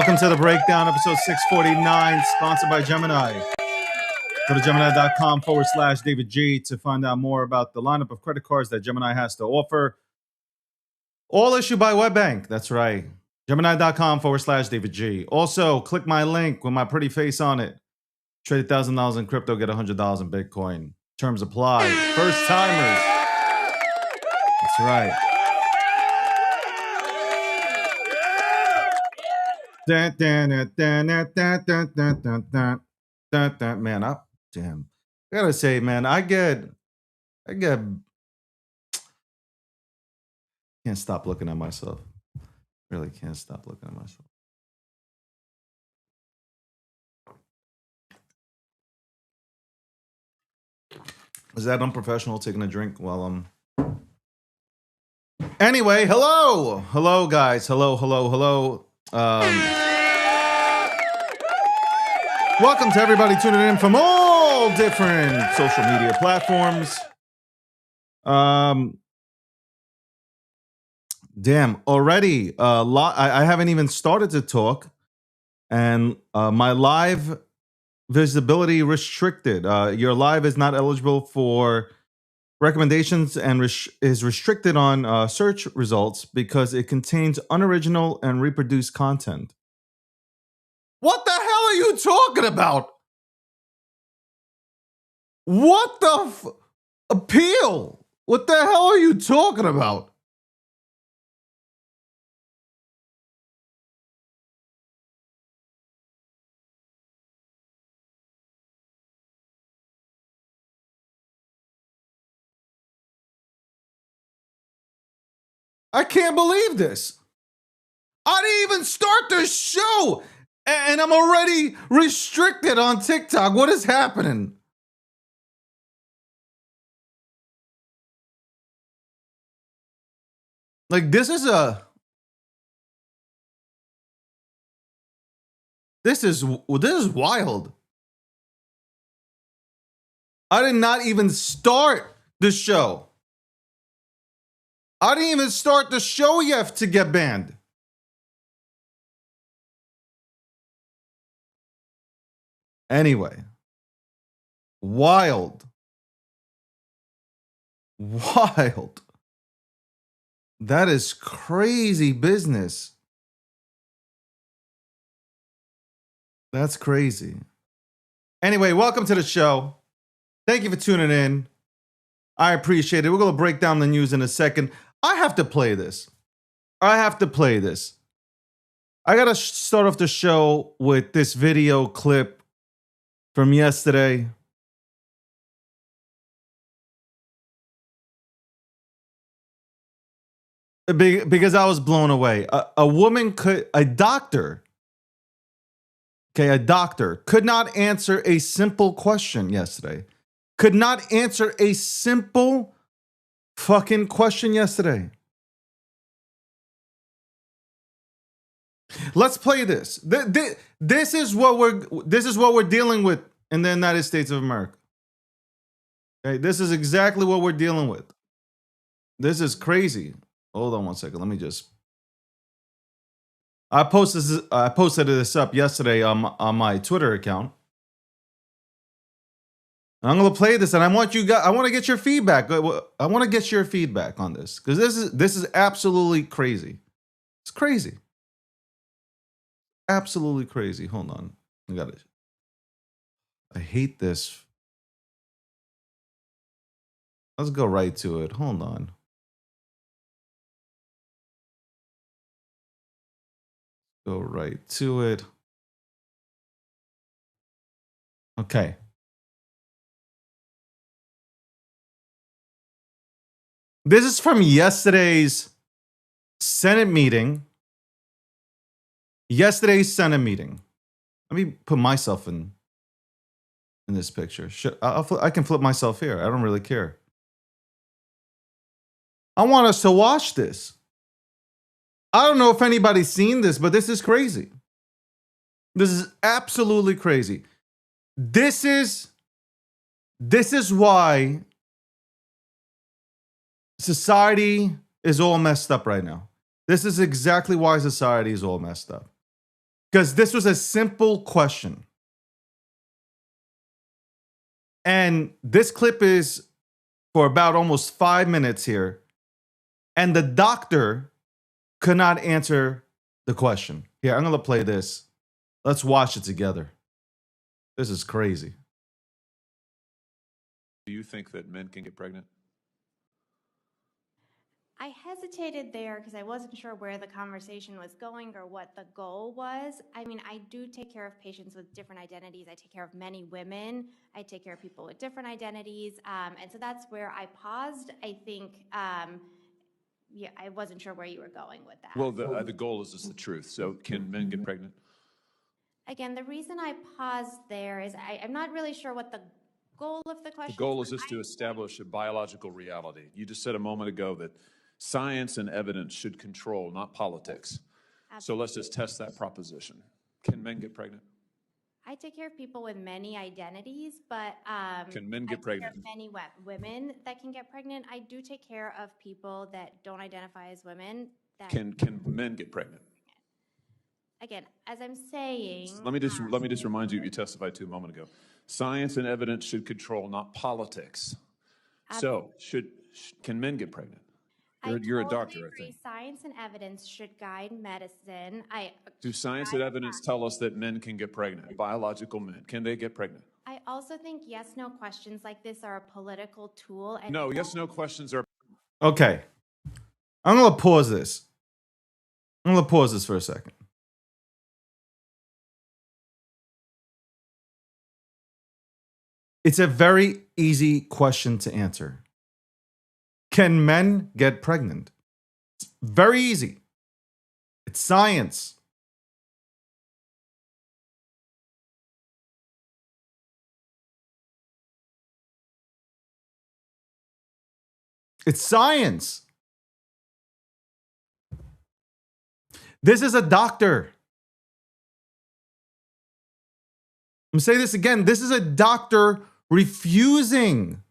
Welcome to the breakdown, episode 649, sponsored by Gemini. Go to Gemini.com/David G to find out more about the lineup of credit cards that Gemini has to offer. All issued by WebBank. That's right. Gemini.com/David G. Also, click my link with my pretty face on it. Trade $1,000 in crypto, get $100 in Bitcoin. Terms apply. First timers. That's right. Man, damn. I gotta say, man, I can't stop looking at myself. Really can't stop looking at myself. Is that unprofessional taking a drink while I'm... Anyway, hello! Hello, guys. Hello. Welcome to everybody tuning in from all different social media platforms. Damn, already I haven't even started to talk, and my live visibility restricted. Your live is not eligible for recommendations and is restricted on search results because it contains unoriginal and reproduced content. What the hell are you talking about? What the appeal? What the hell are you talking about? I can't believe this. I didn't even start the show, and I'm already restricted on TikTok. What is happening? Like, this is wild. I did not even start the show. I didn't even start the show yet to get banned. Anyway, wild. That is crazy business. That's crazy. Anyway, welcome to the show. Thank you for tuning in. I appreciate it. We're going to break down the news in a second. I have to play this. I got to start off the show with this video clip from yesterday. Because I was blown away. A doctor could not answer a simple question yesterday. Could not answer a simple fucking question yesterday. Let's play this. This is what we're dealing with in the United States of America. Okay, this is exactly what we're dealing with. This is crazy. Hold on one second. Let me just... I posted this up yesterday on my Twitter account. I'm going to play this, and I want to get your feedback. I want to get your feedback on this, because this is absolutely crazy. It's crazy. Absolutely crazy. Hold on. I got it. I hate this. Let's go right to it. Hold on. Go right to it. Okay. This is from yesterday's Senate meeting. Let me put myself in this picture. I can flip myself here. I don't really care. I want us to watch this. I don't know if anybody's seen this, but this is crazy. This is absolutely crazy. This is why society is all messed up right now. This is exactly why society is all messed up. Because this was a simple question. And this clip is for about almost 5 minutes here. And the doctor could not answer the question. Here, I'm going to play this. Let's watch it together. This is crazy. Do you think that men can get pregnant? I hesitated there because I wasn't sure where the conversation was going or what the goal was. I mean, I do take care of patients with different identities. I take care of many women. I take care of people with different identities. And so that's where I paused. I think, yeah, I wasn't sure where you were going with that. Well, the goal is the truth. So can men get pregnant? Again, the reason I paused there is I'm not really sure what the goal of the question is. The goal is just to establish a biological reality. You just said a moment ago that science and evidence should control, not politics. Absolutely. So let's just test that proposition. Can men get pregnant? I take care of people with many identities, but can men get pregnant? I take care of many women that can get pregnant. I do take care of people that don't identify as women. That can men get pregnant? Again, as I'm saying, let me just remind you what you testified to a moment ago. Science and evidence should control, not politics. So can men get pregnant? You're a doctor, I think. Science and evidence should guide medicine. Do science and evidence tell us that men can get pregnant? Biological men, can they get pregnant? I also think yes/no questions like this are a political tool. And no, yes/no questions are. Okay, I'm gonna pause this. I'm gonna pause this for a second. It's a very easy question to answer. Can men get pregnant? It's very easy. It's science. It's science. This is a doctor. I'm going to say this again. This is a doctor refusing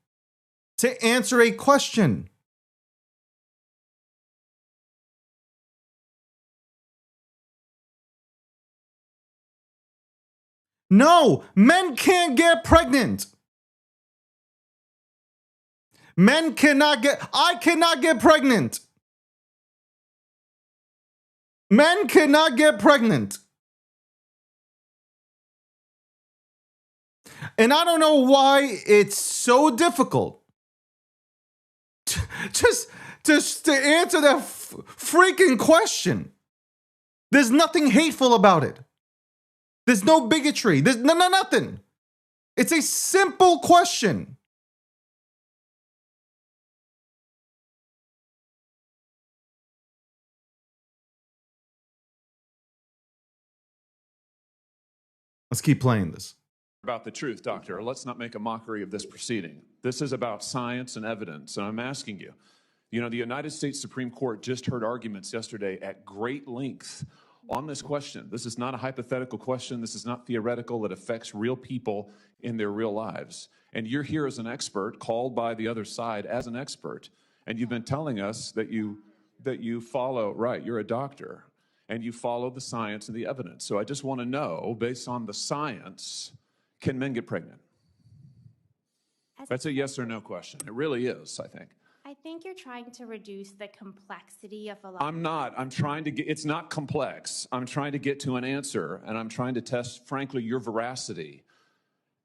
to answer a question. No, men can't get pregnant. Men cannot get, I cannot get pregnant. Men cannot get pregnant. And I don't know why it's so difficult just to answer that freaking question. There's nothing hateful about it. There's no bigotry. There's nothing. It's a simple question. Let's keep playing this. About the truth, doctor. Let's not make a mockery of this proceeding. This is about science and evidence, and I'm asking you. You know, the United States Supreme Court just heard arguments yesterday at great length on this question. This is not a hypothetical question. This is not theoretical. It affects real people in their real lives. And you're here as an expert, called by the other side as an expert, and you've been telling us that you follow, right, you're a doctor, and you follow the science and the evidence. So I just want to know, based on the science, can men get pregnant? That's a yes or no question. It really is, I think. I think you're trying to reduce the complexity of a lot. I'm not. I'm trying to get, it's not complex. I'm trying to get to an answer, and I'm trying to test, frankly, your veracity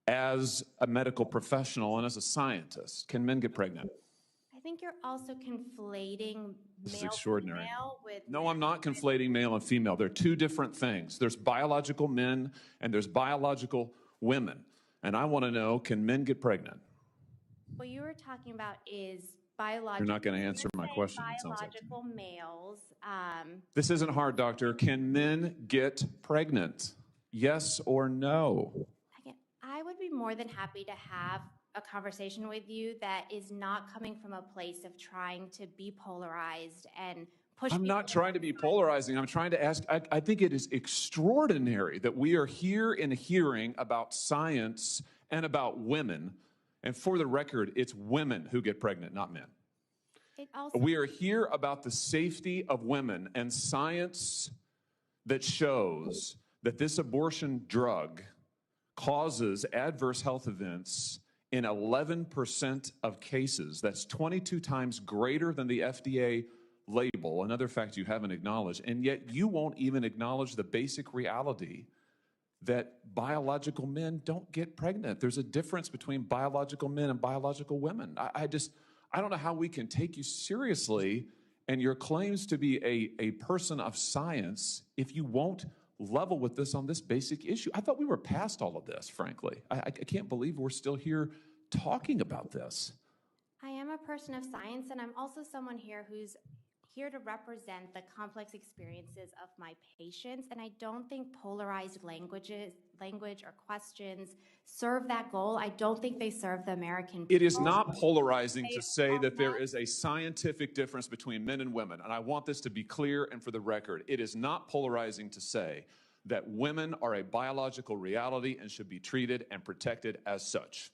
as a medical professional and as a scientist. Can men get pregnant? I think you're also conflating this is male extraordinary. Female with no, I'm not conflating male and female. They're two different things. There's biological men and there's biological women. And I want to know, can men get pregnant? What you were talking about is biological. You're not going to answer my question. Biological males. This isn't hard, doctor. Can men get pregnant? Yes or no? Again, I would be more than happy to have a conversation with you that is not coming from a place of trying to be polarized and push. I'm not trying to be polarizing. I'm trying to ask, I think it is extraordinary that we are here in a hearing about science and about women. And for the record, it's women who get pregnant, not men. We are here about the safety of women and science that shows that this abortion drug causes adverse health events in 11% of cases. That's 22 times greater than the FDA label, another fact you haven't acknowledged, and yet you won't even acknowledge the basic reality that biological men don't get pregnant. There's a difference between biological men and biological women. I don't know how we can take you seriously and your claims to be a person of science if you won't level with this on this basic issue. I thought we were past all of this, frankly. I can't believe we're still here talking about this. I am a person of science, and I'm also someone here who's here to represent the complex experiences of my patients, and I don't think polarized language or questions serve that goal. I don't think they serve the American people. It is not polarizing to say that there is a scientific difference between men and women, and I want this to be clear and for the record. It is not polarizing to say that women are a biological reality and should be treated and protected as such.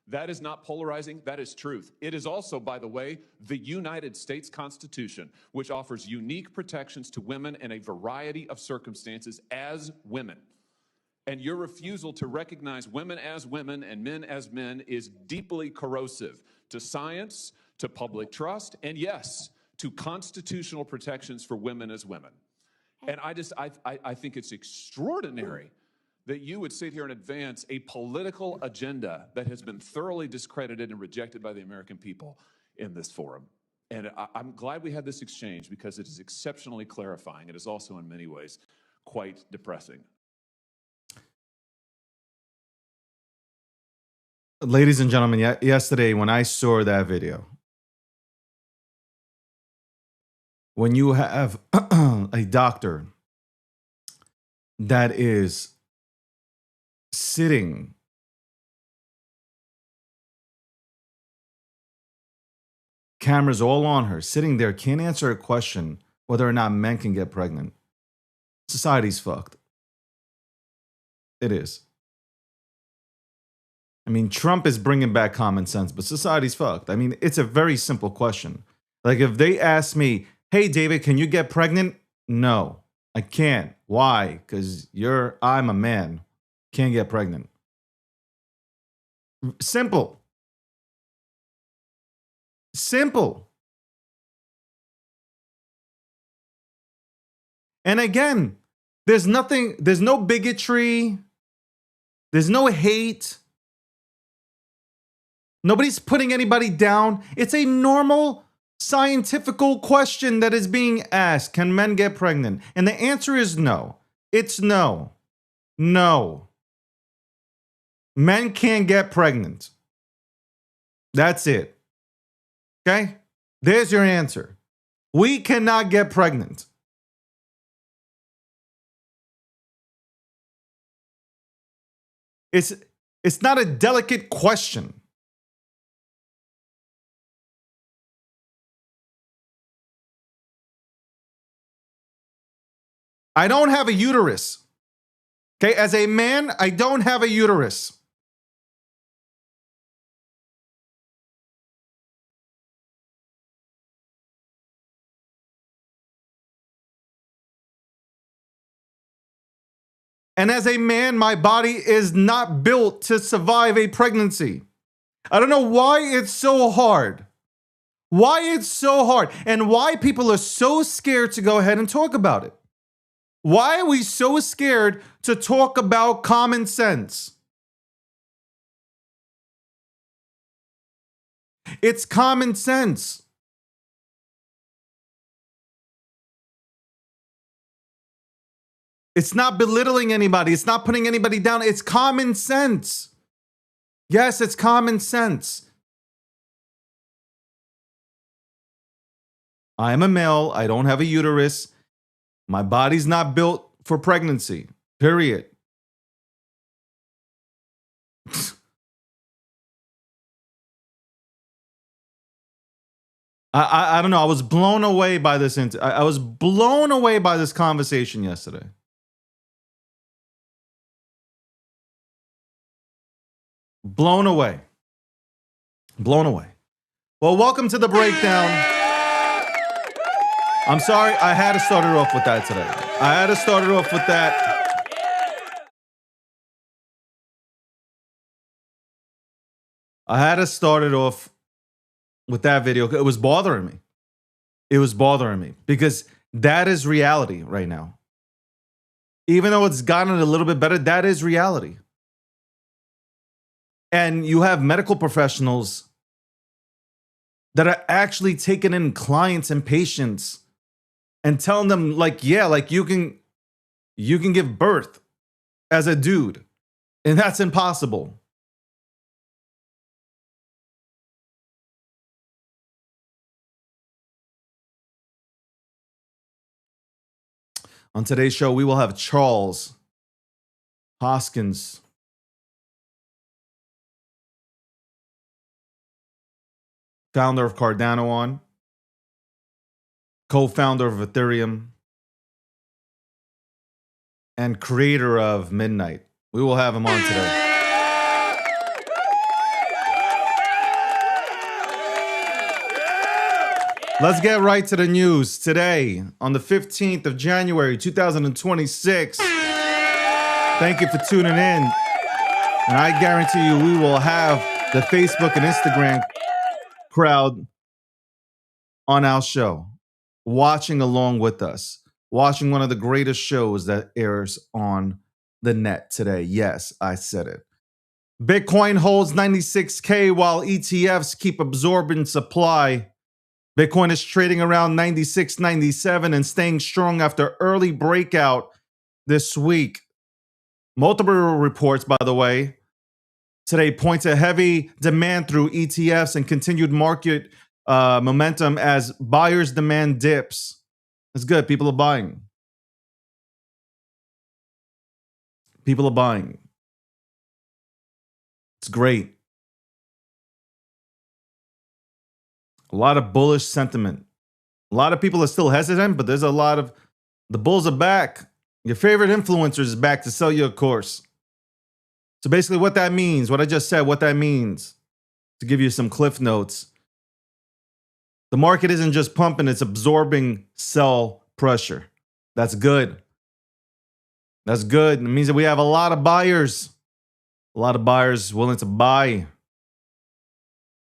That is not polarizing, that is truth. It is also, by the way, the United States Constitution, which offers unique protections to women in a variety of circumstances as women. And your refusal to recognize women as women and men as men is deeply corrosive to science, to public trust, and yes, to constitutional protections for women as women. And I think it's extraordinary that you would sit here and advance a political agenda that has been thoroughly discredited and rejected by the American people in this forum. And I'm glad we had this exchange because it is exceptionally clarifying. It is also in many ways quite depressing. Ladies and gentlemen, yesterday when I saw that video, when you have a doctor that is sitting cameras all on her, sitting there, can't answer a question whether or not men can get pregnant. Society's fucked. It is. I mean, Trump is bringing back common sense, but society's fucked. I mean, it's a very simple question. Like if they ask me, hey, David, can you get pregnant? No, I can't. Why? Because I'm a man. Can't get pregnant. Simple. Simple. And again, there's no bigotry. There's no hate. Nobody's putting anybody down. It's a normal scientific question that is being asked. Can men get pregnant? And the answer is no. It's no. No. Men can't get pregnant. That's it. Okay? There's your answer. We cannot get pregnant. It's not a delicate question. I don't have a uterus. Okay, as a man, I don't have a uterus. And as a man, my body is not built to survive a pregnancy. I don't know why it's so hard. Why it's so hard and why people are so scared to go ahead and talk about it. Why are we so scared to talk about common sense? It's common sense. It's not belittling anybody. It's not putting anybody down. It's common sense. Yes, it's common sense. I am a male. I don't have a uterus. My body's not built for pregnancy. Period. I don't know. I was blown away by this. I was blown away by this conversation yesterday. Blown away. Blown away. Well, welcome to the breakdown. I'm sorry, I had to start it off with that today. I had to start it off with that. I had to start it off with that video. It was bothering me. It was bothering me because that is reality right now. Even though it's gotten a little bit better, that is reality. And you have medical professionals that are actually taking in clients and patients and telling them, like, yeah, like you can give birth as a dude, and that's impossible. On today's show, we will have Charles Hoskinson, founder of Cardano, on, co-founder of Ethereum, and creator of Midnight. We will have him on today. Let's get right to the news. Today, on the 15th of January, 2026. Thank you for tuning in. And I guarantee you we will have the Facebook and Instagram crowd on our show, watching along with us, watching one of the greatest shows that airs on the net today. Yes, I said it. Bitcoin holds 96K while ETFs keep absorbing supply. Bitcoin is trading around 96, 97 and staying strong after early breakout this week. Multiple reports, by the way, today point to heavy demand through ETFs and continued market momentum as buyers' demand dips. That's good. People are buying. People are buying. It's great. A lot of bullish sentiment. A lot of people are still hesitant, but there's a lot of, the bulls are back. Your favorite influencer is back to sell you a course. So basically what that means, what I just said, what that means, to give you some cliff notes, the market isn't just pumping, it's absorbing sell pressure. That's good. That's good. It means that we have a lot of buyers willing to buy.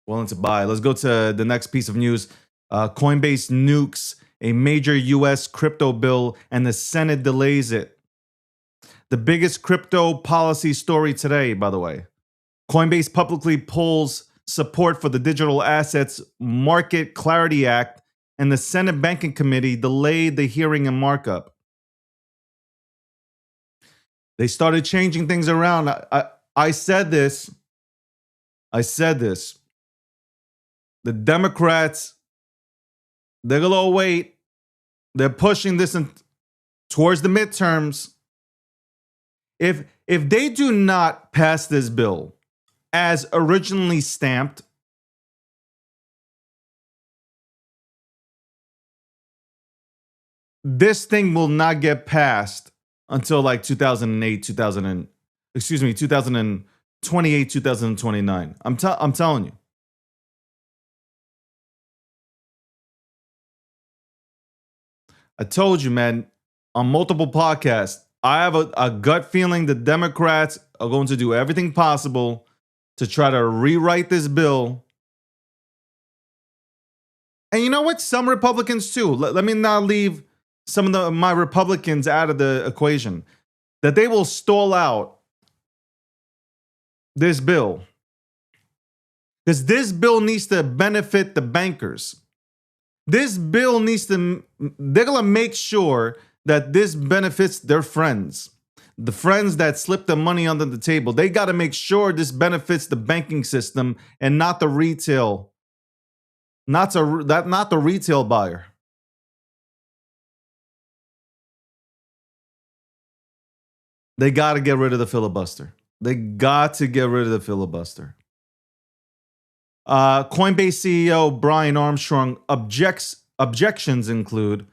Let's go to the next piece of news. Coinbase nukes a major US crypto bill and the Senate delays it. The biggest crypto policy story today, by the way. Coinbase publicly pulls support for the Digital Assets Market Clarity Act, and the Senate Banking Committee delayed the hearing and markup. They started changing things around. I said this. The Democrats, they're going to wait. They're pushing this towards the midterms. If they do not pass this bill as originally stamped, this thing will not get passed until like 2028, 2029. I'm telling you. I told you, man, on multiple podcasts, I have a gut feeling the Democrats are going to do everything possible to try to rewrite this bill. And you know what? Some Republicans too. Let me not leave some of my Republicans out of the equation. That they will stall out this bill. Because this bill needs to benefit the bankers. This bill needs to, they're going to make sure that this benefits their friends. The friends that slip the money under the table. They got to make sure this benefits the banking system and not the retail. Not the retail buyer. They got to get rid of the filibuster. Coinbase CEO Brian Armstrong objections include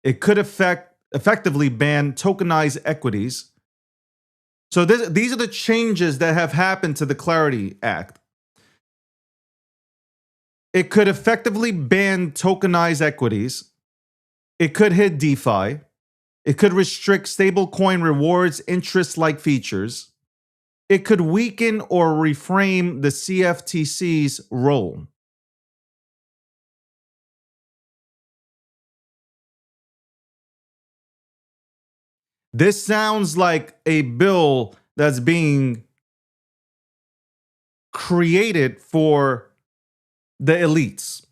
it could effectively ban tokenized equities. So these are the changes that have happened to the Clarity Act. It could effectively ban tokenized equities. It could hit DeFi. It could restrict stablecoin rewards, interest-like features. it could weaken or reframe the CFTC's role. This sounds like a bill that's being created for the elites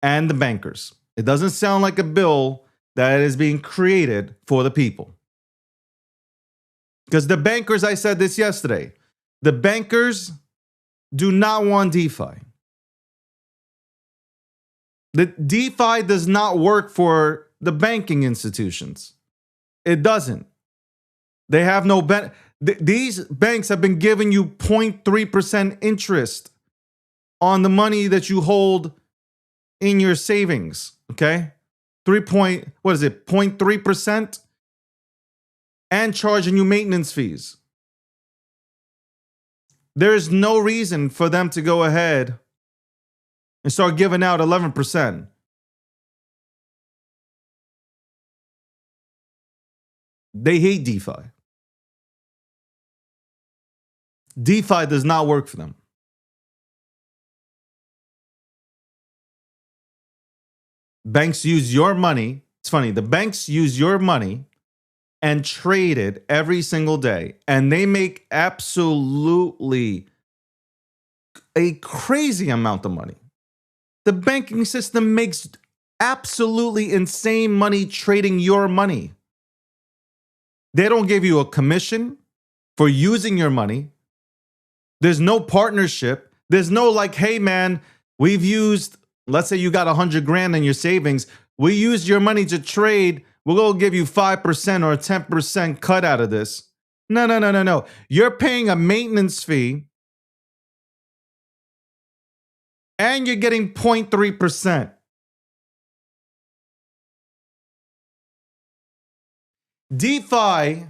and the bankers. It doesn't sound like a bill that is being created for the people. Because the bankers, I said this yesterday, the bankers do not want DeFi. The DeFi does not work for the banking institutions. It doesn't. They have no benefit. These banks have been giving you 0.3% interest on the money that you hold in your savings. Okay, 0.3%, and charging you maintenance fees. There is no reason for them to go ahead and start giving out 11%. They hate DeFi. DeFi does not work for them. Banks use your money. It's funny. The banks use your money and trade it every single day. And they make absolutely a crazy amount of money. The banking system makes absolutely insane money trading your money. They don't give you a commission for using your money. There's no partnership. There's no like, hey man, we've used, let's say you got 100 grand in your savings. We used your money to trade. We'll go give you 5% or a 10% cut out of this. No. You're paying a maintenance fee and you're getting 0.3%. DeFi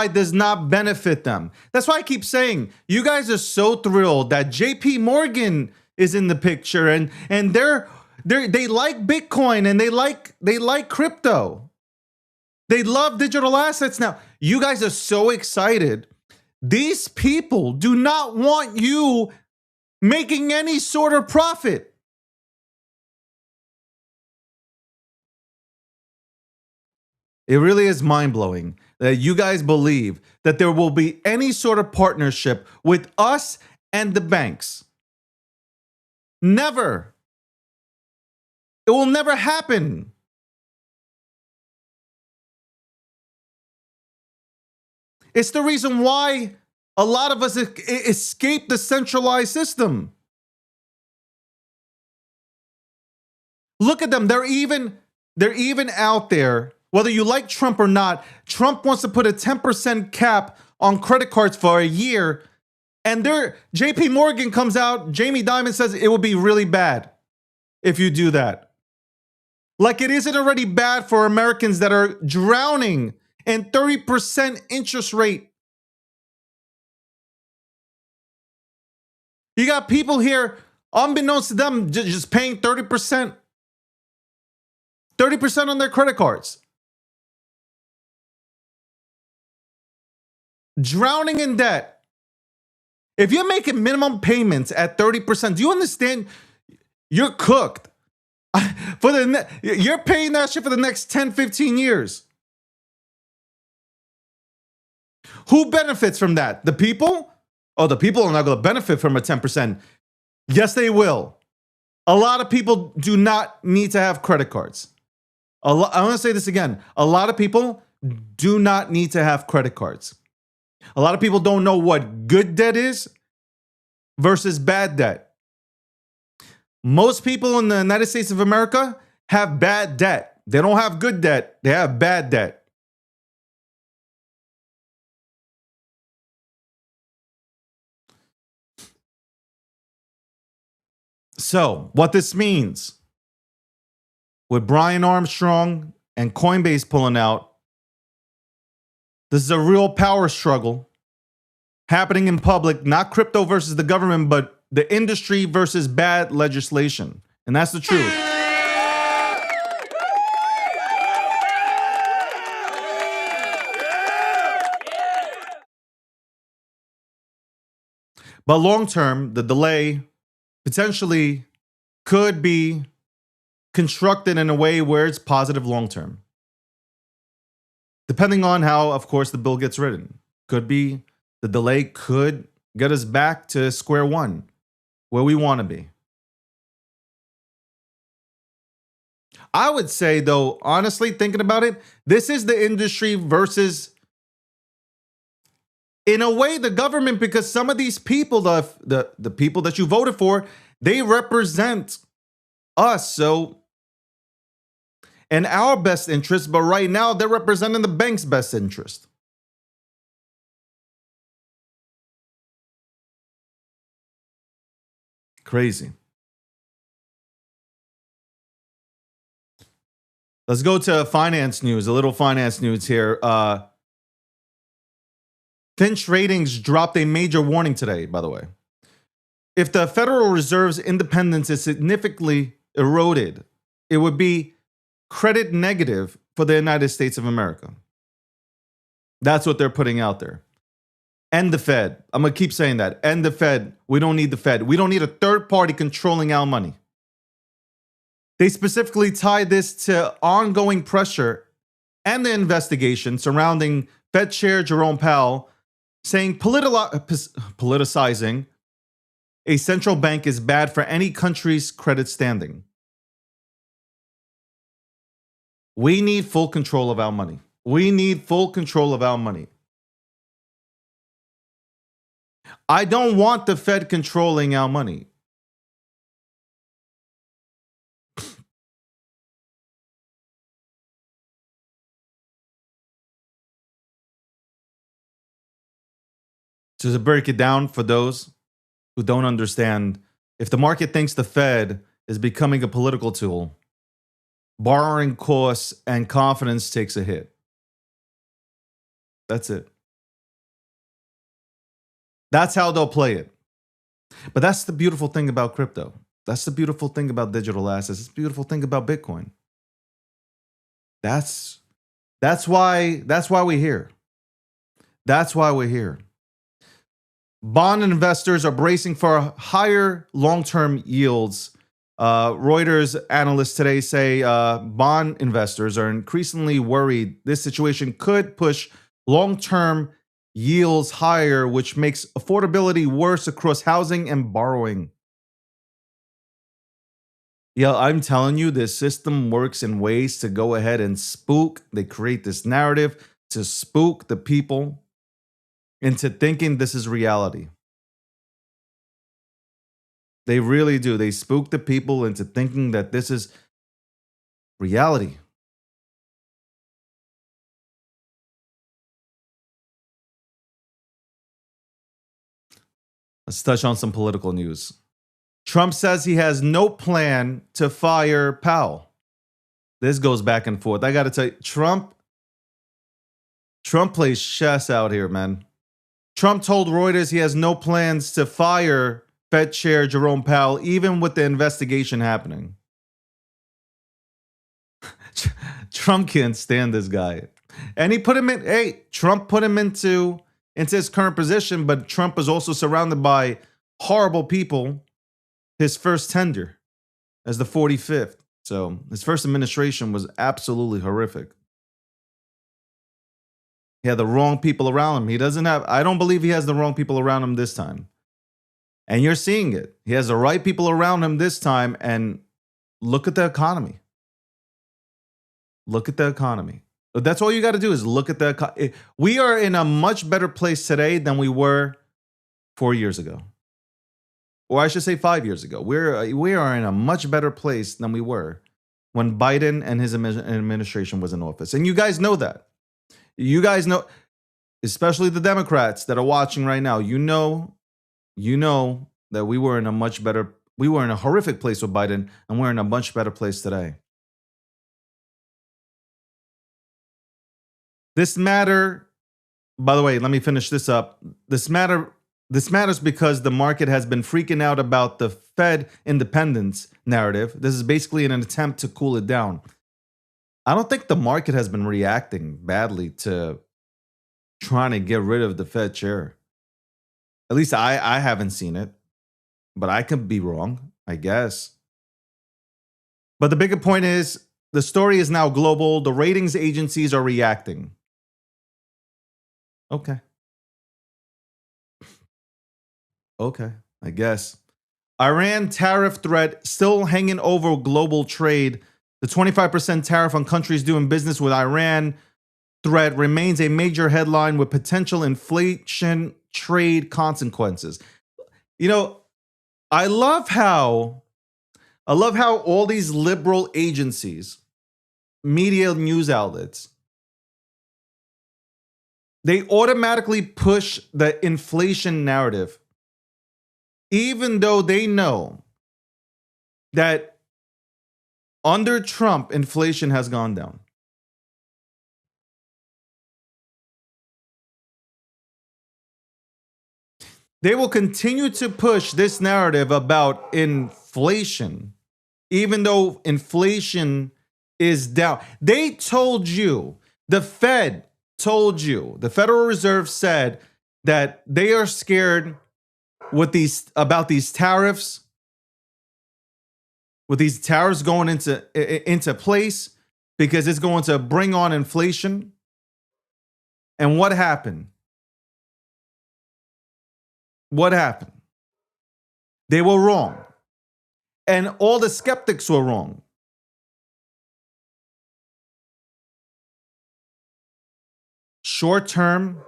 does not benefit them. That's why I keep saying, you guys are so thrilled that JP Morgan is in the picture and they like Bitcoin and they like crypto. They love digital assets now. You guys are so excited. These people do not want you making any sort of profit. It really is mind-blowing that you guys believe that there will be any sort of partnership with us and the banks. Never. It will never happen. It's the reason why a lot of us escape the centralized system. Look at them. They're even out there. Whether you like Trump or not, Trump wants to put a 10% cap on credit cards for a year. And JP Morgan comes out, Jamie Dimon says it will be really bad if you do that. Like it isn't already bad for Americans that are drowning in 30% interest rate. You got people here, unbeknownst to them, just paying 30%. 30% on their credit cards. Drowning in debt. If you're making minimum payments at 30%, do you understand? You're cooked. You're paying that shit for the next 10, 15 years. Who benefits from that? The people? Oh, the people are not going to benefit from a 10%. Yes, they will. A lot of people do not need to have credit cards. I want to say this again. A lot of people do not need to have credit cards. A lot of people don't know what good debt is versus bad debt. Most people in the United States of America have bad debt. They don't have good debt. They have bad debt. So, what this means, with Brian Armstrong and Coinbase pulling out, this is a real power struggle happening in public, not crypto versus the government, but the industry versus bad legislation. And that's the truth. But long term, the delay potentially could be constructed in a way where it's positive long term. Depending on how, of course, the bill gets written. Could be the delay could get us back to square one, where we want to be. I would say, though, honestly, thinking about it, this is the industry versus, in a way, the government, because some of these people, the people that you voted for, they represent us. So, in our best interest, but right now they're representing the bank's best interest. Crazy. Let's go to finance news, a little finance news here. Finch Ratings dropped a major warning today, by the way. If the Federal Reserve's independence is significantly eroded, it would be credit negative for the United States of America. That's what they're putting out there. End the Fed. I'm going to keep saying that. End the Fed. We don't need the Fed. We don't need a third party controlling our money. They specifically tied this to ongoing pressure and the investigation surrounding Fed Chair Jerome Powell saying politicizing a central bank is bad for any country's credit standing. We need full control of our money. We need full control of our money. I don't want the Fed controlling our money. So to break it down for those who don't understand, if the market thinks the Fed is becoming a political tool, borrowing costs and confidence takes a hit. That's it. That's how they'll play it. But that's the beautiful thing about crypto. That's the beautiful thing about digital assets. It's the beautiful thing about Bitcoin. That's why we're here. That's why we're here. Bond investors are bracing for higher long-term yields. Reuters analysts today say bond investors are increasingly worried this situation could push long-term yields higher, which makes affordability worse across housing and borrowing. Yeah, I'm telling you, this system works in ways to go ahead and spook. They create this narrative to spook the people into thinking this is reality. They really do. They spook the people into thinking that this is reality. Let's touch on some political news. Trump says he has no plan to fire Powell. This goes back and forth. I got to tell you, Trump plays chess out here, man. Trump told Reuters he has no plans to fire Fed Chair Jerome Powell, even with the investigation happening. Trump can't stand this guy. And he put him in, Trump put him into his current position, but Trump was also surrounded by horrible people his first tenure as the 45th. So his first administration was absolutely horrific. He had the wrong people around him. I don't believe he has the wrong people around him this time. And you're seeing it. He has the right people around him this time. And look at the economy. Look at the economy. That's all you got to do is look at the economy. We are in a much better place today than we were 4 years ago. Or I should say 5 years ago. We are in a much better place than we were when Biden and his administration was in office. And you guys know that. You guys know, especially the Democrats that are watching right now, you know that we were in a horrific place with Biden, and we're in a much better place today. This matter, by the way, let me finish this up. This matters because the market has been freaking out about the Fed independence narrative. This is basically an attempt to cool it down. I don't think the market has been reacting badly to trying to get rid of the Fed chair. At least I haven't seen it, but I could be wrong, I guess. But the bigger point is the story is now global. The ratings agencies are reacting. Okay. Okay, I guess. Iran tariff threat still hanging over global trade. The 25% tariff on countries doing business with Iran threat remains a major headline with potential inflation trade consequences. You know, I love how all these liberal agencies, media news outlets, they automatically push the inflation narrative, even though they know that under Trump, inflation has gone down. They will continue to push this narrative about inflation, even though inflation is down. They told you, the Fed told you, the Federal Reserve said that they are scared about these tariffs, with these tariffs going into place, because it's going to bring on inflation. And what happened? What happened? They were wrong. And all the skeptics were wrong. Short term,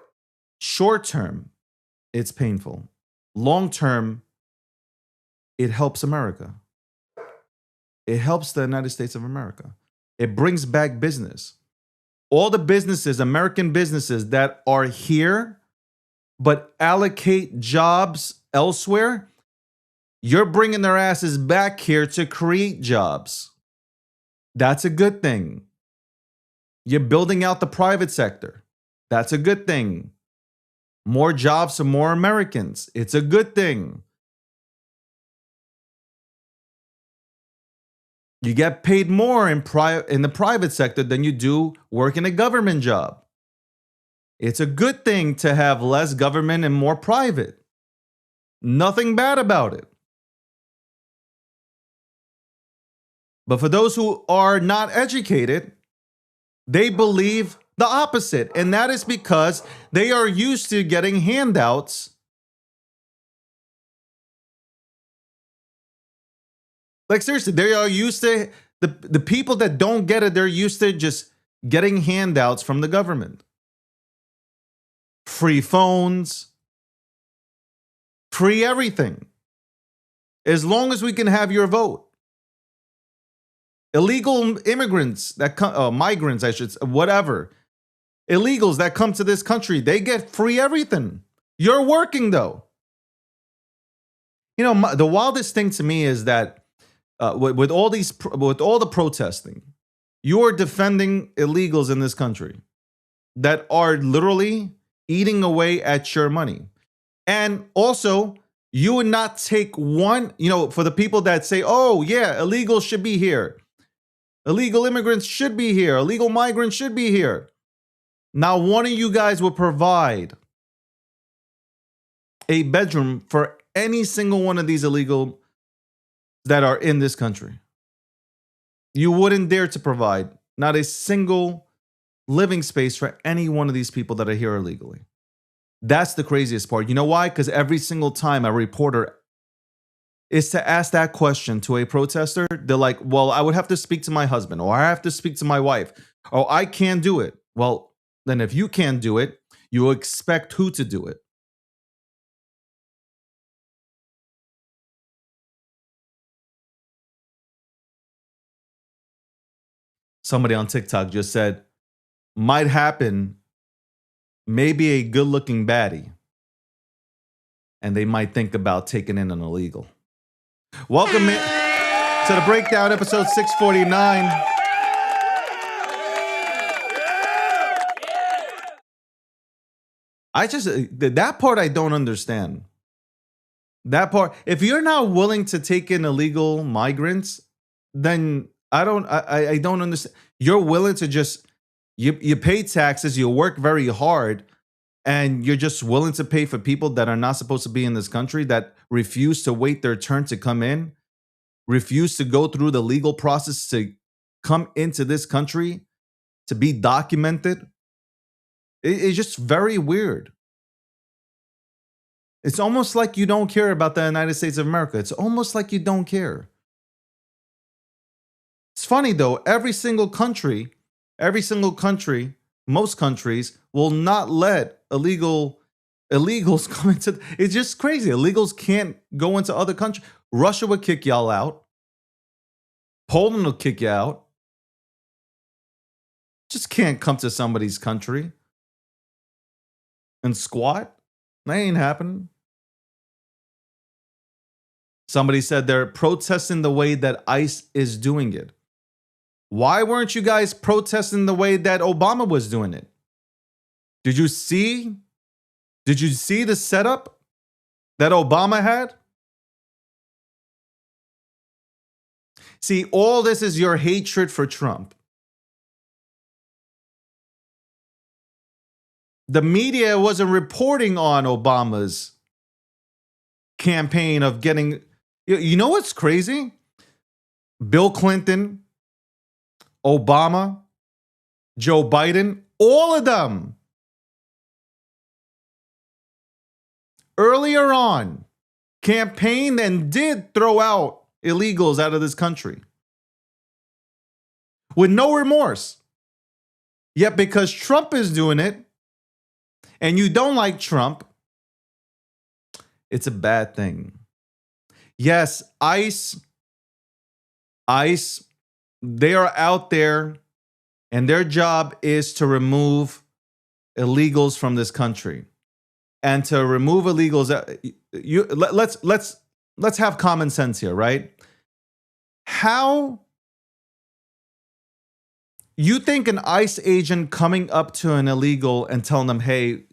it's painful. Long term, it helps America. It helps the United States of America. It brings back business. All the businesses, American businesses that are here, but allocate jobs elsewhere, you're bringing their asses back here to create jobs. That's a good thing. You're building out the private sector. That's a good thing. More jobs for more Americans. It's a good thing. You get paid more in the private sector than you do working a government job. It's a good thing to have less government and more private. Nothing bad about it. But for those who are not educated, they believe the opposite. And that is because they are used to getting handouts. Like seriously, they are used to, the people that don't get it, they're used to just getting handouts from the government. Free phones, free everything. As long as we can have your vote. Illegal immigrants that come, migrants, I should say, whatever. Illegals that come to this country, they get free everything. You're working though. You know, the wildest thing to me is that with all the protesting, you are defending illegals in this country that are literally eating away at your money. And also, you would not take one, for the people that say, oh yeah, illegals should be here. Illegal immigrants should be here. Illegal migrants should be here. Now, one of you guys will provide a bedroom for any single one of these illegal that are in this country. You wouldn't dare to provide not a single living space for any one of these people that are here illegally. That's the craziest part. You know why? Because every single time a reporter is to ask that question to a protester, they're like, well, I would have to speak to my husband, or I have to speak to my wife, or I can't do it. Well, then if you can't do it, you expect who to do it? Somebody on TikTok just said, might happen, maybe a good-looking baddie, and they might think about taking in an illegal. Welcome to the breakdown, episode 649. That part I don't understand. That part, if you're not willing to take in illegal migrants, then I don't understand. You're willing to just, you pay taxes, you work very hard, and you're just willing to pay for people that are not supposed to be in this country, that refuse to wait their turn to come in, refuse to go through the legal process to come into this country, to be documented. It's just very weird. It's almost like you don't care about the United States of America. It's almost like you don't care. It's funny though, every single country, most countries will not let illegals come into. It's just crazy. Illegals can't go into other countries. Russia would kick y'all out. Poland will kick you out. Just can't come to somebody's country and squat. That ain't happening. Somebody said they're protesting the way that ICE is doing it. Why weren't you guys protesting the way that Obama was doing it? Did you see the setup that Obama had? See, all this is your hatred for Trump. The media wasn't reporting on Obama's campaign of getting, you know what's crazy? Bill Clinton, Obama, Joe Biden, all of them earlier on campaigned and did throw out illegals out of this country with no remorse. Yet because Trump is doing it and you don't like Trump, it's a bad thing. Yes, ICE, they are out there and their job is to remove illegals from this country. And to remove illegals, let's have common sense here, right? How you think an ICE agent coming up to an illegal and telling them, hey,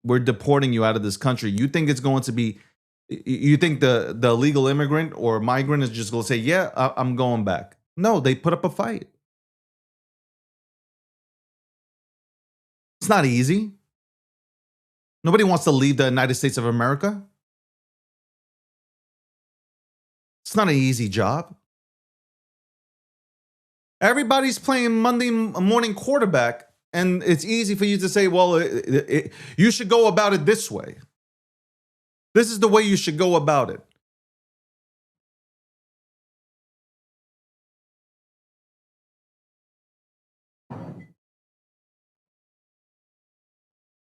we're deporting you out of this country, you think it's going to be, you think the illegal immigrant or migrant is just going to say, yeah, I'm going back? No, they put up a fight. It's not easy. Nobody wants to leave the United States of America. It's not an easy job. Everybody's playing Monday morning quarterback, and it's easy for you to say, well, you should go about it this way. This is the way you should go about it.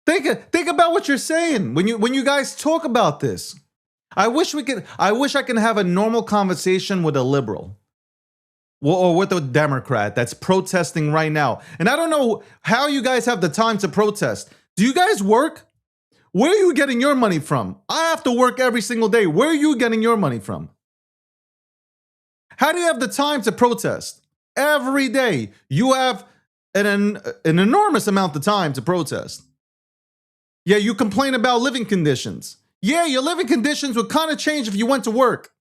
Think about what you're saying when you guys talk about this. I wish I can have a normal conversation with a liberal or with a Democrat that's protesting right now. And I don't know how you guys have the time to protest. Do you guys work? Where are you getting your money from? I have to work every single day. Where are you getting your money from? How do you have the time to protest? Every day. You have an enormous amount of time to protest. Yeah, you complain about living conditions. Yeah, your living conditions would kind of change if you went to work.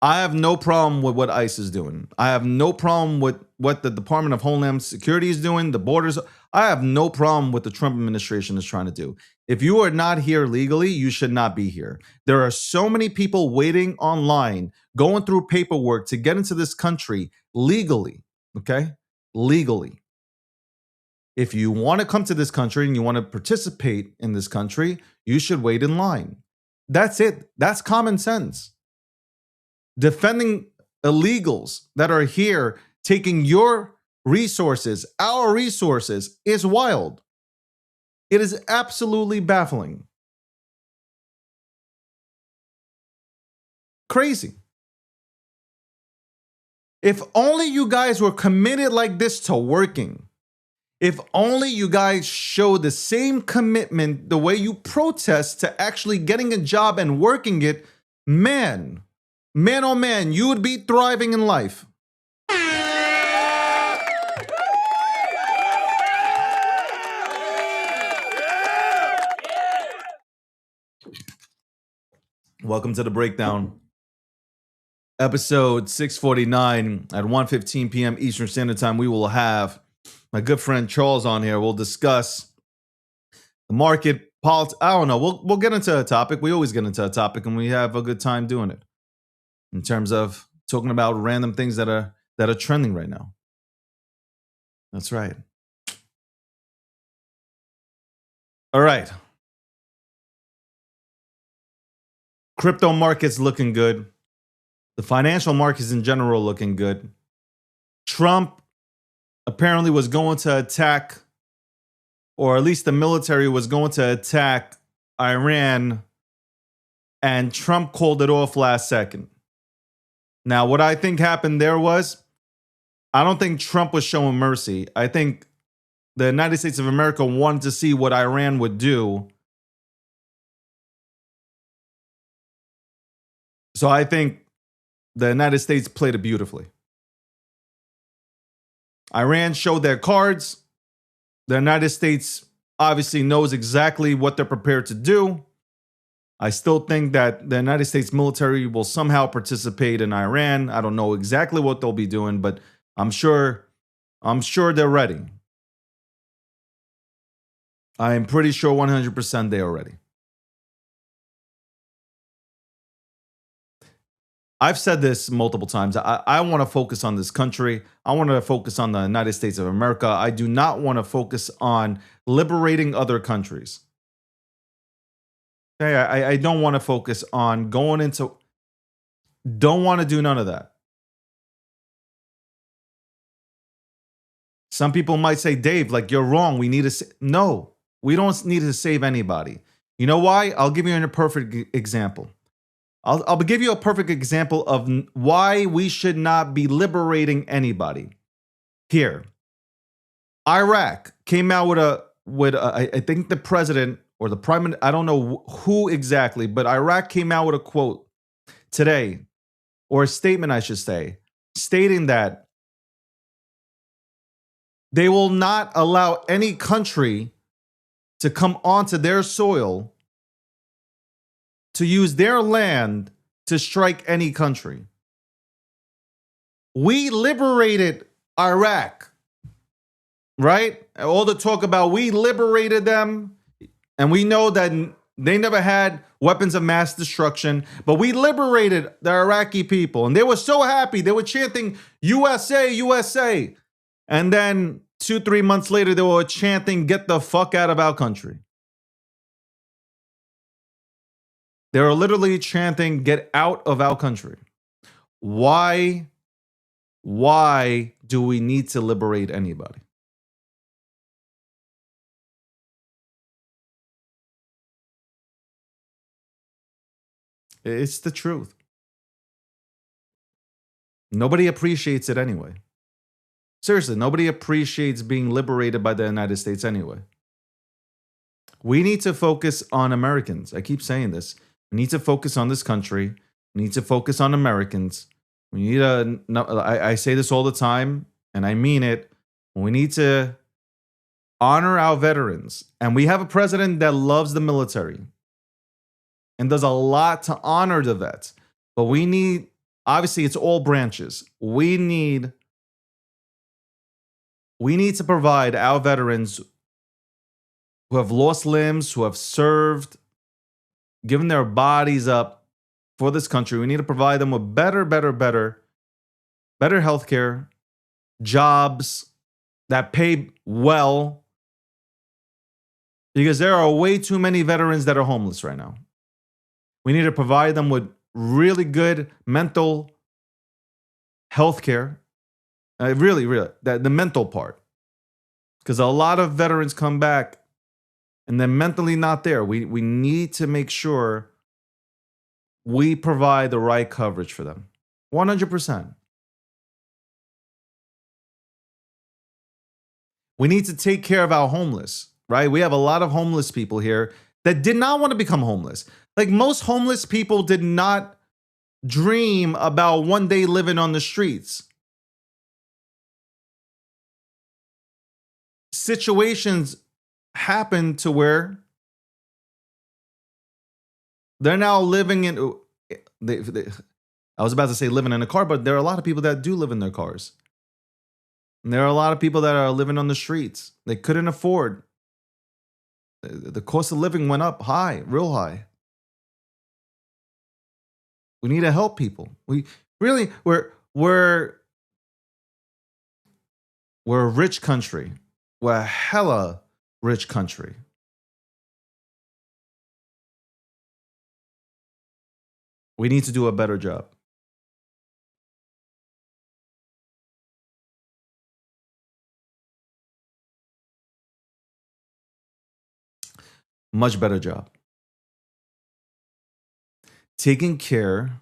I have no problem with what ICE is doing. I have no problem with what the Department of Homeland Security is doing, the borders. I have no problem with the Trump administration is trying to do. If you are not here legally, you should not be here. There are so many people waiting online, going through paperwork to get into this country legally, okay? Legally. If you want to come to this country and you want to participate in this country, you should wait in line. That's it. That's common sense. Defending illegals that are here, taking your resources, our resources, is wild. It is absolutely baffling. Crazy. If only you guys were committed like this to working. If only you guys show the same commitment the way you protest to actually getting a job and working it, man, oh man, you would be thriving in life. Welcome to the breakdown. Episode 649 at 1:15 p.m. Eastern Standard Time. We will have my good friend Charles on here. We'll discuss the market, politics. I don't know. We'll get into a topic. We always get into a topic, and we have a good time doing it. In terms of talking about random things that are trending right now. That's right. All right. Crypto markets looking good. The financial markets in general looking good. Trump apparently was going to attack, or at least the military was going to attack Iran, and Trump called it off last second. Now, what I think happened there was, I don't think Trump was showing mercy. I think the United States of America wanted to see what Iran would do. So I think the United States played it beautifully. Iran showed their cards. The United States obviously knows exactly what they're prepared to do. I still think that the United States military will somehow participate in Iran. I don't know exactly what they'll be doing, but I'm sure they're ready. I am pretty sure 100% they are ready. I've said this multiple times. I want to focus on this country. I want to focus on the United States of America. I do not want to focus on liberating other countries. Okay, I don't want to focus on going into... Don't want to do none of that. Some people might say, Dave, like, you're wrong. We need to... No, we don't need to save anybody. You know why? I'll give you a perfect example. I'll give you a perfect example of why we should not be liberating anybody. Here, Iraq came out with I think the president or the prime minister, I don't know who exactly, but Iraq came out with a quote today, or a statement, I should say, stating that they will not allow any country to come onto their soil to use their land to strike any country. We liberated Iraq, right? All the talk about we liberated them, and we know that they never had weapons of mass destruction, but we liberated the Iraqi people, and they were so happy. They were chanting, USA, USA. And then 2-3 months later, they were chanting, get the fuck out of our country. They were literally chanting, get out of our country. Why do we need to liberate anybody? It's the truth. Nobody appreciates it anyway. Seriously, nobody appreciates being liberated by the United States anyway. We need to focus on Americans. I keep saying this. We need to focus on this country. We need to focus on Americans. We need I say this all the time, and I mean it. We need to honor our veterans. And we have a president that loves the military and does a lot to honor the vets. But we need, obviously, it's all branches. We need to provide our veterans who have lost limbs, who have served, given their bodies up for this country. We need to provide them with better healthcare, jobs that pay well, because there are way too many veterans that are homeless right now. We need to provide them with really good mental healthcare. Really, the mental part. Because a lot of veterans come back and they're mentally not there. We need to make sure we provide the right coverage for them. 100%. We need to take care of our homeless, right? We have a lot of homeless people here that did not want to become homeless. Like, most homeless people did not dream about one day living on the streets. Situations happen to where they're now living in, I was about to say living in a car, but there are a lot of people that do live in their cars. And there are a lot of people that are living on the streets. They couldn't afford. The cost of living went up high, real high. We need to help people. We're a rich country. We're a hella rich country. We need to do a better job. Much better job. Taking care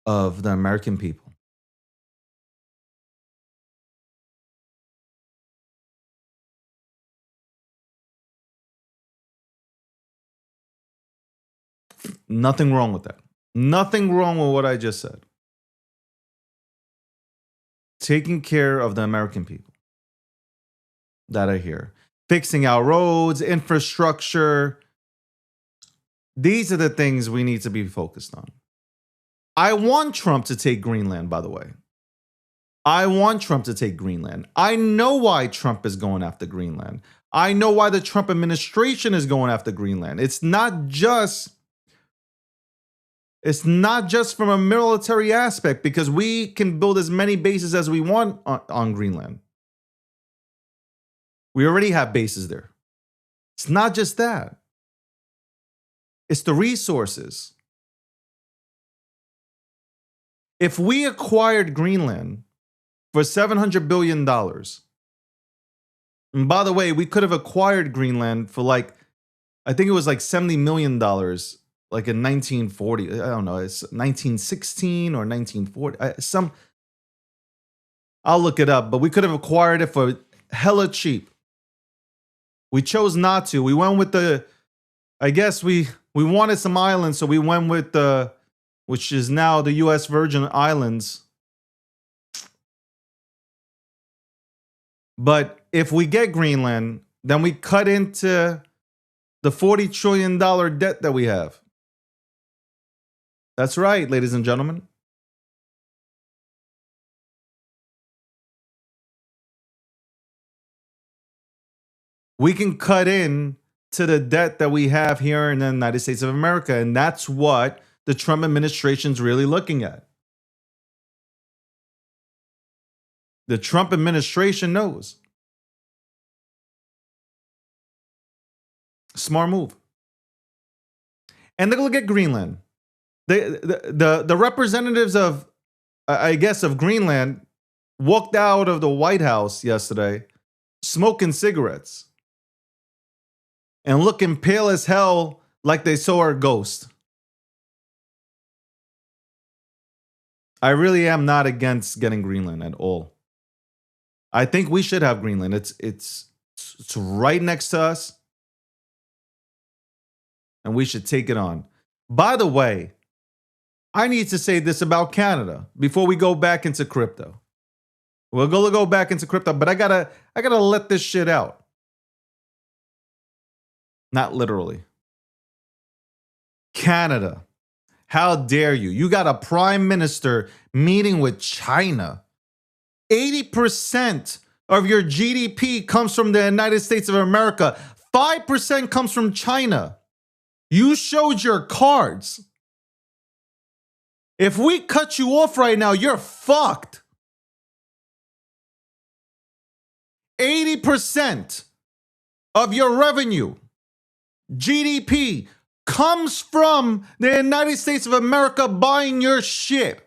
of the American people. Nothing wrong with that. Nothing wrong with what I just said. Taking care of the American people that are here. Fixing our roads, infrastructure. These are the things we need to be focused on. I want Trump to take Greenland, by the way. I want Trump to take Greenland. I know why Trump is going after Greenland. I know why the Trump administration is going after Greenland. It's not just from a military aspect, because we can build as many bases as we want on Greenland. We already have bases there. It's not just that. It's the resources. If we acquired Greenland for $700 billion, and by the way, we could have acquired Greenland for I think it was $70 million, like in 1940. I don't know, it's 1916 or 1940. I'll look it up, but we could have acquired it for hella cheap. We chose not to. We went with I guess we wanted some islands, so we went with which is now the U.S. Virgin Islands. But if we get Greenland, then we cut into the $40 trillion debt that we have. That's right, ladies and gentlemen. We can cut in to the debt that we have here in the United States of America. And that's what the Trump administration's really looking at. The Trump administration knows. Smart move. And look at Greenland. The representatives of, I guess, of Greenland walked out of the White House yesterday smoking cigarettes and looking pale as hell, like they saw a ghost. I really am not against getting Greenland at all. I think we should have Greenland. It's right next to us, and we should take it on. By the way, I need to say this about Canada before we go back into crypto. We're gonna go back into crypto, but I gotta let this shit out. Not literally. Canada, how dare you? You got a prime minister meeting with China. 80% of your GDP comes from the United States of America. 5% comes from China. You showed your cards. If we cut you off right now, you're fucked. 80% of your revenue, GDP, comes from the United States of America buying your shit.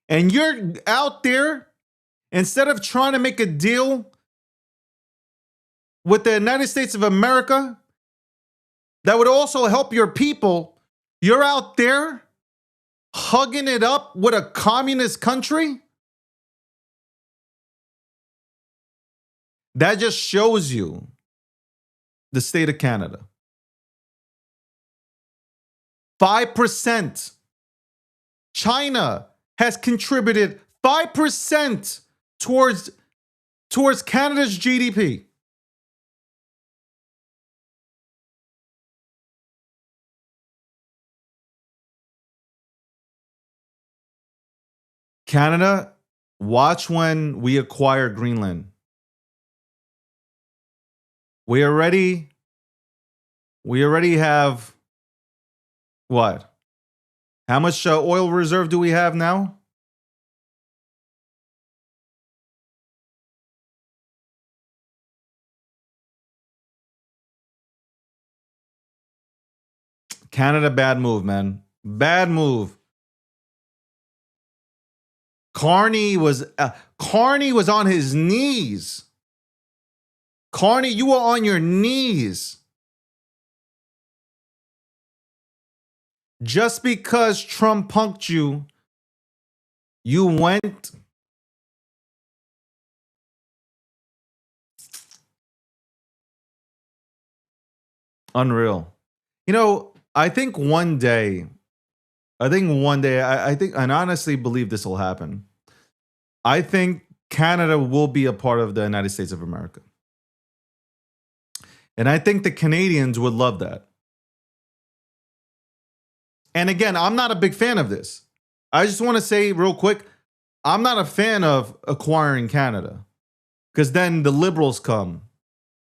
And you're out there, instead of trying to make a deal with the United States of America that would also help your people, you're out there hugging it up with a communist country? That just shows you the state of Canada. 5%. China has contributed 5% towards Canada's GDP. Canada, watch when we acquire Greenland. We already have what? How much oil reserve do we have now? Canada, bad move, man. Bad move. Carney was on his knees. Carney, you were on your knees. Just because Trump punked you, you went. Unreal. You know, I think one day, I honestly believe this will happen. I think Canada will be a part of the United States of America. And I think the Canadians would love that. And again, I'm not a big fan of this. I just want to say real quick, I'm not a fan of acquiring Canada because then the liberals come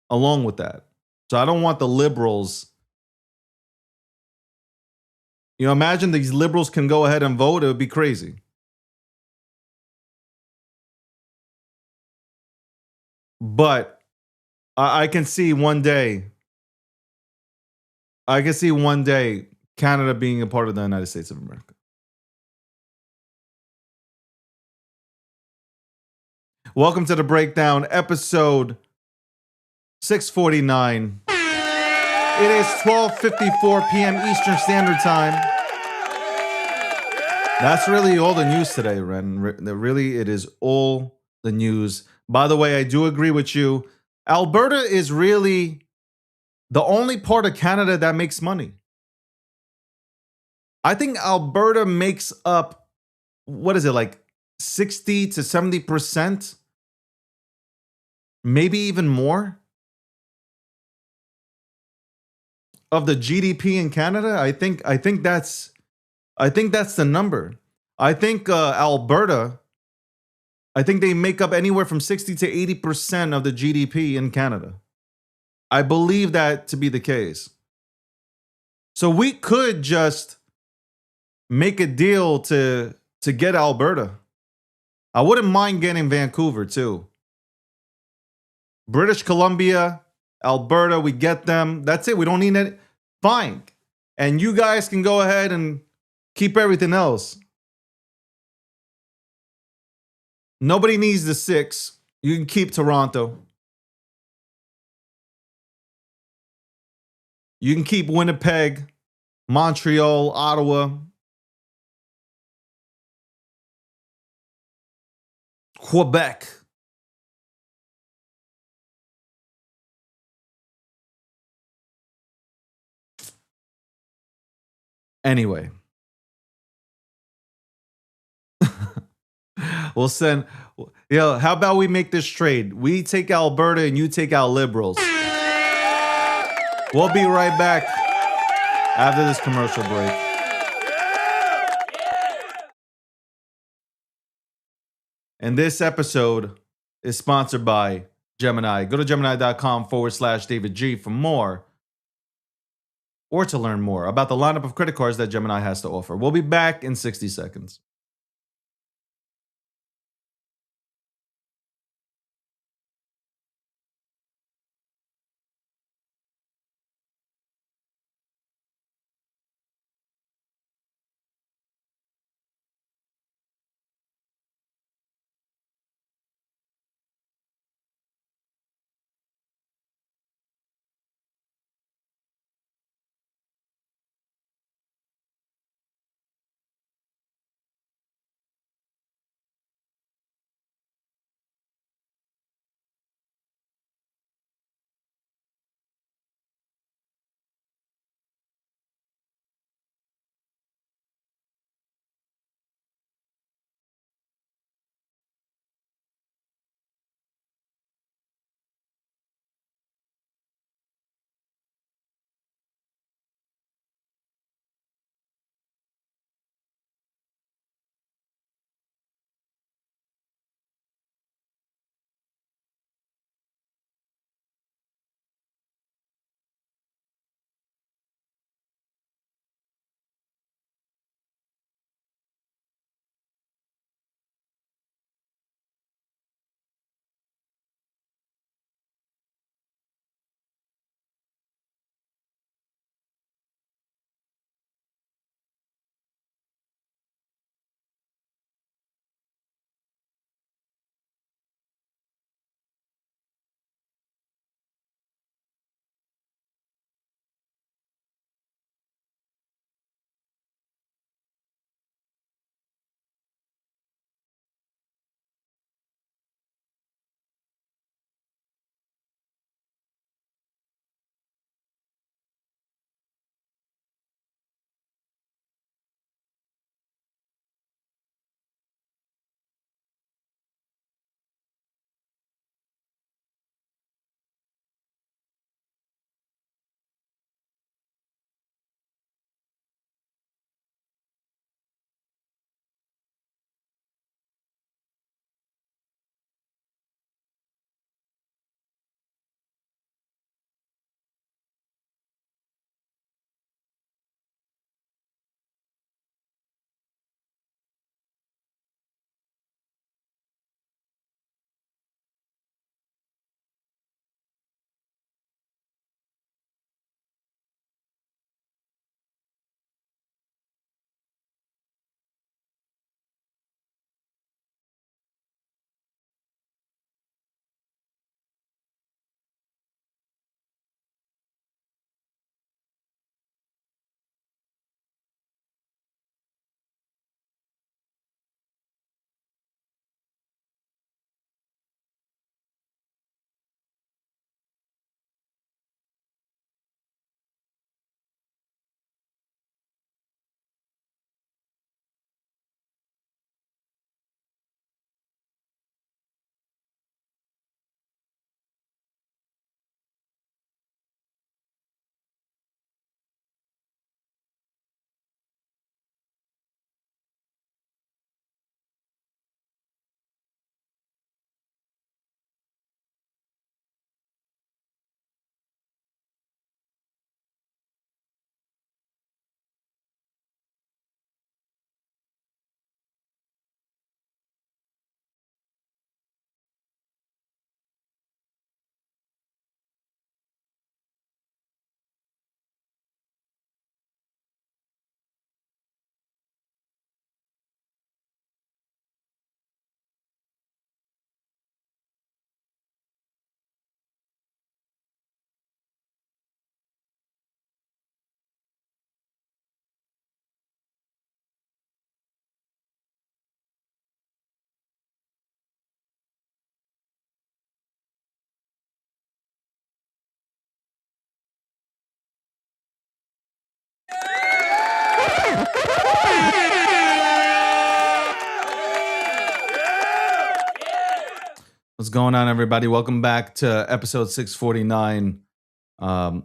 along with that. So I don't want the liberals. You know, imagine these liberals can go ahead and vote. It would be crazy. But I can see one day. Canada being a part of the United States of America. Welcome to the breakdown, episode 649. It is 12:54 p.m. Eastern Standard Time. That's really all the news today, Ren. Really, it is all the news. By the way, I do agree with you. Alberta is really the only part of Canada that makes money. I think Alberta makes up, what is it, like 60 to 70%? Maybe even more of the GDP in Canada. I think that's the number. I think Alberta, I think they make up anywhere from 60 to 80% of the GDP in Canada. I believe that to be the case. So we could just make a deal to get Alberta. I wouldn't mind getting Vancouver too. British Columbia, Alberta, we get them. That's it. We don't need it. Fine. And you guys can go ahead and keep everything else. Nobody needs the 6. You can keep Toronto. You can keep Winnipeg, Montreal, Ottawa, Quebec. Anyway. We'll send, how about we make this trade? We take Alberta and you take out liberals. We'll be right back after this commercial break. And this episode is sponsored by Gemini. Go to Gemini.com/David G for more, or to learn more about the lineup of credit cards that Gemini has to offer. We'll be back in 60 seconds. What's going on, everybody? Welcome back to episode 649. Let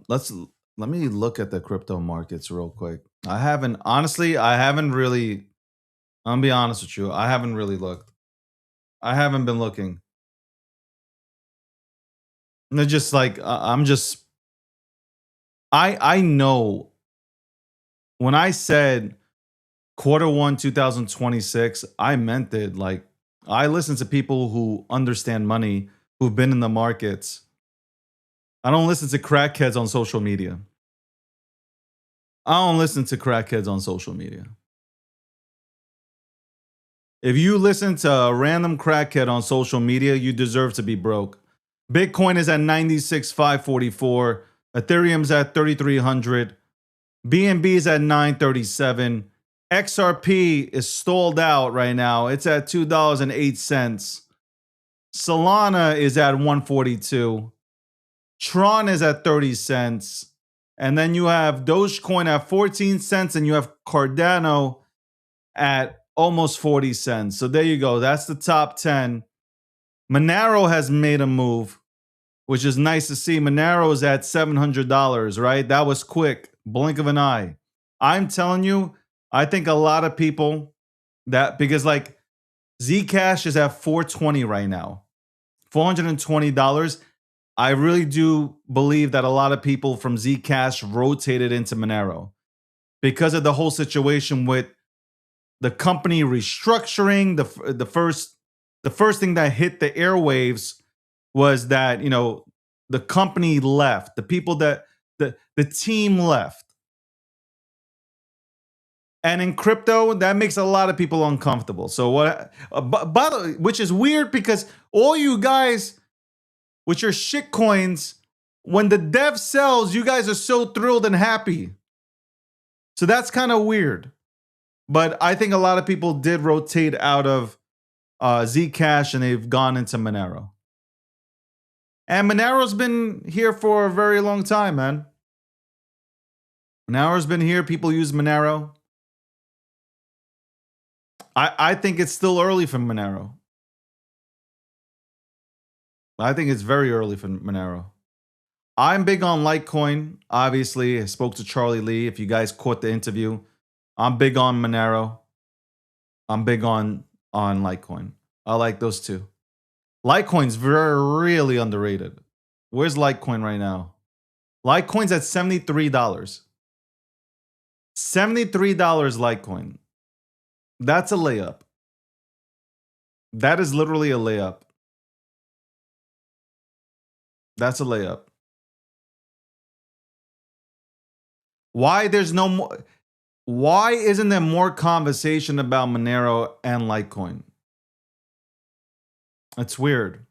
me look at the crypto markets real quick. I haven't really. I'm gonna be honest with you. I haven't really looked. I haven't been looking. And they're just like I know when I said Q1 2026, I meant it. Like, I listen to people who understand money, who've been in the markets. I don't listen to crackheads on social media. If you listen to a random crackhead on social media, you deserve to be broke. Bitcoin is at 96,544. Ethereum's at 3,300. BNB is at 937. XRP is stalled out right now. It's at $2.08. Solana is at 142. Tron is at 30 cents. And then you have Dogecoin at 14 cents, and you have Cardano at almost 40 cents. So there you go. That's the top 10. Monero has made a move, which is nice to see. Monero is at $700, right? That was quick. Blink of an eye. I'm telling you, I think a lot of people because like Zcash is at $420 right now. $420. I really do believe that a lot of people from Zcash rotated into Monero because of the whole situation with the company restructuring. The first thing that hit the airwaves was that, you know, the company left. The people that the team left. And in crypto, that makes a lot of people uncomfortable. So which is weird because all you guys with your shit coins, when the dev sells, you guys are so thrilled and happy. So that's kind of weird. But I think a lot of people did rotate out of Zcash and they've gone into Monero. And Monero's been here for a very long time, man. Monero's been here. People use Monero. I think it's still early for Monero. I think it's very early for Monero. I'm big on Litecoin. Obviously, I spoke to Charlie Lee. If you guys caught the interview, I'm big on Monero. I'm big on Litecoin. I like those two. Litecoin's really underrated. Where's Litecoin right now? Litecoin's at $73. $73 Litecoin. That's a layup. That is literally a layup. That's a layup. Why isn't there more conversation about Monero and Litecoin? That's weird.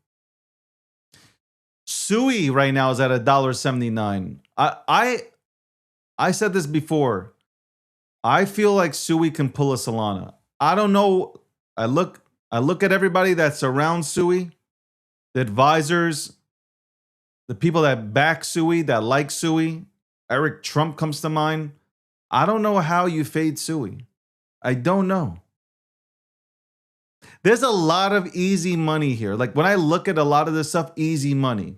Sui right now is at $1.79. I said this before. I feel like Sui can pull a Solana. I don't know. I look at everybody that's around Sui, the advisors, the people that back Sui, that like Sui. Eric Trump comes to mind. I don't know how you fade Sui. I don't know. There's a lot of easy money here. Like when I look at a lot of this stuff, easy money.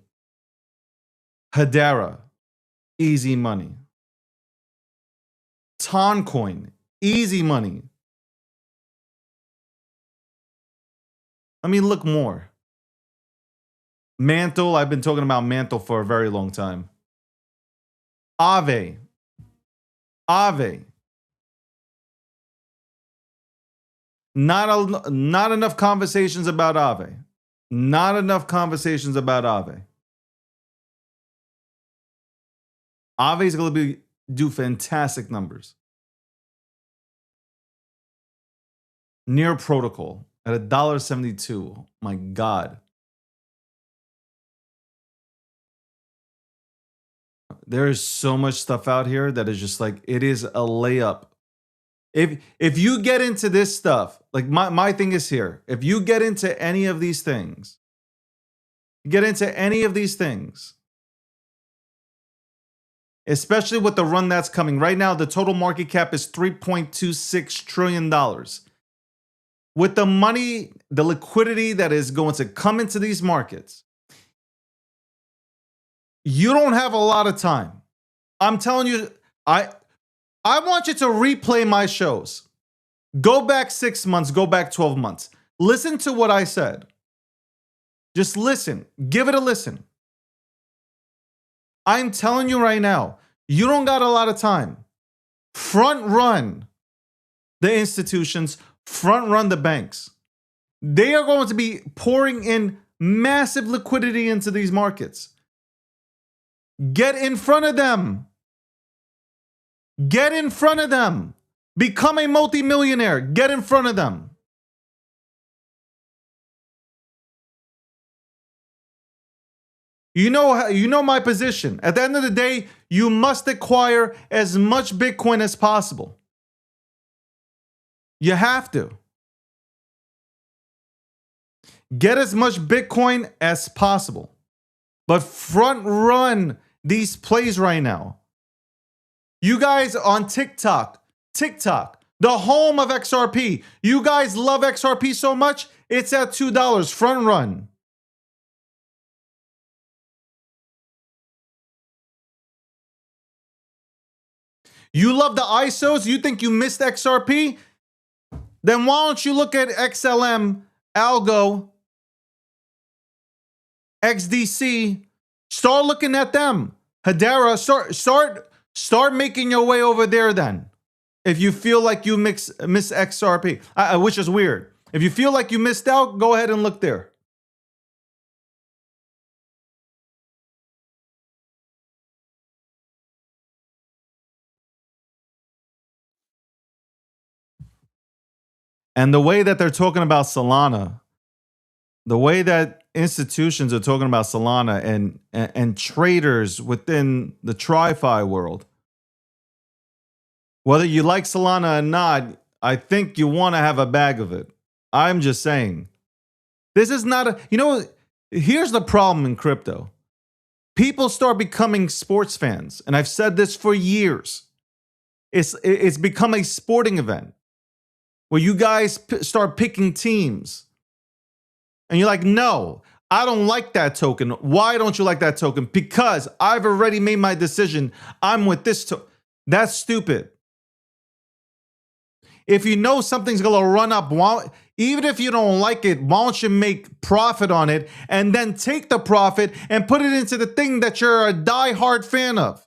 Hedera, easy money. Toncoin, easy money. Let me look more. Mantle, I've been talking about Mantle for a very long time. Aave. Not enough conversations about Aave. Not enough conversations about Aave. Aave is going to do fantastic numbers. Near Protocol at $1.72. My God. There is so much stuff out here that is just like, it is a layup. If you get into this stuff, like my thing is here. If you get into any of these things, especially with the run that's coming. Right now, the total market cap is $3.26 trillion. with the money, the liquidity that is going to come into these markets, you don't have a lot of time. I'm telling you, I want you to replay my shows. Go back 6 months, go back 12 months. Listen to what I said. Just listen. Give it a listen. I'm telling you right now, you don't got a lot of time. Front run the institutions, front run the banks. They are going to be pouring in massive liquidity into these markets. Get in front of them. Get in front of them. Become a multimillionaire. Get in front of them. You know my position. At the end of the day, you must acquire as much Bitcoin as possible. You have to. Get as much Bitcoin as possible. But front run these plays right now. You guys on TikTok, the home of XRP. You guys love XRP so much, it's at $2. Front run. You love the ISOs? You think you missed XRP? Then why don't you look at XLM, Algo, XDC? Start looking at them. Hedera, start making your way over there then. If you feel like you miss XRP, which is weird. If you feel like you missed out, go ahead and look there. And the way that they're talking about Solana, the way that institutions are talking about Solana and traders within the TriFi world, whether you like Solana or not, I think you want to have a bag of it. I'm just saying. This is not a, here's the problem in crypto. People start becoming sports fans. And I've said this for years. It's become a sporting event where you guys start picking teams. And you're like, no, I don't like that token. Why don't you like that token? Because I've already made my decision. I'm with this token. That's stupid. If you know something's going to run up, even if you don't like it, why don't you make profit on it and then take the profit and put it into the thing that you're a diehard fan of?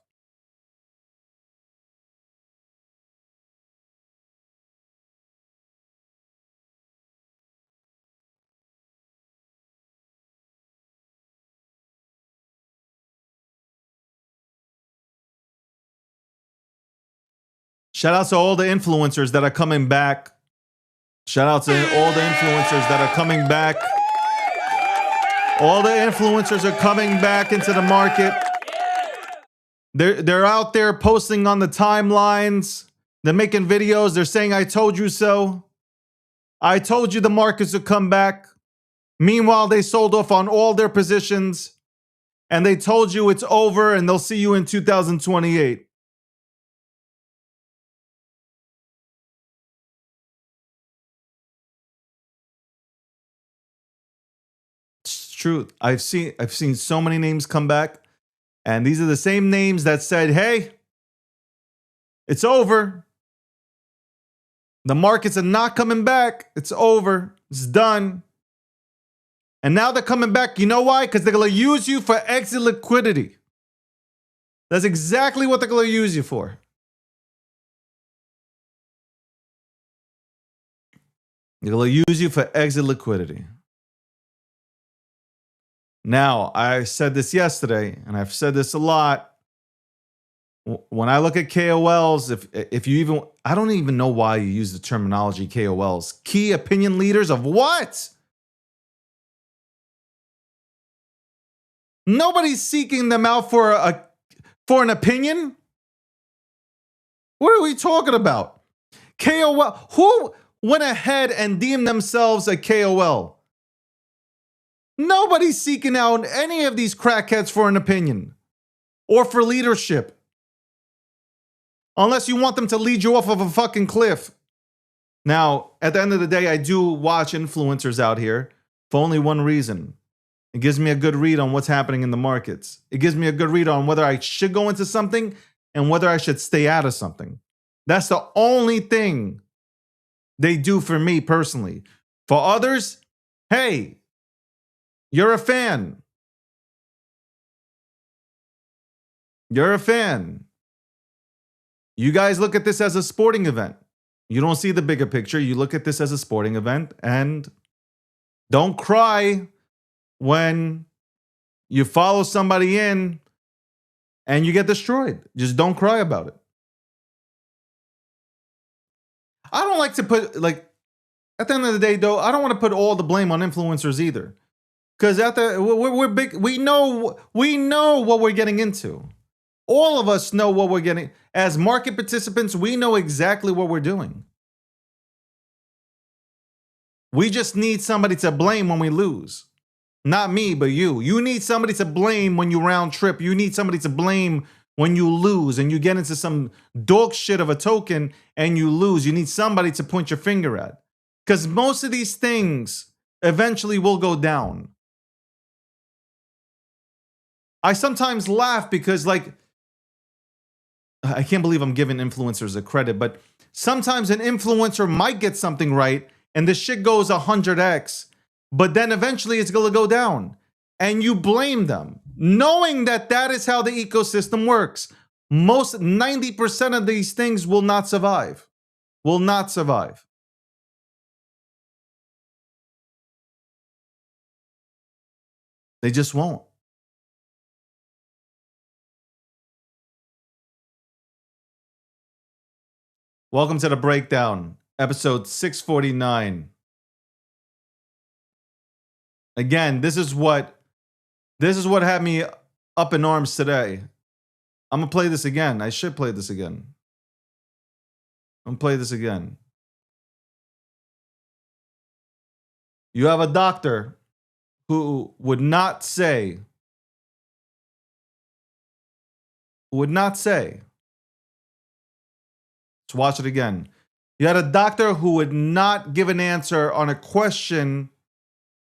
Shout out to all the influencers that are coming back. Shout out to all the influencers that are coming back. All the influencers are coming back into the market. They're out there posting on the timelines. They're making videos. They're saying, I told you so. I told you the markets would come back. Meanwhile, they sold off on all their positions. And they told you it's over and they'll see you in 2028. Truth. I've seen so many names come back, and these are the same names that said, hey, it's over. The markets are not coming back. It's over. It's done. And now they're coming back. You know why? Because they're going to use you for exit liquidity. That's exactly what they're going to use you for. They're going to use you for exit liquidity. Now, I said this yesterday, and I've said this a lot. When I look at KOLs, if you even, I don't even know why you use the terminology KOLs. Key opinion leaders of what? Nobody's seeking them out for an opinion. What are we talking about? KOL, who went ahead and deemed themselves a KOL? Nobody's seeking out any of these crackheads for an opinion or for leadership. Unless you want them to lead you off of a fucking cliff. Now, at the end of the day, I do watch influencers out here for only one reason. It gives me a good read on what's happening in the markets. It gives me a good read on whether I should go into something and whether I should stay out of something. That's the only thing they do for me personally. For others, hey, you're a fan. You're a fan. You guys look at this as a sporting event. You don't see the bigger picture. You look at this as a sporting event, and don't cry when you follow somebody in and you get destroyed. Just don't cry about it. I don't like to put, like, at the end of the day, though, I don't want to put all the blame on influencers either. Because we're big, we know what we're getting into. All of us know what we're getting. As market participants, we know exactly what we're doing. We just need somebody to blame when we lose. Not me, but you. You need somebody to blame when you round trip. You need somebody to blame when you lose and you get into some dog shit of a token and you lose. You need somebody to point your finger at. Because most of these things eventually will go down. I sometimes laugh because, like, I can't believe I'm giving influencers a credit, but sometimes an influencer might get something right and the shit goes 100x, but then eventually it's going to go down. And you blame them, knowing that that is how the ecosystem works. Most 90% of these things will not survive. Will not survive. They just won't. Welcome to the breakdown, episode 649. Again, this is what had me up in arms today. I'm gonna play this again. I should play this again. I'm gonna play this again. You have a doctor who would not say. Let's watch it again. You had a doctor who would not give an answer on a question,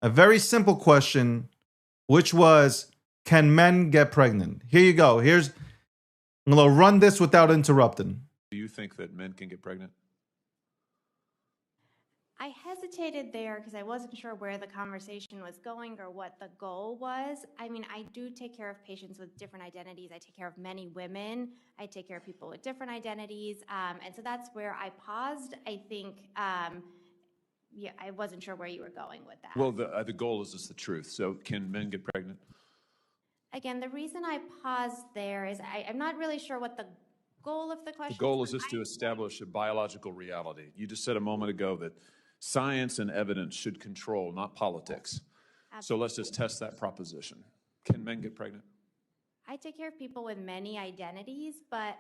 a very simple question, which was, can men get pregnant? Here you go. I'm going to run this without interrupting. Do you think that men can get pregnant? I hesitated there because I wasn't sure where the conversation was going or what the goal was. I mean, I do take care of patients with different identities. I take care of many women. I take care of people with different identities. And so that's where I paused. I think, yeah, I wasn't sure where you were going with that. Well, the goal is just the truth. So can men get pregnant? Again, the reason I paused there is I'm not really sure what the goal of the question The goal is just to establish a biological reality. You just said a moment ago that science and evidence should control, not politics. Absolutely. So let's just test that proposition. Can men get pregnant? I take care of people with many identities, but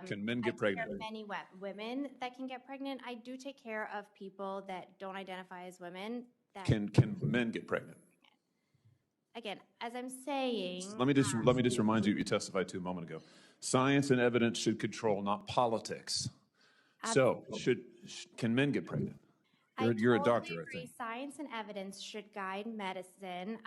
can men get pregnant? There are many women that can get pregnant. I do take care of people that don't identify as women. Can men get pregnant? Again, as I'm saying, let me just remind you what you testified to a moment ago. Science and evidence should control, not politics. Absolutely. So can men get pregnant? You're a doctor, agree. I think. Science and evidence should guide medicine.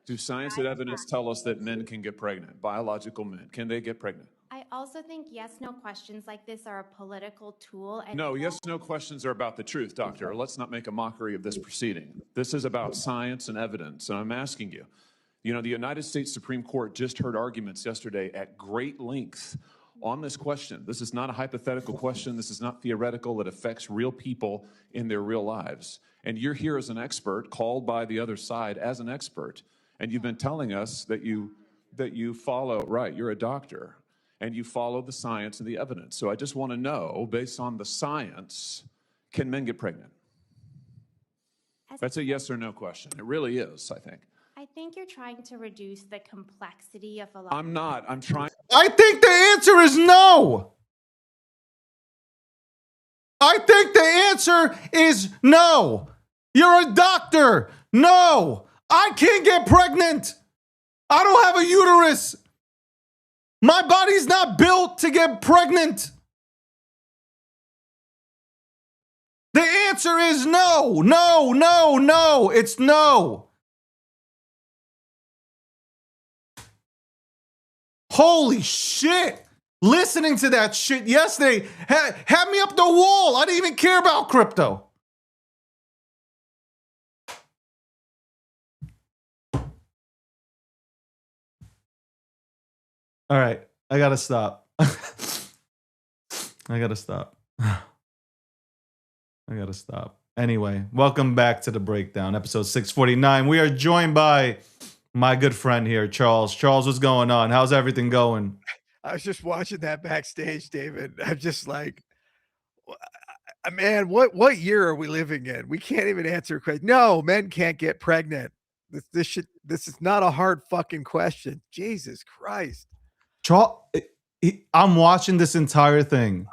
Do science and evidence tell us that men can get pregnant? Biological men, can they get pregnant? I also think yes/no questions like this are a political tool. And no, yes/no questions are about the truth, doctor. Let's not make a mockery of this proceeding. This is about science and evidence, and I'm asking you. You know, the United States Supreme Court just heard arguments yesterday at great length on this question. This is not a hypothetical question. This is not theoretical. It affects real people in their real lives. And you're here as an expert, called by the other side as an expert. And you've been telling us that you follow, right, you're a doctor, and you follow the science and the evidence. So I just want to know, based on the science, can men get pregnant? That's a yes or no question. It really is, I think. I think you're trying to reduce the complexity of a lot. I'm not. I'm trying. I think the answer is no. I think the answer is no. You're a doctor. No. I can't get pregnant. I don't have a uterus. My body's not built to get pregnant. The answer is no, no, no, no. It's no. Holy shit. Listening to that shit yesterday had me up the wall. I didn't even care about crypto. All right, I gotta stop. I gotta stop. Anyway, welcome back to the breakdown, episode 649. We are joined by my good friend here, Charles. Charles, what's going on? How's everything going? I was just watching that backstage, David. I'm just like, man, what year are we living in? We can't even answer a question. No, men can't get pregnant. This is not a hard fucking question. Jesus Christ. Charles, I'm watching this entire thing.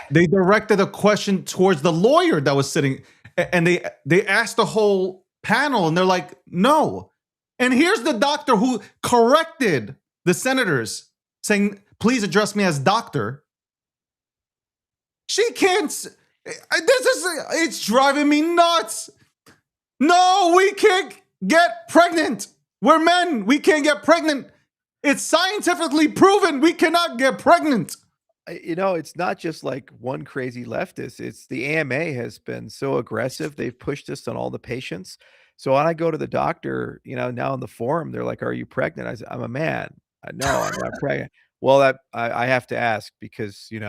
They directed a question towards the lawyer that was sitting, and they asked the whole panel, and they're like, no. And here's the doctor who corrected the senators, saying, please address me as doctor. She can't. It's driving me nuts. No, we can't get pregnant. We're men. We can't get pregnant. It's scientifically proven we cannot get pregnant. You know, it's not just like one crazy leftist. It's the AMA has been so aggressive. They've pushed us on all the patients. So when I go to the doctor, you know, now in the forum, they're like, are you pregnant? I said, I'm a man. No, I'm not pregnant. Well, that I have to ask because, you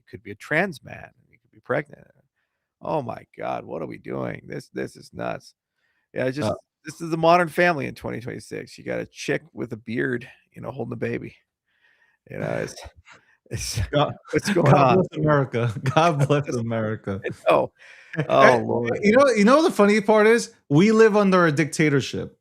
could be a trans man. You could be pregnant. Oh my God, what are we doing? This is nuts. Yeah, this is the modern family in 2026. You got a chick with a beard, holding a baby. It's what's going on? Bless America. God bless America. Oh Lord. You know the funny part is we live under a dictatorship.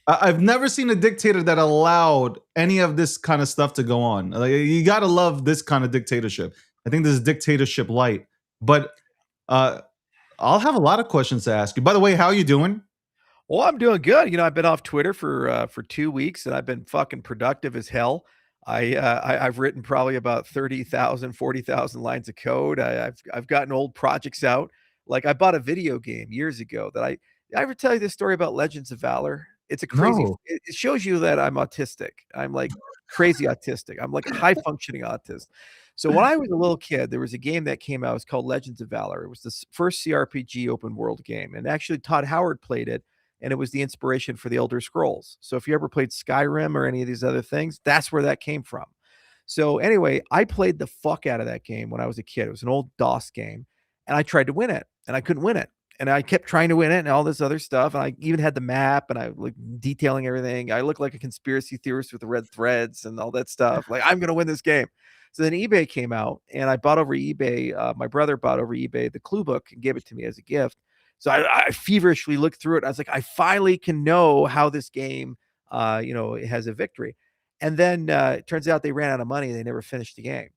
I've never seen a dictator that allowed any of this kind of stuff to go on. Like, you got to love this kind of dictatorship. I think this is dictatorship light. But I'll have a lot of questions to ask you. By the way, how are you doing? Well, I'm doing good. I've been off Twitter for 2 weeks, and I've been fucking productive as hell. I've written probably about 30,000, 40,000 lines of code. I've gotten old projects out. Like I bought a video game years ago that I ever tell you this story about Legends of Valor? It's a crazy. No. It shows you that I'm autistic. I'm like crazy autistic. I'm like a high functioning autist. So when I was a little kid, there was a game that came out. It was called Legends of Valor. It was the first CRPG open world game, and actually Todd Howard played it. And it was the inspiration for the Elder Scrolls. So if you ever played Skyrim or any of these other things, that's where that came from. So anyway, I played the fuck out of that game when I was a kid. It was an old DOS game, and I tried to win it, and I couldn't win it. And I kept trying to win it and all this other stuff. And I even had the map, and I like detailing everything. I looked like a conspiracy theorist with the red threads and all that stuff. Like, I'm going to win this game. So then eBay came out, and I bought over eBay. My brother bought over eBay the clue book and gave it to me as a gift. So I feverishly looked through it. I was like, I finally can know how this game, it has a victory. And then it turns out they ran out of money. They never finished the game.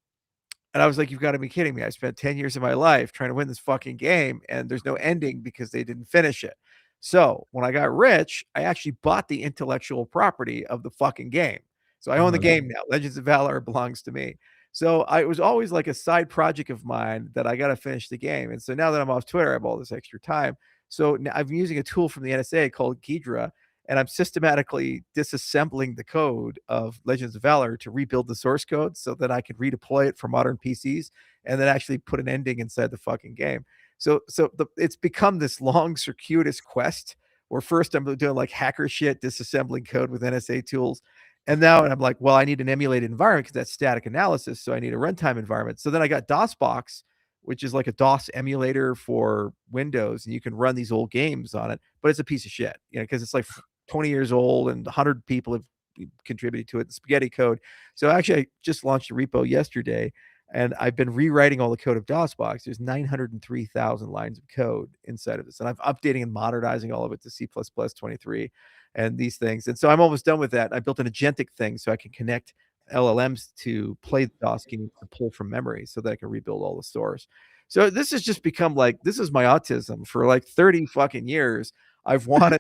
And I was like, you've got to be kidding me. I spent 10 years of my life trying to win this fucking game, and there's no ending because they didn't finish it. So when I got rich, I actually bought the intellectual property of the fucking game. So I own the game now. Legends of Valor belongs to me. So it was always like a side project of mine that I got to finish the game. And so now that I'm off Twitter, I have all this extra time. So now I'm using a tool from the NSA called Ghidra, and I'm systematically disassembling the code of Legends of Valor to rebuild the source code so that I can redeploy it for modern PCs and then actually put an ending inside the fucking game. So it's become this long circuitous quest where first I'm doing like hacker shit, disassembling code with NSA tools. And now I'm like, well, I need an emulated environment because that's static analysis. So I need a runtime environment. So then I got DOSBox, which is like a DOS emulator for Windows, and you can run these old games on it, but it's a piece of shit, because it's like 20 years old and 100 people have contributed to it, the spaghetti code. So actually I just launched a repo yesterday, and I've been rewriting all the code of DOSBox. There's 903,000 lines of code inside of this, and I'm updating and modernizing all of it to C++ 23 and these things. And so I'm almost done with that. I built an agentic thing so I can connect LLMs to play the DOS game to pull from memory so that I can rebuild all the stores. So this has just become like, this is my autism for like 30 fucking years. I've wanted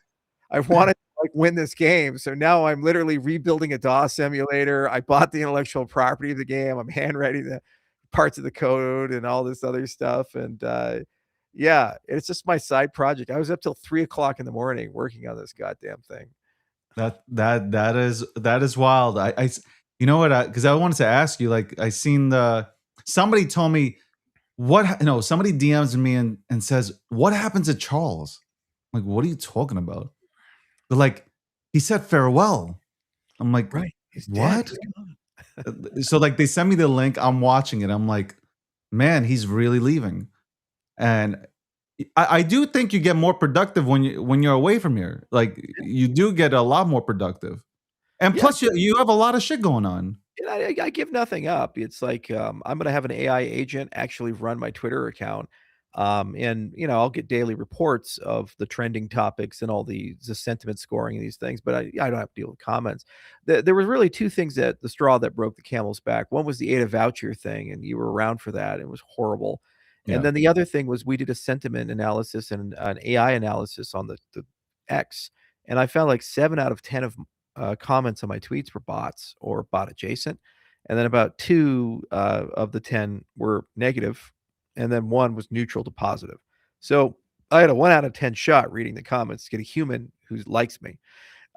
to like win this game. So now I'm literally rebuilding a DOS emulator. I bought the intellectual property of the game. I'm handwriting the parts of the code and all this other stuff. And Yeah, it's just my side project. I was up till 3:00 in the morning working on this goddamn thing. That is wild. You know what? Because I wanted to ask you. Like, I seen somebody told me somebody DMs me and says, "What happens to Charles?" I'm like, what are you talking about? They're like, he said farewell. I'm like, Right. He's dead. what? He's gone. So like they sent me the link. I'm watching it. I'm like, man, he's really leaving. And I do think you get more productive when you're away from here. Like you do get a lot more productive. And Yeah, plus you have a lot of shit going on. and I give nothing up. It's like, I'm gonna have an AI agent actually run my Twitter account, and, I'll get daily reports of the trending topics and all the sentiment scoring and these things, but I don't have to deal with comments. There was really 2 things that the straw that broke the camel's back. One was the ADA voucher thing, and you were around for that, it was horrible. And Yeah. then the other thing was we did a sentiment analysis and an AI analysis on the X, and I found like 7 out of 10 of comments on my tweets were bots or bot adjacent, and then about 2 of the 10 were negative, and then 1 was neutral to positive. So I had a 1 out of 10 shot reading the comments to get a human who likes me.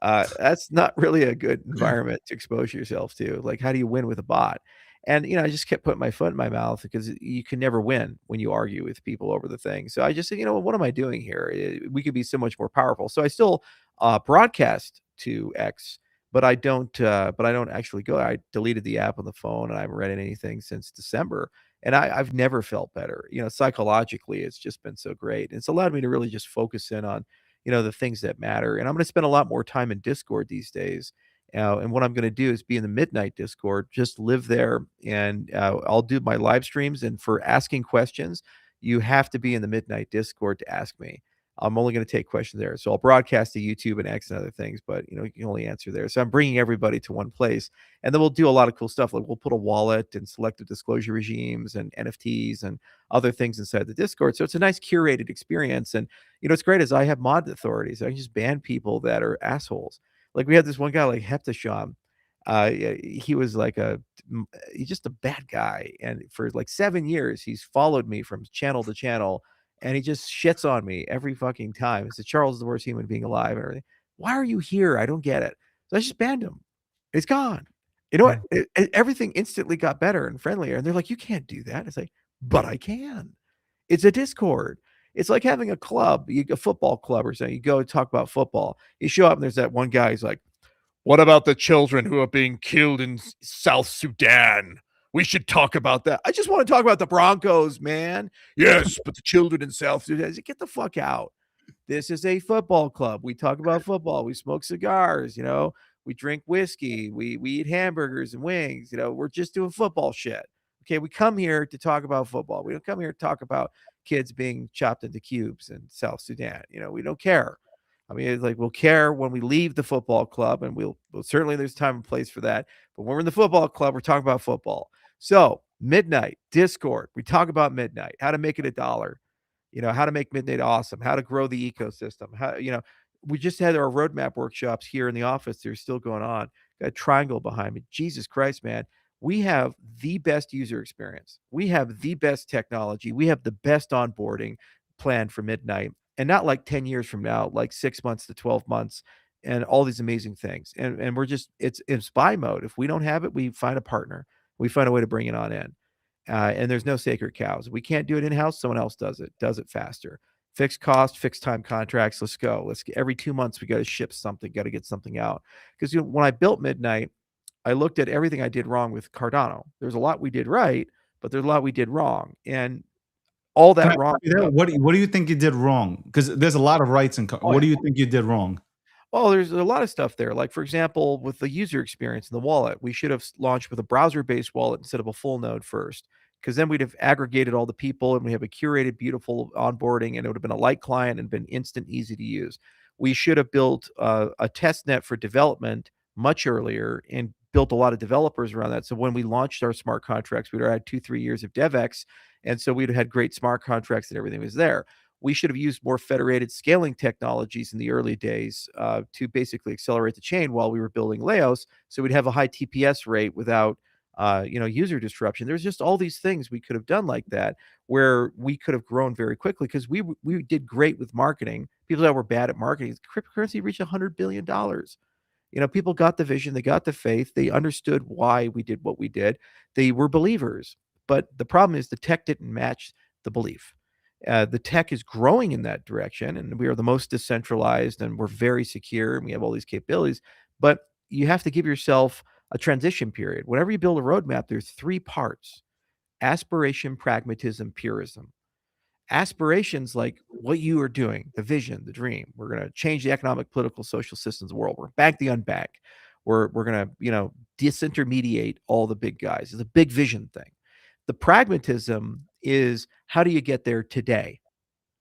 That's not really a good environment to expose yourself to. Like, how do you win with a bot? And, I just kept putting my foot in my mouth because you can never win when you argue with people over the thing. So I just said, what am I doing here? We could be so much more powerful. So I still broadcast to X, but I don't. But I don't actually go. I deleted the app on the phone, and I haven't read anything since December. And I've never felt better. Psychologically, it's just been so great. It's allowed me to really just focus in on the things that matter. And I'm going to spend a lot more time in Discord these days. And what I'm going to do is be in the midnight Discord, just live there, and I'll do my live streams. And for asking questions, you have to be in the midnight Discord to ask me. I'm only going to take questions there. So I'll broadcast to YouTube and X and other things, but you can only answer there. So I'm bringing everybody to one place, and then we'll do a lot of cool stuff. Like we'll put a wallet and selective disclosure regimes and NFTs and other things inside the Discord. So it's a nice curated experience. And what's great is I have mod authorities. I can just ban people that are assholes. Like we had this one guy like Heptasham. He was like he's just a bad guy. And for like 7 years, he's followed me from channel to channel, and he just shits on me every fucking time. He said, Charles is the worst human being alive and everything. Why are you here? I don't get it. So I just banned him. It's gone. You know what? Everything instantly got better and friendlier. And they're like, you can't do that. It's like, but I can. It's a Discord. It's like having a club, a football club or something. You go talk about football. You show up and there's that one guy who's like, what about the children who are being killed in South Sudan? We should talk about that. I just want to talk about the Broncos, man. Yes, but the children in South Sudan. Get the fuck out. This is a football club. We talk about football. We smoke cigars, we drink whiskey. We eat hamburgers and wings. We're just doing football shit. Okay, we come here to talk about football. We don't come here to talk about kids being chopped into cubes in South Sudan. We don't care. I mean, it's like we'll care when we leave the football club, and we'll certainly there's time and place for that. But when we're in the football club, we're talking about football. So midnight Discord, we talk about midnight, how to make it $1, how to make midnight awesome, how to grow the ecosystem. How we just had our roadmap workshops here in the office. They're still going on. Got a triangle behind me. Jesus Christ, man. We have the best user experience. We have the best technology. We have the best onboarding plan for midnight. And not like 10 years from now, like 6 months to 12 months and all these amazing things. And we're just, it's buy mode. If we don't have it, we find a partner. We find a way to bring it on in. And there's no sacred cows. If we can't do it in-house, someone else does it faster. Fixed cost, fixed time contracts. Let's go. Every 2 months, we got to ship something, got to get something out. Because when I built Midnight, I looked at everything I did wrong with Cardano. There's a lot we did right, but there's a lot we did wrong. And all that wrong. What do you think you did wrong? Because there's a lot of rights in. What do you think you did wrong? Well, there's a lot of stuff there. Like, for example, with the user experience in the wallet, we should have launched with a browser-based wallet instead of a full node first, because then we'd have aggregated all the people and we have a curated, beautiful onboarding, and it would have been a light client and been instant, easy to use. We should have built a test net for development much earlier and built a lot of developers around that. So when we launched our smart contracts, we'd have had 2-3 years of DevX, and so we'd have had great smart contracts and everything was there. We should have used more federated scaling technologies in the early days to basically accelerate the chain while we were building Laos. So we'd have a high TPS rate without user disruption. There's just all these things we could have done like that, where we could have grown very quickly because we did great with marketing. People that were bad at marketing, cryptocurrency reached $100 billion. People got the vision, they got the faith, they understood why we did what we did. They were believers. But the problem is the tech didn't match the belief. The tech is growing in that direction, and we are the most decentralized, and we're very secure, and we have all these capabilities. But you have to give yourself a transition period. Whenever you build a roadmap, there's 3 parts: aspiration, pragmatism, purism. Aspirations, like what you are doing, the vision, the dream. We're going to change the economic, political, social systems of the world. We're back the unback. We're going to, disintermediate all the big guys. It's a big vision thing. The pragmatism is, how do you get there today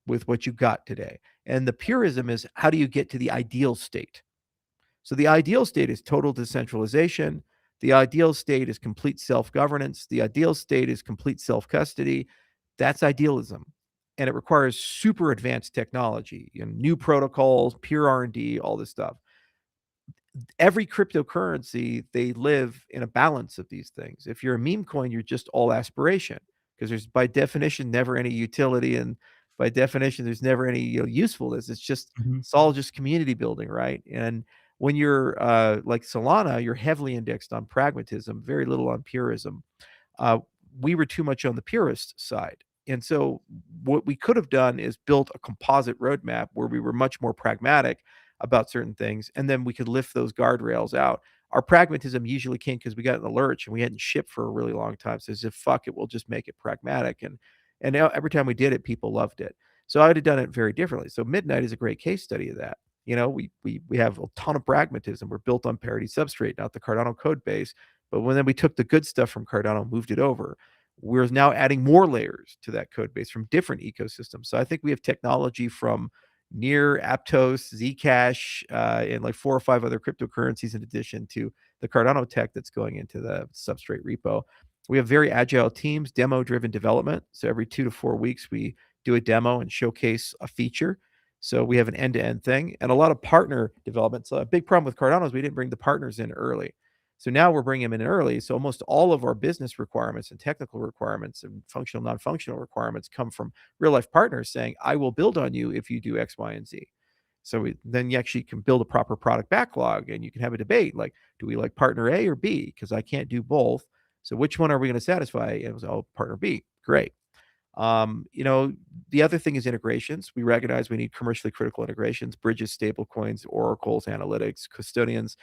with what you got today? And the purism is, how do you get to the ideal state? So the ideal state is total decentralization. The ideal state is complete self-governance. The ideal state is complete self-custody. That's idealism. And it requires super advanced technology and new protocols, pure R&D, all this stuff. Every cryptocurrency, they live in a balance of these things. If you're a meme coin, you're just all aspiration, because there's, by definition, never any utility, and by definition, there's never any usefulness. It's all just community building, right? And when you're like Solana, you're heavily indexed on pragmatism, very little on purism. We were too much on the purist side. And so what we could have done is built a composite roadmap where we were much more pragmatic about certain things, and then we could lift those guardrails out. Our pragmatism usually came because we got in the lurch and we hadn't shipped for a really long time. So as if, fuck it, we'll just make it pragmatic. And now every time we did it, people loved it. So I would have done it very differently. So Midnight is a great case study of that. We have a ton of pragmatism. We're built on Parity substrate, not the Cardano code base. But when we took the good stuff from Cardano, moved it over, we're now adding more layers to that code base from different ecosystems. So I think we have technology from Near, Aptos, Zcash, and like 4 or 5 other cryptocurrencies in addition to the Cardano tech that's going into the substrate repo. We have very agile teams, demo-driven development. So every 2 to 4 weeks, we do a demo and showcase a feature. So we have an end-to-end thing, and a lot of partner development. So a big problem with Cardano is we didn't bring the partners in early. So now we're bringing them in early. So almost all of our business requirements and technical requirements and functional, non-functional requirements come from real life partners saying, I will build on you if you do X, Y, and Z. So then you actually can build a proper product backlog, and you can have a debate like, do we like partner A or B? Because I can't do both. So which one are we going to satisfy? And it was, partner B. Great. The other thing is integrations. We recognize we need commercially critical integrations: bridges, stablecoins, oracles, analytics, custodians.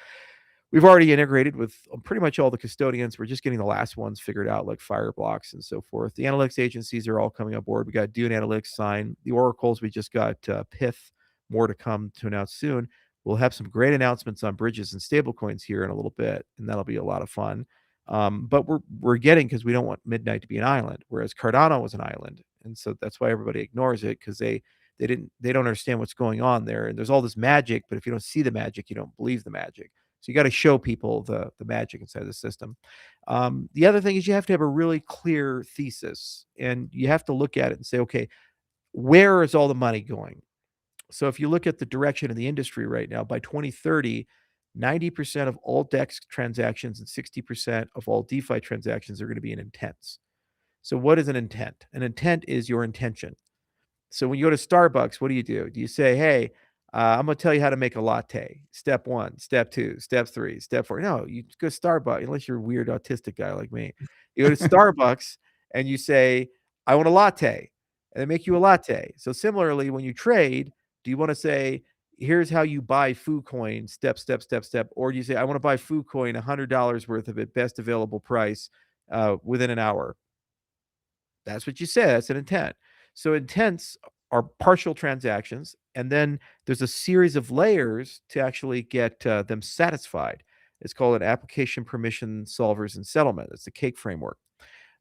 We've already integrated with pretty much all the custodians. We're just getting the last ones figured out, like Fireblocks and so forth. The analytics agencies are all coming on board. We got Dune Analytics signed. The oracles, we just got Pith, more to come to announce soon. We'll have some great announcements on bridges and stablecoins here in a little bit, and that'll be a lot of fun. But we're getting, because we don't want Midnight to be an island, whereas Cardano was an island, and so that's why everybody ignores it, because they don't understand what's going on there. And there's all this magic, but if you don't see the magic, you don't believe the magic. So you got to show people the magic inside the system. The other thing is you have to have a really clear thesis, and you have to look at it and say, okay, where is all the money going? So if you look at the direction of the industry right now, by 2030, 90% of all DEX transactions and 60% of all DeFi transactions are going to be in intents. So what is an intent? An intent is your intention. So when you go to Starbucks, what do? Do you say, hey, I'm going to tell you how to make a latte. Step 1, step 2, step 3, step 4. No, you go to Starbucks, unless you're a weird autistic guy like me. You go to Starbucks and you say, I want a latte, and they make you a latte. So similarly, when you trade, do you want to say, here's how you buy FooCoin, step, or do you say, I want to buy FooCoin, $100 worth of it, best available price within an hour? That's what you say. That's an intent. So intents are partial transactions, and then there's a series of layers to actually get them satisfied. It's called an application, permission, solvers, and settlement. It's the cake framework.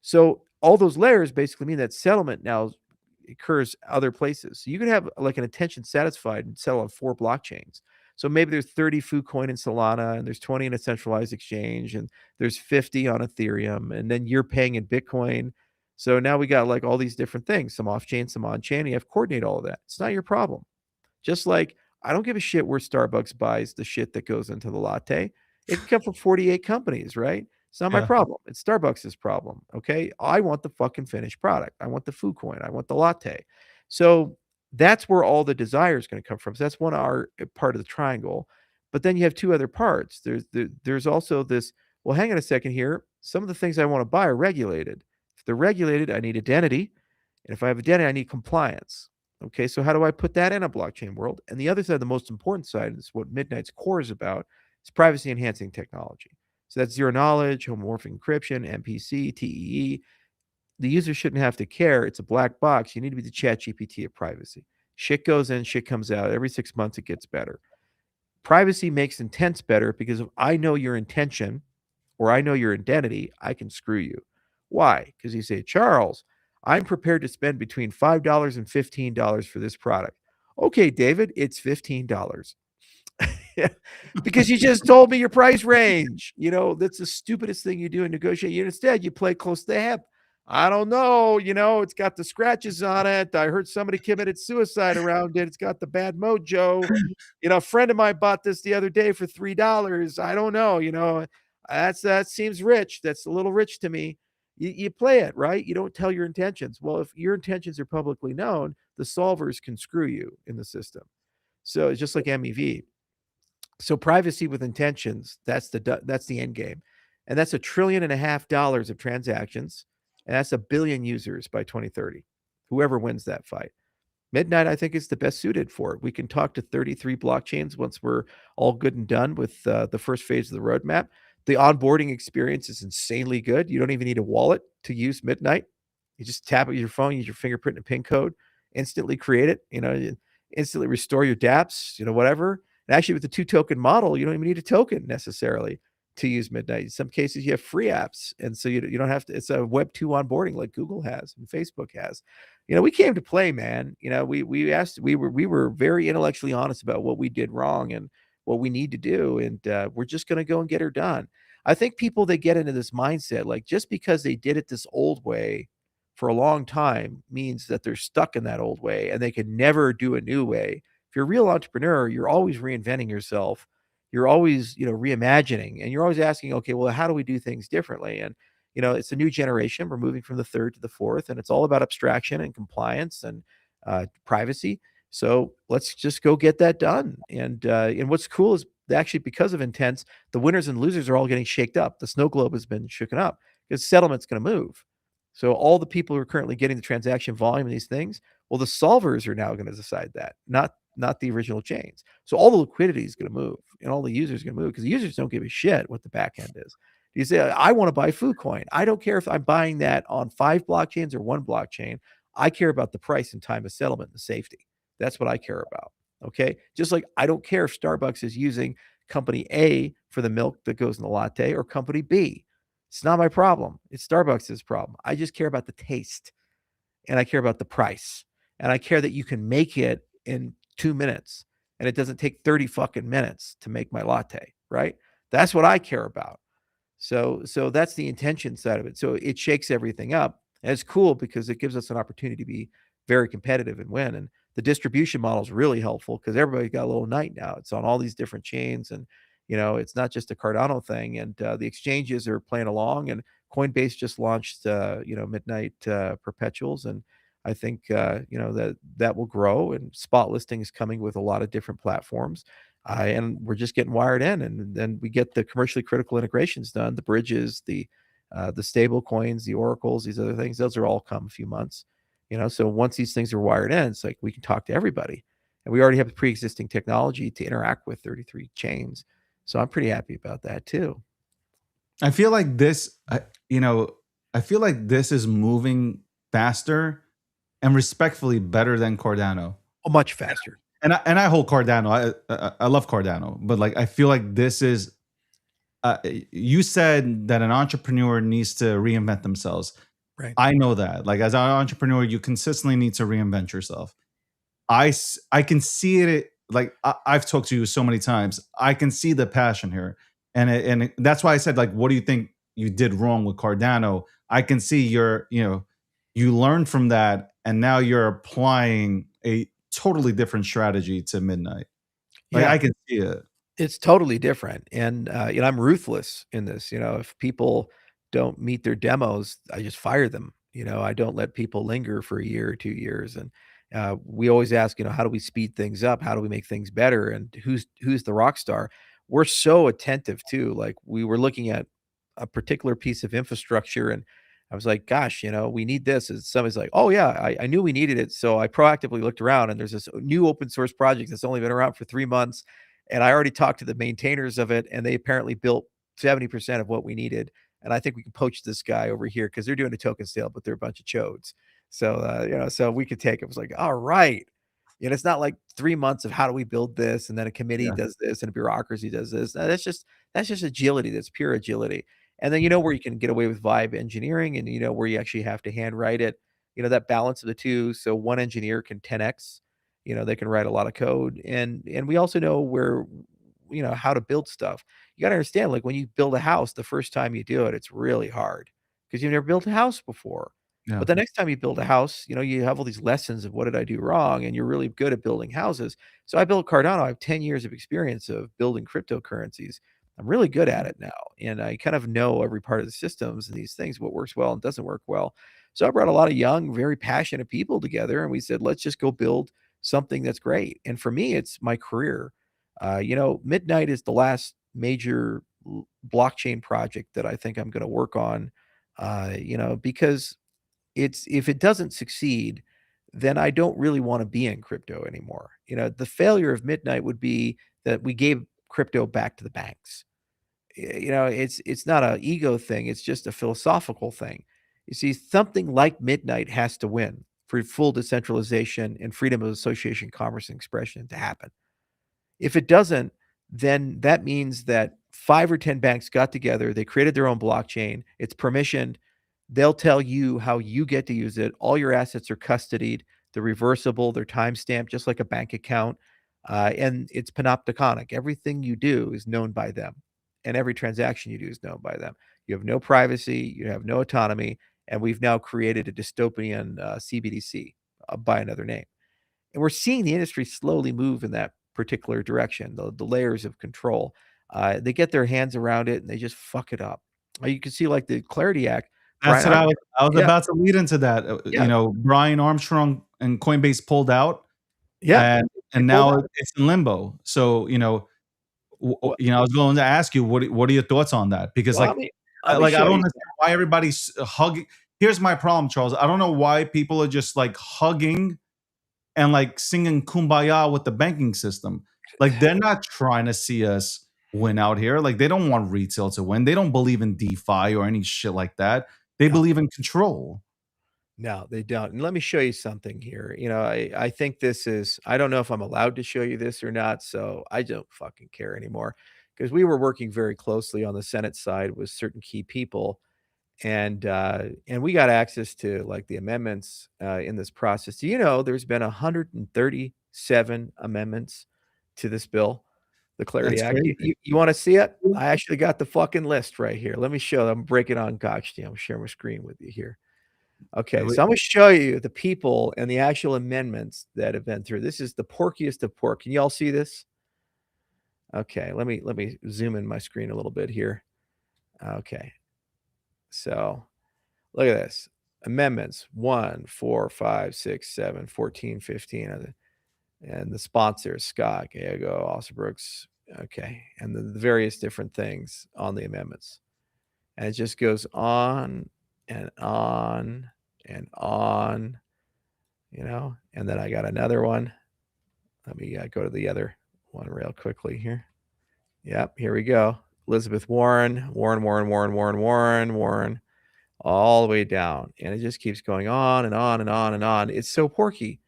So all those layers basically mean that settlement now occurs other places. So you can have like an intention satisfied and settle on 4 blockchains. So maybe there's 30 FooCoin in Solana, and there's 20 in a centralized exchange, and there's 50 on Ethereum, and then you're paying in Bitcoin. So now we got like all these different things, some off-chain, some on-chain. You have to coordinate all of that. It's not your problem. Just like I don't give a shit where Starbucks buys the shit that goes into the latte. It can come from 48 companies, right? It's not my Yeah. problem. It's Starbucks' problem. Okay. I want the fucking finished product. I want the food coin. I want the latte. So that's where all the desire is going to come from. So that's one part of the triangle. But then you have two other parts. There's also this, well, hang on a second here. Some of the things I want to buy are regulated. If they're regulated, I need identity. And if I have identity, I need compliance. Okay, so how do I put that in a blockchain world? And the other side, the most important side, is what Midnight's core is about, is privacy enhancing technology. So that's zero knowledge, homomorphic encryption, MPC, TEE. The user shouldn't have to care. It's a black box. You need to be the chat GPT of privacy. Shit goes in, shit comes out. Every 6 months, it gets better. Privacy makes intents better because if I know your intention or I know your identity, I can screw you. Why? Because you say, Charles, I'm prepared to spend between $5 and $15 for this product. Okay, David, it's $15. Because you just told me your price range. That's the stupidest thing you do in negotiation. Instead, you play close to the hip. I don't know. It's got the scratches on it. I heard somebody committed suicide around it. It's got the bad mojo. A friend of mine bought this the other day for $3. I don't know. That seems rich. That's a little rich to me. You play it, right? You don't tell your intentions. Well, if your intentions are publicly known, the solvers can screw you in the system. So it's just like MEV. So privacy with intentions, that's the end game. And that's $1.5 trillion of transactions. And that's 1 billion users by 2030. Whoever wins that fight. Midnight, I think, is the best suited for it. We can talk to 33 blockchains once we're all good and done with the first phase of the roadmap. The onboarding experience is insanely good. You don't even need a wallet to use Midnight. You just tap it with your phone, use your fingerprint and PIN code, instantly create it, instantly restore your dApps, whatever. And actually, with the 2-token model, you don't even need a token necessarily to use Midnight. In some cases, you have free apps. And so you don't have to, it's a Web 2 onboarding like Google has and Facebook has. We came to play, man. We were very intellectually honest about what we did wrong and what we need to do. And we're just going to go and get her done. I think people, they get into this mindset, like just because they did it this old way for a long time means that they're stuck in that old way and they can never do a new way. If you're a real entrepreneur, you're always reinventing yourself. You're always, reimagining, and you're always asking, okay, well, how do we do things differently? And, it's a new generation. We're moving from the third to the fourth, and it's all about abstraction and compliance and privacy. So let's just go get that done. And what's cool is actually, because of intents, the winners and losers are all getting shaked up. The snow globe has been shooken up because settlement's going to move. So all the people who are currently getting the transaction volume of these things, well, the solvers are now going to decide that, not the original chains. So all the liquidity is going to move and all the users are going to move because the users don't give a shit what the back end is. You say, I want to buy food coin. I don't care if I'm buying that on 5 blockchains or 1 blockchain. I care about the price and time of settlement and the safety. That's what I care about. Okay. Just like I don't care if Starbucks is using company A for the milk that goes in the latte or company B. It's not my problem. It's Starbucks' problem. I just care about the taste and I care about the price. And I care that you can make it in 2 minutes and it doesn't take 30 fucking minutes to make my latte, right? That's what I care about. So that's the intention side of it. So it shakes everything up. And it's cool because it gives us an opportunity to be very competitive and win. And the distribution model is really helpful because everybody's got a little night now. It's on all these different chains and, it's not just a Cardano thing. And the exchanges are playing along, and Coinbase just launched, Midnight perpetuals. And I think, that will grow, and spot listing is coming with a lot of different platforms. And we're just getting wired in, and then we get the commercially critical integrations done, the bridges, the stable coins, the oracles, these other things. Those are all come a few months, so once these things are wired in, it's like we can talk to everybody, and we already have the pre-existing technology to interact with 33 chains. So I'm pretty happy about that too. I feel like this, I feel like this is moving faster and respectfully better than Cardano. Oh, much faster. And I hold Cardano. I love Cardano, but like I feel like this is. You said that an entrepreneur needs to reinvent themselves. Right. I know that. Like as an entrepreneur, you consistently need to reinvent yourself. I can see it. Like I've talked to you so many times. I can see the passion here, and that's why I said, like, what do you think you did wrong with Cardano? I can see you learned from that, and now you're applying a totally different strategy to Midnight. Like, Yeah. I can see it. It's totally different. And, I'm ruthless in this. If people don't meet their demos, I just fire them. I don't let people linger for a year or 2 years. And we always ask, how do we speed things up? How do we make things better? And who's the rock star? We're so attentive too. Like we were looking at a particular piece of infrastructure, and I was like, gosh, we need this. And somebody's like, oh yeah, I knew we needed it. So I proactively looked around, and there's this new open source project that's only been around for 3 months. And I already talked to the maintainers of it, and they apparently built 70% of what we needed. And I think we can poach this guy over here because they're doing a token sale, but they're a bunch of chodes. So, so we could take it. It was like, all right. It's not like 3 months of how do we build this, and then a committee does this, and a bureaucracy does this. That's just agility. That's pure agility. And then where you can get away with vibe engineering, and where you actually have to handwrite it. That balance of the two. So one engineer can 10x. They can write a lot of code, and we also know where, how to build stuff. You got to understand, like when you build a house, the first time you do it, it's really hard because you've never built a house before. Yeah. But the next time you build a house, you have all these lessons of what did I do wrong, and you're really good at building houses. So I built Cardano. I have 10 years of experience of building cryptocurrencies. I'm really good at it now, and I kind of know every part of the systems and these things, what works well and doesn't work well. So I brought a lot of young, very passionate people together, and we said, let's just go build something that's great. And for me, it's my career. Midnight is the last major blockchain project that I think I'm going to work on, because if it doesn't succeed, then I don't really want to be in crypto anymore. The failure of Midnight would be that we gave crypto back to the banks. It's not an ego thing. It's just a philosophical thing. You see, something like Midnight has to win for full decentralization and freedom of association, commerce, and expression to happen. If it doesn't, then that means that 5 or 10 banks got together, they created their own blockchain, it's permissioned, they'll tell you how you get to use it, all your assets are custodied, they're reversible, they're timestamped just like a bank account, and it's panopticonic. Everything you do is known by them, and every transaction you do is known by them. You have no privacy, you have no autonomy, and we've now created a dystopian CBDC by another name. And we're seeing the industry slowly move in that particular direction, the layers of control. They get their hands around it, and they just fuck it up. You can see like the Clarity Act. That's Brian, what I was about to lead into that. Yeah. Brian Armstrong and Coinbase pulled out. Yeah. And now it's in limbo. So, I was going to ask you, what are your thoughts on that? Because I don't understand why everybody's hugging. Here's my problem, Charles. I don't know why people are just like hugging and like singing Kumbaya with the banking system. Like they're not trying to see us win out here. Like they don't want retail to win. They don't believe in DeFi or any shit like that. They believe in control. No, they don't. And let me show you something here. I think this is, I don't know if I'm allowed to show you this or not, so I don't fucking care anymore, because we were working very closely on the Senate side with certain key people, and we got access to like the amendments in this process. Do you know there's been 137 amendments to this bill, the Clarity Act? You want to see it? I actually got the fucking list right here. Let me show them. Break it on Gotch. I'm sharing my screen with you here. Okay, so I'm going to show you the people and the actual amendments that have been through. This is the porkiest of pork. Can you all see this? Okay, let me zoom in my screen a little bit here. Okay, so look at this. Amendments 1, 4, 5, 6, 7, 14, 15. And the sponsors, Scott, Gallego, Osbrooks. Okay, and the various different things on the amendments. And it just goes on and on and on, and then I got another one. Let me go to the other one real quickly here. Yep, here we go. Elizabeth Warren, all the way down. And it just keeps going on and on and on and on. It's so porky,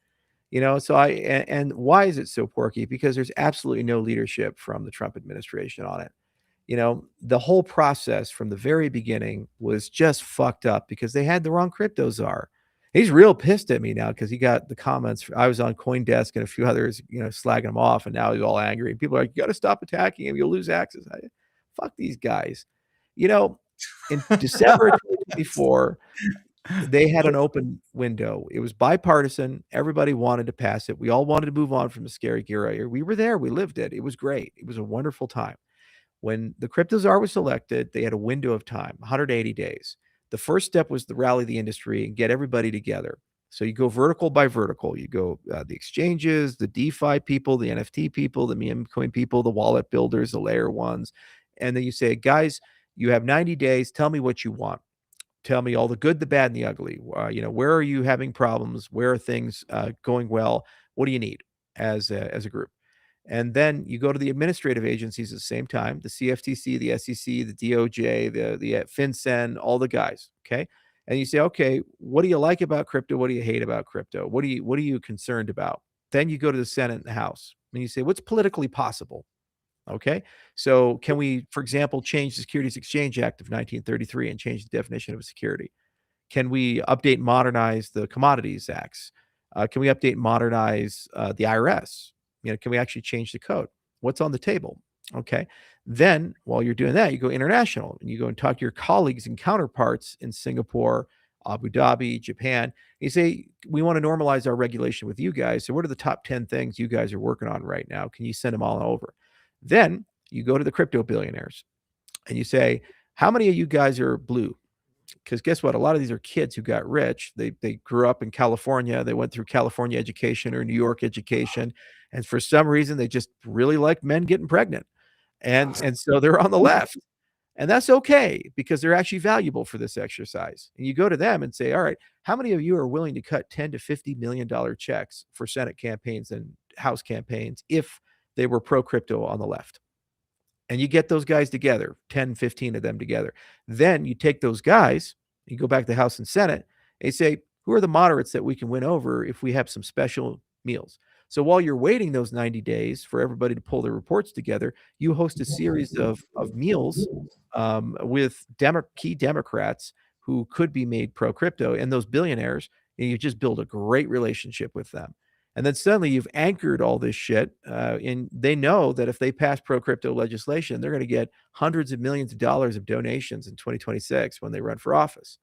so and why is it so porky? Because there's absolutely no leadership from the Trump administration on it. The whole process from the very beginning was just fucked up because they had the wrong crypto czar. He's real pissed at me now because he got the comments. I was on CoinDesk and a few others, slagging him off, and now he's all angry. And people are like, you got to stop attacking him. You'll lose access. Fuck these guys. In December 2024, They had an open window. It was bipartisan. Everybody wanted to pass it. We all wanted to move on from the scary gear era. We were there. We lived it. It was great. It was a wonderful time. When the crypto czar was selected, they had a window of time, 180 days. The first step was to rally the industry and get everybody together. So you go vertical by vertical. You go the exchanges, the DeFi people, the NFT people, the meme coin people, the wallet builders, the layer ones. And then you say, guys, you have 90 days. Tell me what you want. Tell me all the good, the bad, and the ugly. Where are you having problems? Where are things going well? What do you need as a group? And then you go to the administrative agencies at the same time, the CFTC, the SEC, the DOJ, the FinCEN, all the guys, okay? And you say, okay, what do you like about crypto? What do you hate about crypto? What are you concerned about? Then you go to the Senate and the House, and you say, what's politically possible? Okay, so can we, for example, change the Securities Exchange Act of 1933 and change the definition of a security? Can we update and modernize the Commodities Acts? Can we update and modernize the IRS? Can we actually change the code? What's on the table? Okay. Then while you're doing that, you go international and you go and talk to your colleagues and counterparts in Singapore, Abu Dhabi, Japan. You say, we want to normalize our regulation with you guys. So what are the top 10 things you guys are working on right now? Can you send them all over? Then you go to the crypto billionaires and you say, how many of you guys are blue? Because guess what? A lot of these are kids who got rich. They grew up in California. They went through California education or New York education. And for some reason, they just really like men getting pregnant. And so they're on the left. And that's okay because they're actually valuable for this exercise. And you go to them and say, all right, how many of you are willing to cut $10 to $50 million checks for Senate campaigns and House campaigns if they were pro-crypto on the left? And you get those guys together, 10, 15 of them together. Then you take those guys, you go back to the House and Senate, and you say, who are the moderates that we can win over if we have some special meals? So while you're waiting those 90 days for everybody to pull their reports together, you host a series of meals with key Democrats who could be made pro-crypto and those billionaires, and you just build a great relationship with them. And then suddenly you've anchored all this shit, and they know that if they pass pro-crypto legislation, they're going to get hundreds of millions of dollars of donations in 2026 when they run for office.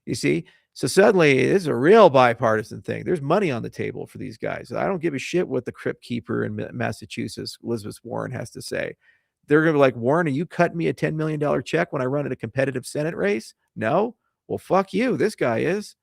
You see? So suddenly it is a real bipartisan thing. There's money on the table for these guys. I don't give a shit what the crypt keeper in Massachusetts, Elizabeth Warren, has to say. They're going to be like, Warren, are you cutting me a $10 million check when I run in a competitive Senate race? No? Well, fuck you. This guy is.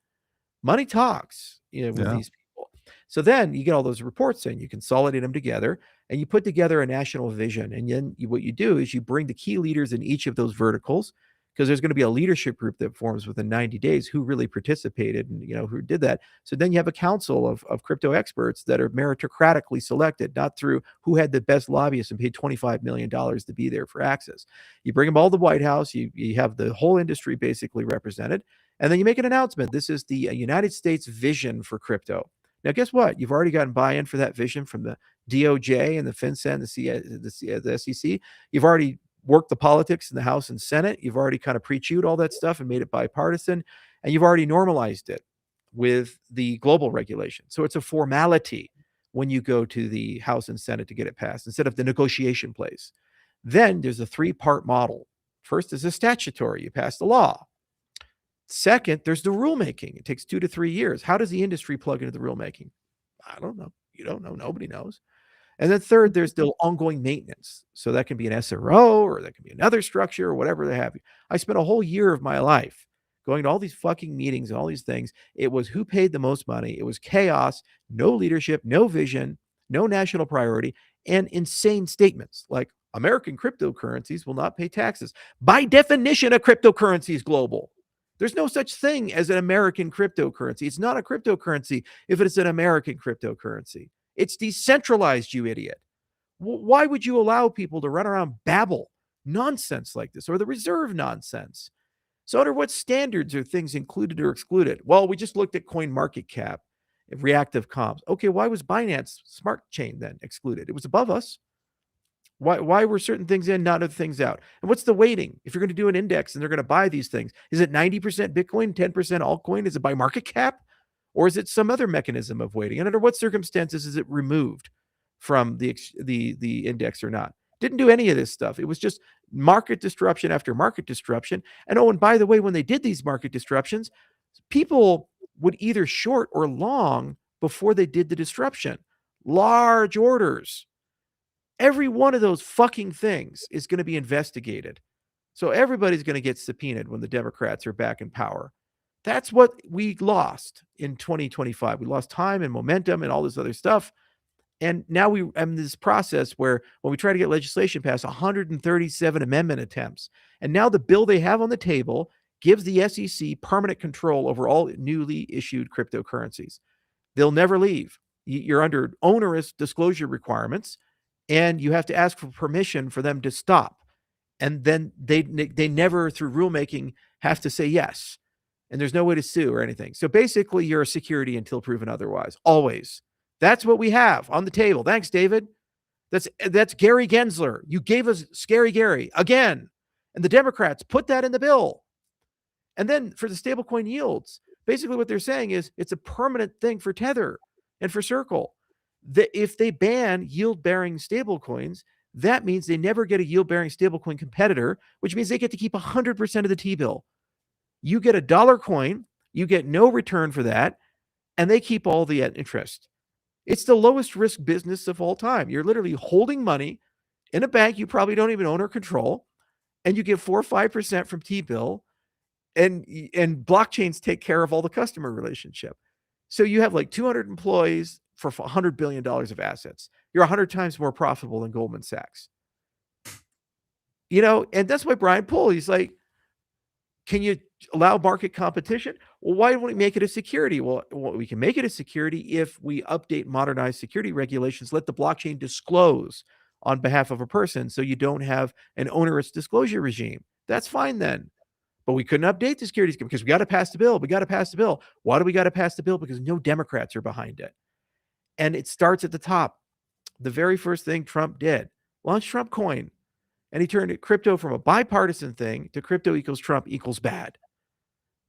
Money talks, with these people. So then you get all those reports in, you consolidate them together, and you put together a national vision. And then what you do is you bring the key leaders in each of those verticals, because there's going to be a leadership group that forms within 90 days who really participated and who did that. So then you have a council of crypto experts that are meritocratically selected, not through who had the best lobbyists and paid $25 million to be there for access. You bring them all to the White House, you have the whole industry basically represented, and then you make an announcement. This is the United States vision for crypto. Now, guess what? You've already gotten buy-in for that vision from the DOJ and the FinCEN, the SEC. You've already worked the politics in the House and Senate. You've already kind of pre-chewed all that stuff and made it bipartisan. And you've already normalized it with the global regulation. So it's a formality when you go to the House and Senate to get it passed instead of the negotiation place. Then there's a three-part model. First is the statutory. You pass the law. Second, there's the rulemaking. It takes 2 to 3 years. How does the industry plug into the rulemaking? I don't know. You don't know. Nobody knows. And then third, there's the ongoing maintenance. So that can be an SRO or that can be another structure or whatever they have. I spent a whole year of my life going to all these fucking meetings and all these things. It was who paid the most money. It was chaos, no leadership, no vision, no national priority, and insane statements like American cryptocurrencies will not pay taxes. By definition, a cryptocurrency is global. There's no such thing as an American cryptocurrency. It's not a cryptocurrency if it's an American cryptocurrency. It's decentralized, you idiot. Why would you allow people to run around babble nonsense like this or the reserve nonsense? So under what standards are things included or excluded? Well, we just looked at CoinMarketCap and reactive comms. Okay, why was Binance Smart Chain then excluded? It was above us. Why were certain things in, not other things out? And what's the weighting? If you're going to do an index and they're going to buy these things, is it 90% Bitcoin, 10% altcoin? Is it by market cap? Or is it some other mechanism of weighting? And under what circumstances is it removed from the index or not? Didn't do any of this stuff. It was just market disruption after market disruption. And oh, and by the way, when they did these market disruptions, People would either short or long before they did the disruption. Large orders. Every one of those fucking things is going to be investigated. So everybody's going to get subpoenaed when the Democrats are back in power. That's what we lost in 2025. We lost time and momentum and all this other stuff. And now we are in this process where when we try to get legislation passed, 137 amendment attempts. And now the bill they have on the table gives the SEC permanent control over all newly issued cryptocurrencies. They'll never leave. You're under onerous disclosure requirements, and you have to ask for permission for them to stop. And then they never, through rulemaking, have to say yes. And there's no way to sue or anything. So basically, you're a security until proven otherwise. Always. That's what we have on the table. Thanks, David. That's Gary Gensler. You gave us Scary Gary again. And the Democrats put that in the bill. And then for the stablecoin yields, basically what they're saying is it's a permanent thing for Tether and for Circle. If they ban yield-bearing stablecoins, that means they never get a yield-bearing stablecoin competitor, which means they get to keep 100% of the T-bill. You get a dollar coin, you get no return for that, and they keep all the interest. It's the lowest risk business of all time. You're literally holding money in a bank you probably don't even own or control, and you get 4 or 5% from T-bill, and blockchains take care of all the customer relationship. So you have like 200 employees for $100 billion of assets. You're 100 times more profitable than Goldman Sachs. And that's why Brian Poole, he's like, can you allow market competition? Well, why don't we make it a security? Well, we can make it a security if we update modernized security regulations, let the blockchain disclose on behalf of a person so you don't have an onerous disclosure regime. That's fine then. But we couldn't update the securities because we got to pass the bill. We got to pass the bill. Why do we got to pass the bill? Because no Democrats are behind it. And it starts at the top. The very first thing Trump did, launch Trump coin. And he turned crypto from a bipartisan thing to crypto equals Trump equals bad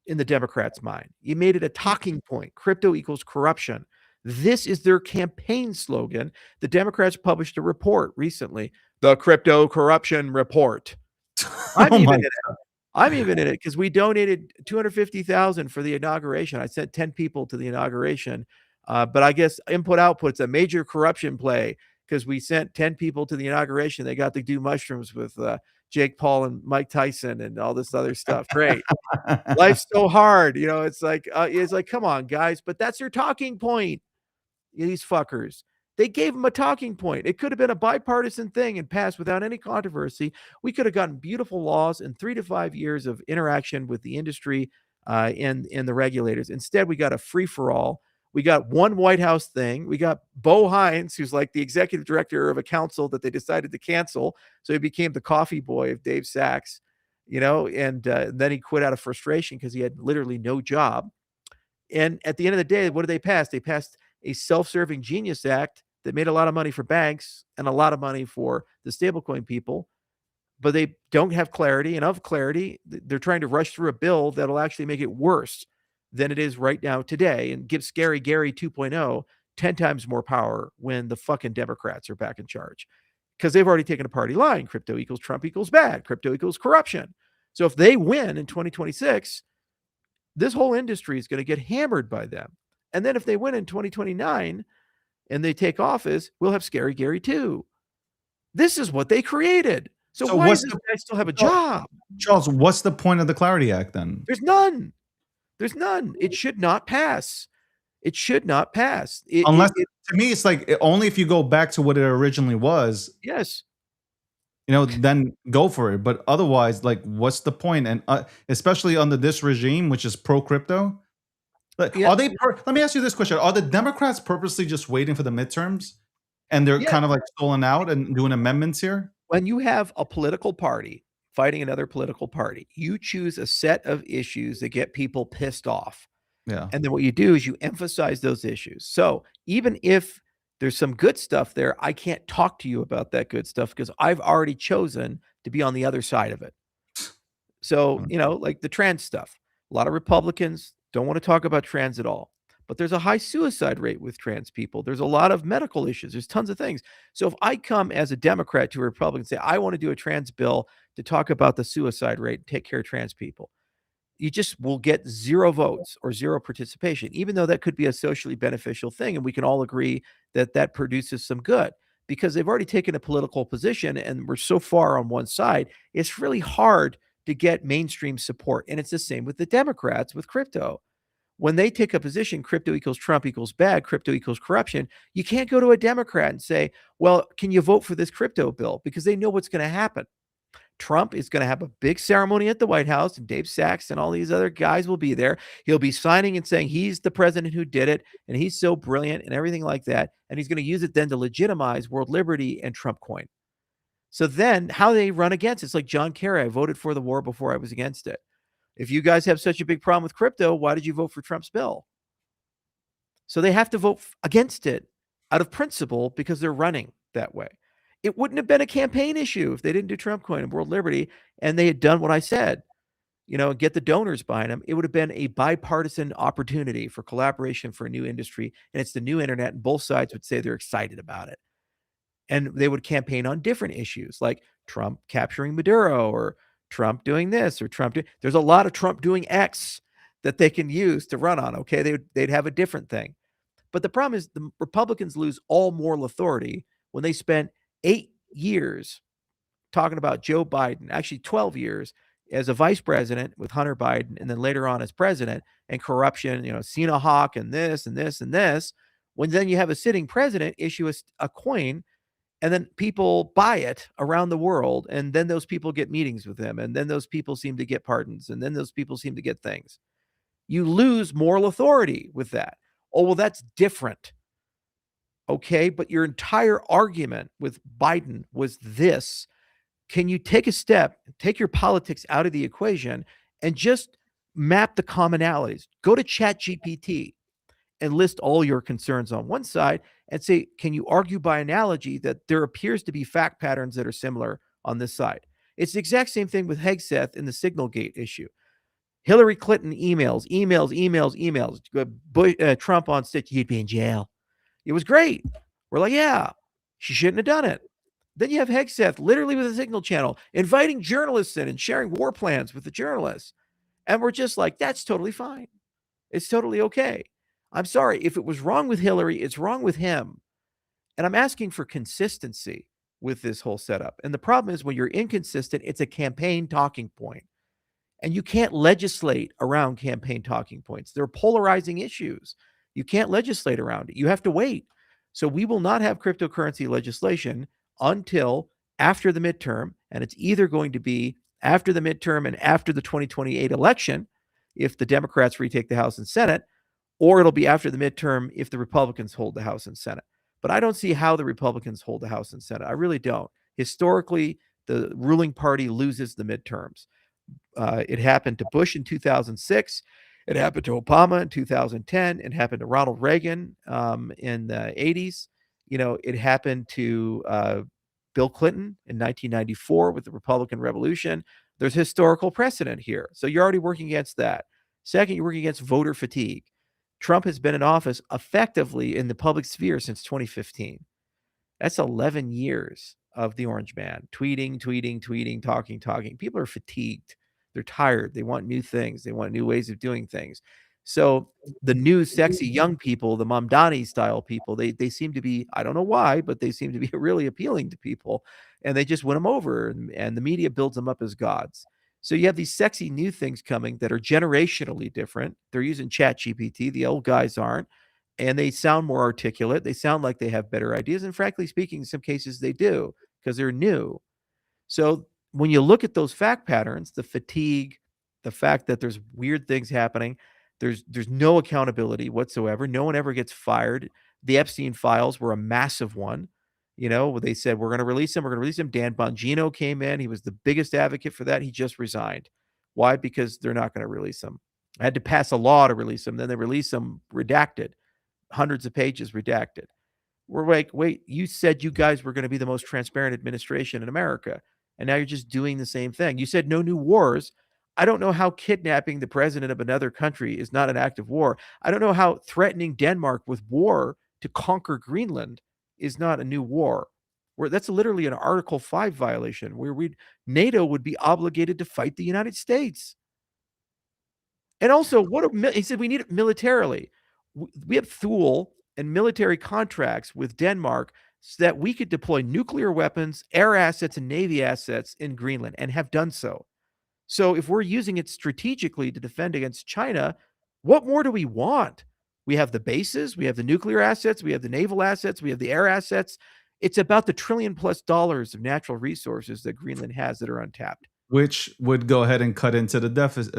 in the Democrats' mind. He made it a talking point. Crypto equals corruption. This is their campaign slogan. The Democrats published a report recently, the Crypto Corruption Report. I'm even in it because we donated $250,000 for the inauguration. I sent 10 people to the inauguration. But I guess input output's a major corruption play because we sent 10 people to the inauguration. They got to do mushrooms with Jake Paul and Mike Tyson and all this other stuff. Great. Life's so hard. It's like, come on, guys. But that's your talking point. These fuckers. They gave them a talking point. It could have been a bipartisan thing and passed without any controversy. We could have gotten beautiful laws in 3 to 5 years of interaction with the industry and the regulators. Instead, we got a free-for-all. We got one White House thing. We got Bo Hines, who's like the executive director of a council that they decided to cancel. So he became the coffee boy of Dave Sachs, and then he quit out of frustration because he had literally no job. And at the end of the day, what did they pass? They passed a self-serving Genius Act that made a lot of money for banks and a lot of money for the stablecoin people, but they don't have clarity. And of clarity, they're trying to rush through a bill that'll actually make it worse than it is right now today and give Scary Gary 2.0 10 times more power when the fucking Democrats are back in charge. Because they've already taken a party line. Crypto equals Trump equals bad. Crypto equals corruption. So if they win in 2026, this whole industry is going to get hammered by them. And then if they win in 2029 and they take office, we'll have Scary Gary 2. This is what they created. So why does this guy still have a job? Charles, what's the point of the Clarity Act then? There's none. There's none. It should not pass. It should not pass. To me, it's like only if you go back to what it originally was. Yes. Then go for it. But otherwise, like, what's the point? And especially under this regime, which is pro-crypto. Let me ask you this question. Are the Democrats purposely just waiting for the midterms? And they're kind of like stalling out and doing amendments here? When you have a political party fighting another political party, you choose a set of issues that get people pissed off. Yeah. And then what you do is you emphasize those issues. So even if there's some good stuff there, I can't talk to you about that good stuff because I've already chosen to be on the other side of it. So, like the trans stuff, a lot of Republicans don't want to talk about trans at all. But there's a high suicide rate with trans people. There's a lot of medical issues. There's tons of things. So if I come as a Democrat to a Republican and say, I want to do a trans bill to talk about the suicide rate and take care of trans people, you just will get 0 votes or 0 participation, even though that could be a socially beneficial thing. And we can all agree that that produces some good because they've already taken a political position and we're so far on one side, it's really hard to get mainstream support. And it's the same with the Democrats with crypto. When they take a position, crypto equals Trump equals bad, crypto equals corruption, you can't go to a Democrat and say, well, can you vote for this crypto bill? Because they know what's going to happen. Trump is going to have a big ceremony at the White House, and Dave Sachs and all these other guys will be there. He'll be signing and saying he's the president who did it, and he's so brilliant and everything like that. And he's going to use it then to legitimize world liberty and Trump coin. So then how they run against it's like John Kerry. I voted for the war before I was against it. If you guys have such a big problem with crypto, why did you vote for Trump's bill? So they have to vote against it out of principle because they're running that way. It wouldn't have been a campaign issue if they didn't do Trump coin and world liberty and they had done what I said, get the donors behind them. It would have been a bipartisan opportunity for collaboration for a new industry. And it's the new internet, and both sides would say they're excited about it. And they would campaign on different issues like Trump capturing Maduro or Trump doing this or there's a lot of Trump doing X that they can use to run on. Okay. They'd have a different thing. But the problem is the Republicans lose all moral authority when they spent 8 years talking about Joe Biden, actually 12 years as a vice president with Hunter Biden, and then later on as president, and corruption, Cena Hawk and this and this and this, when then you have a sitting president issue a coin, and then people buy it around the world, and then those people get meetings with him, and then those people seem to get pardons, and then those people seem to get things. You lose moral authority with that. Oh, well, that's different. Okay, but your entire argument with Biden was this. Can you take a step, take your politics out of the equation, and just map the commonalities? Go to ChatGPT and list all your concerns on one side and say, can you argue by analogy that there appears to be fact patterns that are similar on this side? It's the exact same thing with Hegseth in the Signalgate issue. Hillary Clinton emails. Trump on stage, you'd be in jail. It was great. We're like, yeah, she shouldn't have done it. Then you have Hegseth, literally with a Signal channel, inviting journalists in and sharing war plans with the journalists. And we're just like, that's totally fine. It's totally okay. I'm sorry. If it was wrong with Hillary, it's wrong with him. And I'm asking for consistency with this whole setup. And the problem is when you're inconsistent, it's a campaign talking point. And you can't legislate around campaign talking points. They're polarizing issues. You can't legislate around it. You have to wait. So we will not have cryptocurrency legislation until after the midterm. And it's either going to be after the midterm and after the 2028 election, if the Democrats retake the House and Senate, or it'll be after the midterm if the Republicans hold the House and Senate. But I don't see how the Republicans hold the House and Senate. I really don't. Historically, the ruling party loses the midterms. It happened to Bush in 2006. It happened to Obama in 2010. It happened to Ronald Reagan in the 80s. It happened to Bill Clinton in 1994 with the Republican Revolution. There's historical precedent here. So you're already working against that. Second, you're working against voter fatigue. Trump has been in office effectively in the public sphere since 2015. That's 11 years of the Orange Man, tweeting, talking. People are fatigued. They're tired. They want new things. They want new ways of doing things. So the new sexy young people, the Mamdani style people, they seem to be, I don't know why, but they seem to be really appealing to people, and they just win them over, and the media builds them up as gods. So you have these sexy new things coming that are generationally different. They're using ChatGPT. The old guys aren't. And they sound more articulate. They sound like they have better ideas. And frankly speaking, in some cases they do because they're new. So when you look at those fact patterns, the fatigue, the fact that there's weird things happening, there's no accountability whatsoever. No one ever gets fired. The Epstein files were a massive one. They said, we're going to release him. We're going to release him. Dan Bongino came in. He was the biggest advocate for that. He just resigned. Why? Because they're not going to release him. I had to pass a law to release him. Then they release him redacted. Hundreds of pages redacted. We're like, wait, you said you guys were going to be the most transparent administration in America, and now you're just doing the same thing. You said no new wars. I don't know how kidnapping the president of another country is not an act of war. I don't know how threatening Denmark with war to conquer Greenland is not a new war. That's literally an Article 5 violation where NATO would be obligated to fight the United States. And also, he said we need it militarily. We have Thule and military contracts with Denmark so that we could deploy nuclear weapons, air assets, and Navy assets in Greenland, and have done so. So if we're using it strategically to defend against China, what more do we want? We have the bases, we have the nuclear assets, we have the naval assets, we have the air assets. It's about the $1 trillion+ of natural resources that Greenland has that are untapped. Which would go ahead and cut into the deficit,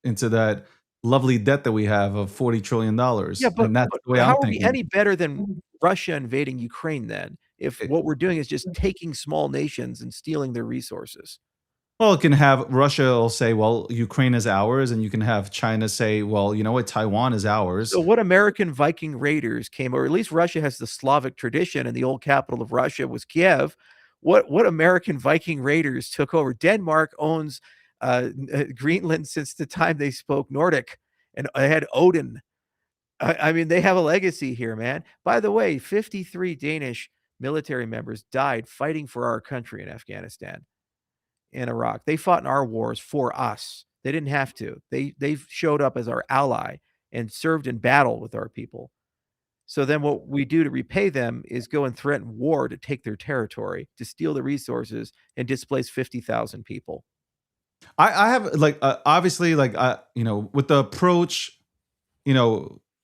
into that lovely debt that we have of $40 trillion. Yeah, but, and that's but the way how I'm are we thinking. any better than Russia invading Ukraine then, if what we're doing is just taking small nations and stealing their resources? Well, it can have Russia will say, well, Ukraine is ours, and you can have China say, well, you know what, Taiwan is ours. So what American Viking raiders came, or at least Russia has the Slavic tradition, and the old capital of Russia was Kiev. What American Viking raiders took over? Denmark owns Greenland since the time they spoke Nordic, and they had Odin. I mean, they have a legacy here, man. By the way, 53 Danish military members died fighting for our country in Afghanistan, in Iraq. They fought in our wars for us. They didn't have to. They showed up as our ally and served in battle with our people. So then what we do to repay them is go and threaten war to take their territory, to steal the resources, and displace 50,000 people. I have obviously with the approach,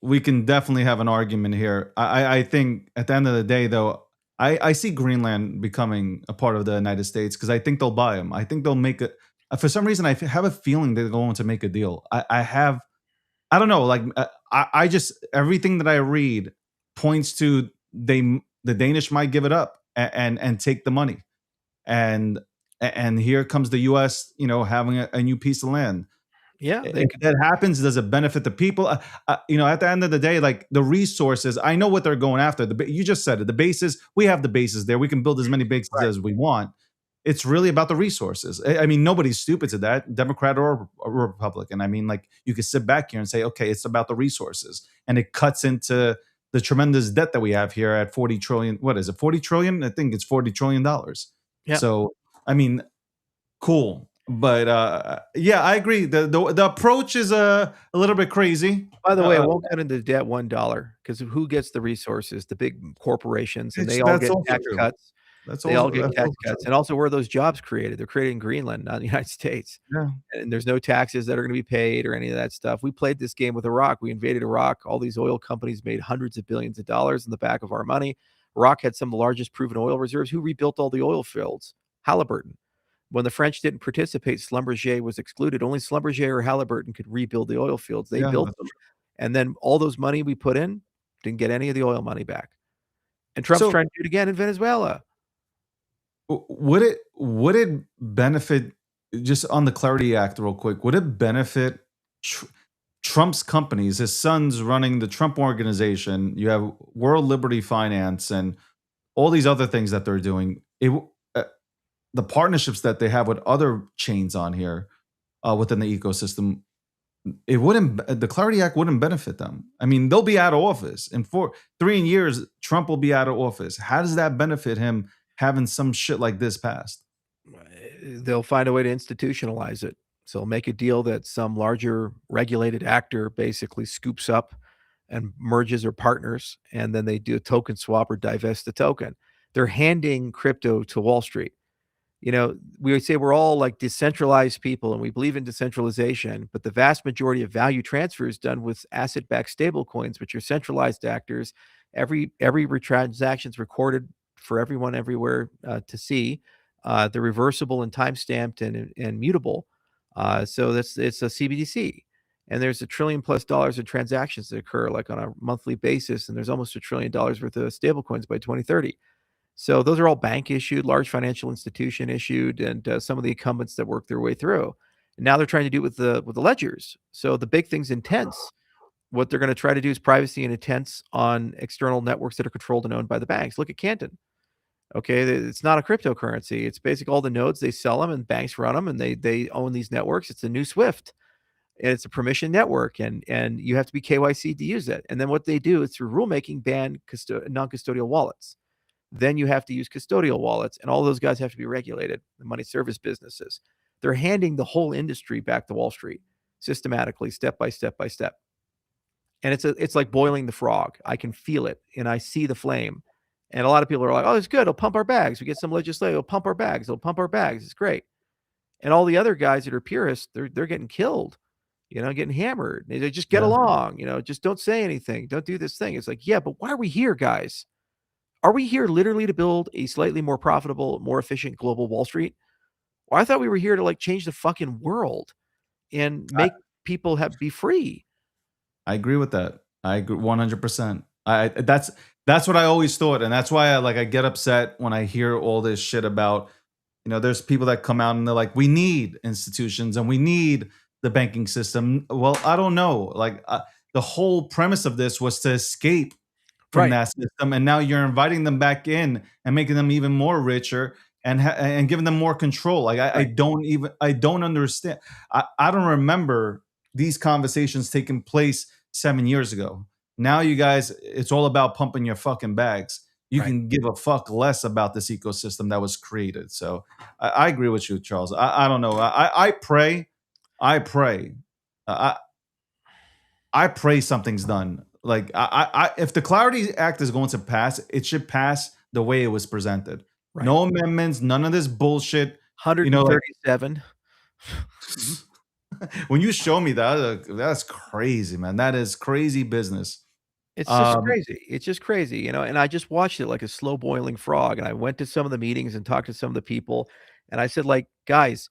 we can definitely have an argument here. I think at the end of the day, though, I see Greenland becoming a part of the United States because I think they'll buy them. I think they'll make it. For some reason, I have a feeling they're going to make a deal. I don't know. I just everything that I read points to the Danish might give it up and take the money, and here comes the U.S. Having a new piece of land. Yeah, if that happens, does it benefit the people? At the end of the day, like the resources, I know what they're going after. You just said it. The bases, we have the bases there. We can build as many bases as we want. It's really about the resources. I mean, nobody's stupid to that, Democrat or Republican. I mean, you could sit back here and say, okay, it's about the resources, and it cuts into the tremendous debt that we have here at 40 trillion. What is it? 40 trillion? I think it's $40 trillion. Yeah. So, I mean, cool. But yeah, I agree. The approach is a little bit crazy. By the way, it won't cut into debt $1 because who gets the resources? The big corporations, and they all get tax cuts. They all get tax cuts. And also, where are those jobs created? They're created in Greenland, not in the United States. Yeah. And there's no taxes that are going to be paid or any of that stuff. We played this game with Iraq. We invaded Iraq. All these oil companies made hundreds of billions of dollars in the back of our money. Iraq had some of the largest proven oil reserves. Who rebuilt all the oil fields? Halliburton. When the French didn't participate, Schlumberger was excluded. Only Schlumberger or Halliburton could rebuild the oil fields. They built them. And then all those money we put in, didn't get any of the oil money back. And Trump's trying to do it again in Venezuela. Would it benefit, just on the Clarity Act real quick, would it benefit Trump's companies, his son's running the Trump Organization, you have World Liberty Finance and all these other things that they're doing, the partnerships that they have with other chains on here within the ecosystem, the Clarity Act wouldn't benefit them. I mean, they'll be out of office. In 3 years, Trump will be out of office. How does that benefit him having some shit like this passed? They'll find a way to institutionalize it. So they'll make a deal that some larger regulated actor basically scoops up and merges or partners, and then they do a token swap or divest the token. They're handing crypto to Wall Street. We would say we're all like decentralized people and we believe in decentralization, but the vast majority of value transfer is done with asset-backed stablecoins, which are centralized actors. Every transaction is recorded for everyone everywhere to see. They're reversible and time-stamped and mutable. So it's a CBDC. And there's $1 trillion+ of transactions that occur like on a monthly basis, and there's almost $1 trillion worth of stablecoins by 2030. So those are all bank issued, large financial institution issued, and some of the incumbents that work their way through. And now they're trying to do it with the ledgers. So the big thing's Intents. What they're going to try to do is privacy and Intents on external networks that are controlled and owned by the banks. Look at Canton. Okay, it's not a cryptocurrency. It's basically all the nodes, they sell them and banks run them, and they own these networks. It's a new SWIFT. And it's a permission network, and you have to be KYC to use it. And then what they do is through rulemaking ban non-custodial wallets. Then you have to use custodial wallets, and all those guys have to be regulated, the money service businesses. They're handing the whole industry back to Wall Street. systematically, step by step by step. And it's like boiling the frog. I can feel it and I see the flame. And a lot of people are like, oh, it's good. It'll pump our bags. We get some legislation. It'll pump our bags. It'll pump our bags. It's great. And all the other guys that are purists, they're getting killed, getting hammered. They just get along, just don't say anything. Don't do this thing. It's like, yeah, but why are we here, guys? Are we here literally to build a slightly more profitable, more efficient global Wall Street? Or I thought we were here to like change the fucking world and make people be free. I agree with that. I agree 100%. That's what I always thought, and that's why I get upset when I hear all this shit about, there's people that come out and they're like, we need institutions and we need the banking system. Well, I don't know. The whole premise of this was to escape from that system, and now you're inviting them back in and making them even more richer and giving them more control. I don't understand. I don't remember these conversations taking place 7 years ago. Now you guys, it's all about pumping your fucking bags. You can give a fuck less about this ecosystem that was created. So I agree with you, Charles. I don't know. I pray something's done. If the Clarity Act is going to pass, it should pass the way it was presented. No amendments, none of this bullshit. 137. When you show me that's crazy, man. That is crazy business. It's just crazy. It's just crazy, and I just watched it like a slow boiling frog. And I went to some of the meetings and talked to some of the people. And I said, guys,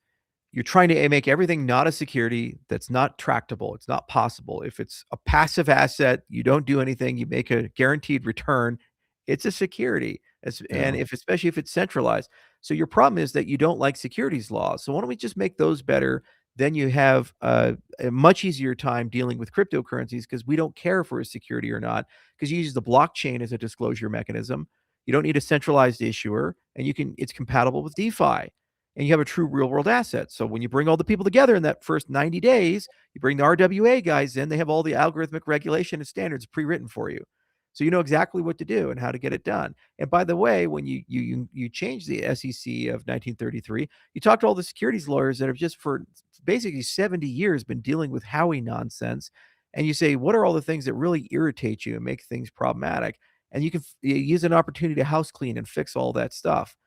you're trying to make everything not a security that's not tractable. It's not possible. If it's a passive asset, you don't do anything, you make a guaranteed return, it's a security. And especially if it's centralized. So your problem is that you don't like securities laws. So why don't we just make those better? Then you have a much easier time dealing with cryptocurrencies because we don't care if we're a security or not, because you use the blockchain as a disclosure mechanism. You don't need a centralized issuer, and it's compatible with DeFi, and you have a true real world asset. So when you bring all the people together in that first 90 days, you bring the RWA guys in, they have all the algorithmic regulation and standards pre-written for you. So you know exactly what to do and how to get it done. And by the way, when you change the SEC of 1933, you talk to all the securities lawyers that have just for basically 70 years been dealing with Howey nonsense, and you say, what are all the things that really irritate you and make things problematic? And you can use an opportunity to house clean and fix all that stuff.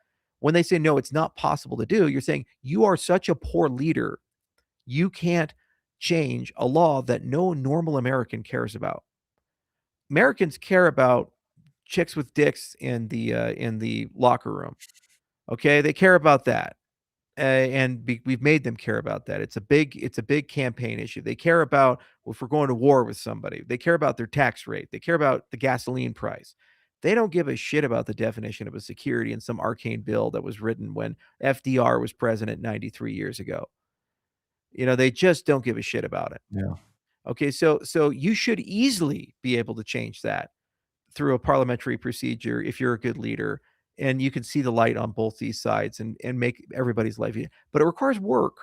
When they say, no, it's not possible to do, you're saying you are such a poor leader. You can't change a law that no normal American cares about. Americans care about chicks with dicks in the locker room. Okay, they care about that, we've made them care about that. It's a big campaign issue. They care about if we're going to war with somebody. They care about their tax rate. They care about the gasoline price. They don't give a shit about the definition of a security in some arcane bill that was written when FDR was president 93 years ago. They just don't give a shit about it. Yeah. Okay, so you should easily be able to change that through a parliamentary procedure if you're a good leader, and you can see the light on both these sides and make everybody's life easier. But it requires work.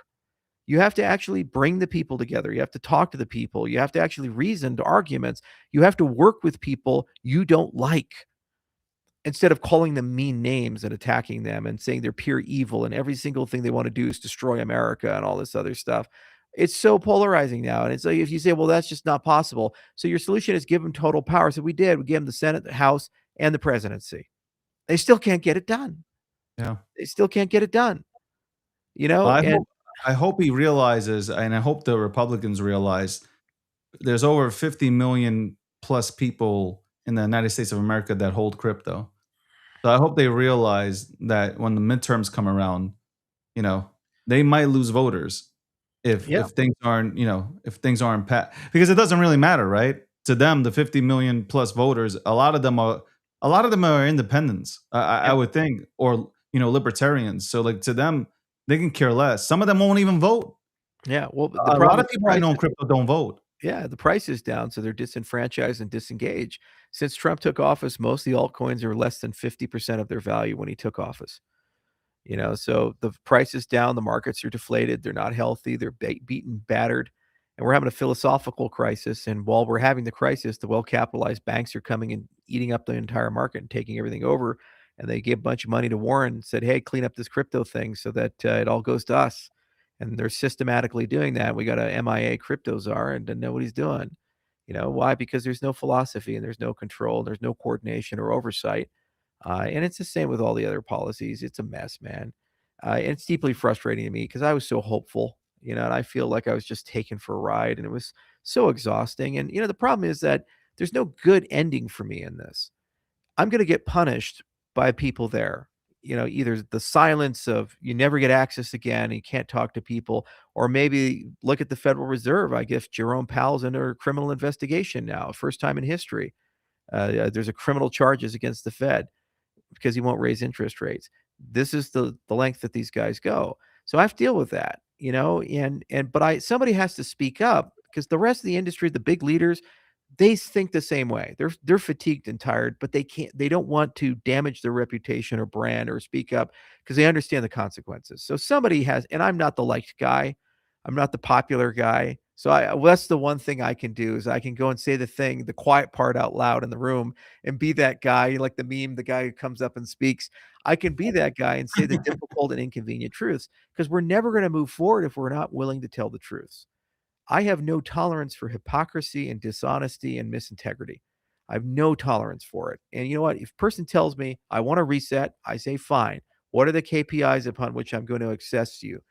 You have to actually bring the people together. You have to talk to the people. You have to actually reason to arguments. You have to work with people you don't like, instead of calling them mean names and attacking them and saying they're pure evil and every single thing they want to do is destroy America and all this other stuff. It's so polarizing now. And it's like, if you say, well, that's just not possible. So your solution is give them total power. So we did. We gave them the Senate, the House, and the presidency. They still can't get it done. Yeah. They still can't get it done. I hope he realizes, and I hope the Republicans realize, there's over 50 million plus people in the United States of America that hold crypto. So I hope they realize that when the midterms come around, they might lose voters if things aren't, because it doesn't really matter, right? To them, the 50 million plus voters, a lot of them are independents, I would think, or libertarians. So to them, they can care less. Some of them won't even vote. Yeah, well, a lot of people I know in crypto don't vote. Yeah, the price is down, so they're disenfranchised and disengaged. Since Trump took office, most of the altcoins are less than 50% of their value when he took office. So the price is down, the markets are deflated, they're not healthy, they're beaten, battered, and we're having a philosophical crisis. And while we're having the crisis, the well-capitalized banks are coming and eating up the entire market and taking everything over. And they gave a bunch of money to Warren and said, hey, clean up this crypto thing so that it all goes to us. And they're systematically doing that. We got a MIA crypto czar and doesn't know what he's doing. Why? Because there's no philosophy and there's no control, and there's no coordination or oversight. And it's the same with all the other policies. It's a mess, man. And it's deeply frustrating to me because I was so hopeful, and I feel like I was just taken for a ride, and it was so exhausting. And, the problem is that there's no good ending for me in this. I'm going to get punished by people there. Either the silence of you never get access again, and you can't talk to people, or maybe look at the Federal Reserve. I guess Jerome Powell's under criminal investigation now, first time in history. There's a criminal charges against the Fed because he won't raise interest rates. This is the length that these guys go. So I have to deal with that, but somebody has to speak up because the rest of the industry, the big leaders, they think the same way. They're fatigued and tired, but they don't want to damage their reputation or brand or speak up because they understand the consequences. So somebody has, and I'm not the liked guy. I'm not the popular guy. So that's the one thing I can do is I can go and say the quiet part out loud in the room and be that guy, like the meme, the guy who comes up and speaks. I can be that guy and say the difficult and inconvenient truths because we're never going to move forward if we're not willing to tell the truths. I have no tolerance for hypocrisy and dishonesty and misintegrity. I have no tolerance for it. And you know what? If a person tells me I want to reset, I say, fine. What are the KPIs upon which I'm going to assess you?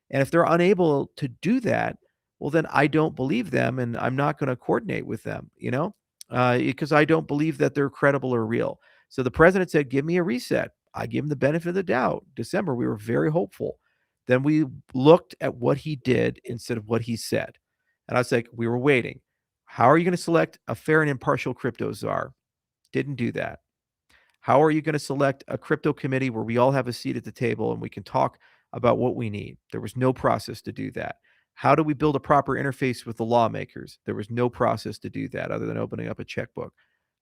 And if they're unable to do that, well, then I don't believe them and I'm not going to coordinate with them, because I don't believe that they're credible or real. So the president said, give me a reset. I give him the benefit of the doubt. December, we were very hopeful. Then we looked at what he did instead of what he said. And I was like, we were waiting. How are you going to select a fair and impartial crypto czar? Didn't do that. How are you going to select a crypto committee where we all have a seat at the table and we can talk about what we need? There was no process to do that. How do we build a proper interface with the lawmakers? There was no process to do that other than opening up a checkbook.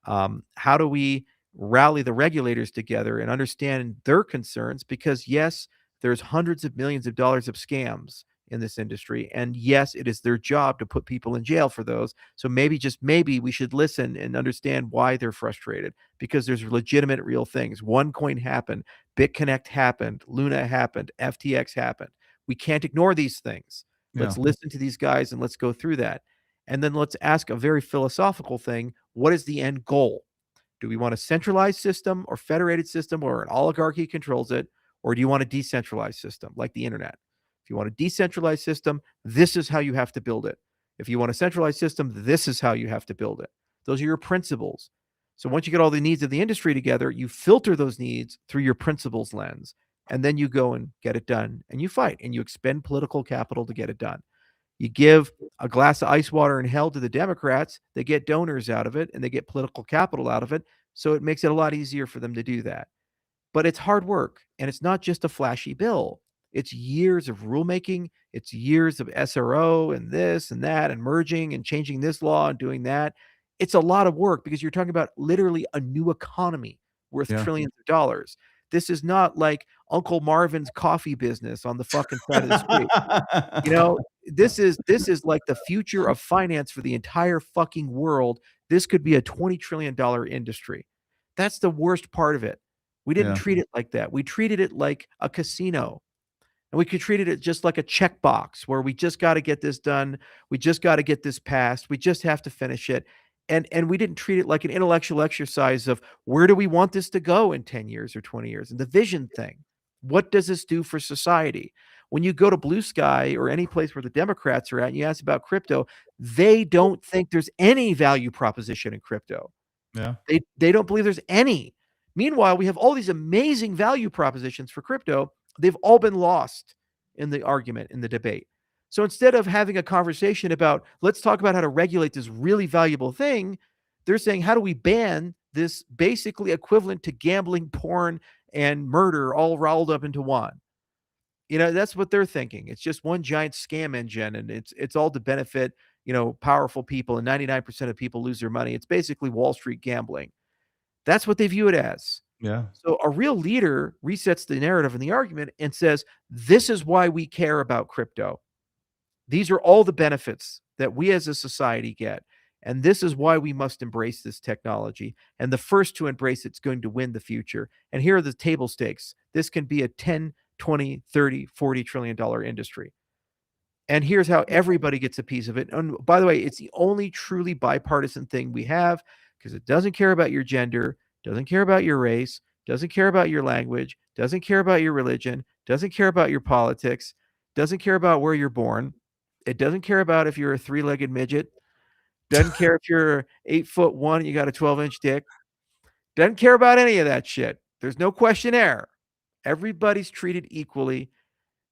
How do we rally the regulators together and understand their concerns? Because yes, there's hundreds of millions of dollars of scams in this industry. And yes, it is their job to put people in jail for those. So maybe, just maybe, we should listen and understand why they're frustrated, because there's legitimate, real things. OneCoin happened, BitConnect happened, Luna happened, FTX happened. We can't ignore these things. Let's listen to these guys and let's go through that. And then let's ask a very philosophical thing. What is the end goal? Do we want a centralized system or federated system where an oligarchy controls it? Or do you want a decentralized system like the internet? If you want a decentralized system, this is how you have to build it. If you want a centralized system, this is how you have to build it. Those are your principles. So once you get all the needs of the industry together, you filter those needs through your principles lens, and then you go and get it done, and you fight, and you expend political capital to get it done. You give a glass of ice water in hell to the Democrats, they get donors out of it, and they get political capital out of it, so it makes it a lot easier for them to do that. But it's hard work, and it's not just a flashy bill. It's years of rulemaking. It's years of SRO and this and that and merging and changing this law and doing that. It's a lot of work because you're talking about literally a new economy worth trillions of dollars. This is not like Uncle Marvin's coffee business on the fucking side of the street. This is like the future of finance for the entire fucking world. This could be a $20 trillion industry. That's the worst part of it. We didn't treat it like that. We treated it like a casino. And we could treat it just like a checkbox where we just got to get this done. We just got to get this passed. We just have to finish it. And we didn't treat it like an intellectual exercise of where do we want this to go in 10 years or 20 years? And the vision thing. What does this do for society? When you go to Blue Sky or any place where the Democrats are at and you ask about crypto, they don't think there's any value proposition in crypto. Yeah. They don't believe there's any. Meanwhile, we have all these amazing value propositions for crypto. They've all been lost in the argument, in the debate. So instead of having a conversation about, let's talk about how to regulate this really valuable thing, they're saying, how do we ban this basically equivalent to gambling, porn, and murder all rolled up into one? That's what they're thinking. It's just one giant scam engine, and it's all to benefit, powerful people, and 99% of people lose their money. It's basically Wall Street gambling. That's what they view it as. Yeah. So a real leader resets the narrative and the argument and says, this is why we care about crypto. These are all the benefits that we as a society get. And this is why we must embrace this technology. And the first to embrace it's going to win the future. And here are the table stakes. This can be a 10, 20, 30, $40 trillion industry. And here's how everybody gets a piece of it. And by the way, it's the only truly bipartisan thing we have, because it doesn't care about your gender, doesn't care about your race, doesn't care about your language, doesn't care about your religion, doesn't care about your politics, doesn't care about where you're born. It doesn't care about if you're a 3-legged midget, doesn't care if you're 8'1" and you got a 12-inch dick. Doesn't care about any of that shit. There's no questionnaire. Everybody's treated equally.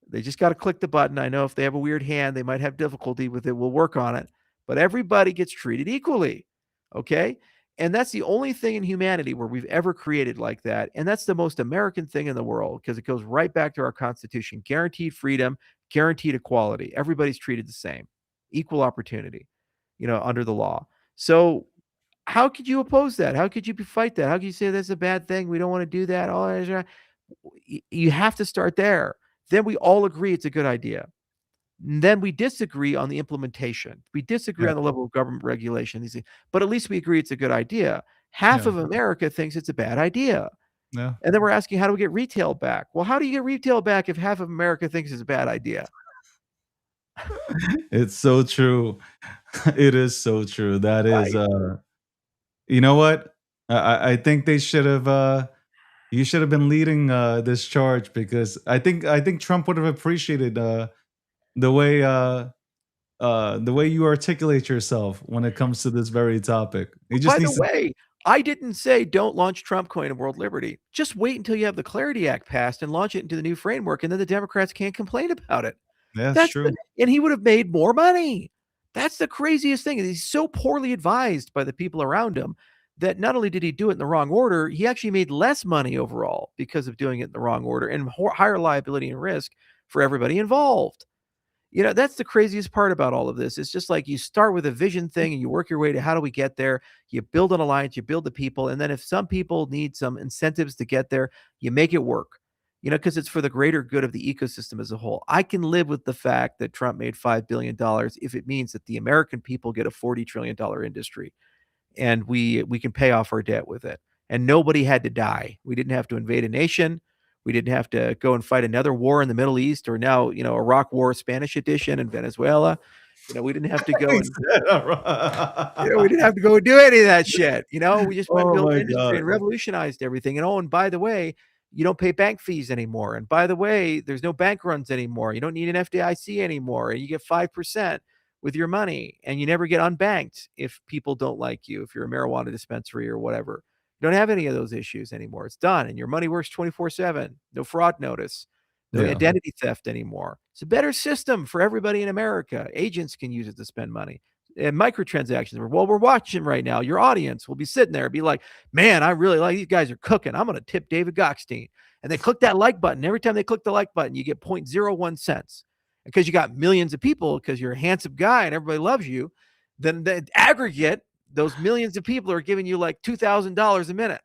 They just got to click the button. I know if they have a weird hand, they might have difficulty with it. We'll work on it. But everybody gets treated equally. Okay? And that's the only thing in humanity where we've ever created like that. And that's the most American thing in the world, because it goes right back to our Constitution. Guaranteed freedom, guaranteed equality. Everybody's treated the same. Equal opportunity, under the law. So how could you oppose that? How could you fight that? How could you say that's a bad thing? We don't want to do that. You have to start there. Then we all agree it's a good idea. And then we disagree on the implementation. We disagree on the level of government regulation. But at least we agree it's a good idea. Half of America thinks it's a bad idea. Yeah. And then we're asking, how do we get retail back? Well, how do you get retail back if half of America thinks it's a bad idea? It's so true. It is so true. That is, you know what? I think they should have. You should have been leading this charge, because I think Trump would have appreciated the way you articulate yourself when it comes to this very topic. He just By needs the way, I didn't say don't launch Trump coin and world liberty. Just wait until you have the Clarity Act passed and launch it into the new framework, and then the Democrats can't complain about it. That's true. And he would have made more money. That's the craziest thing. He's so poorly advised by the people around him that not only did he do it in the wrong order, he actually made less money overall because of doing it in the wrong order, and higher liability and risk for everybody involved. That's the craziest part about all of this. It's just like you start with a vision thing and you work your way to how do we get there? You build an alliance, you build the people. And then if some people need some incentives to get there, you make it work, because it's for the greater good of the ecosystem as a whole. I can live with the fact that Trump made $5 billion if it means that the American people get a $40 trillion industry, and we can pay off our debt with it. And nobody had to die. We didn't have to invade a nation. We didn't have to go and fight another war in the Middle East, or now, Iraq War Spanish edition in Venezuela. We didn't have to go and we didn't have to go and do any of that shit. We just went and built industry and revolutionized everything. And by the way, you don't pay bank fees anymore. And by the way, there's no bank runs anymore. You don't need an FDIC anymore. And you get 5% with your money, and you never get unbanked if people don't like you, if you're a marijuana dispensary or whatever. You don't have any of those issues anymore. It's done. And your money works 24/7. No fraud notice, no identity theft anymore. It's a better system for everybody in America. Agents can use it to spend money. And microtransactions. We're watching right now. Your audience will be sitting there and be like, man, I really like these guys are cooking. I'm going to tip David Gockstein. And they click that like button. Every time they click the like button, you get 0.01 cents. Because you got millions of people, because you're a handsome guy and everybody loves you, then the aggregate, those millions of people are giving you like $2,000 a minute.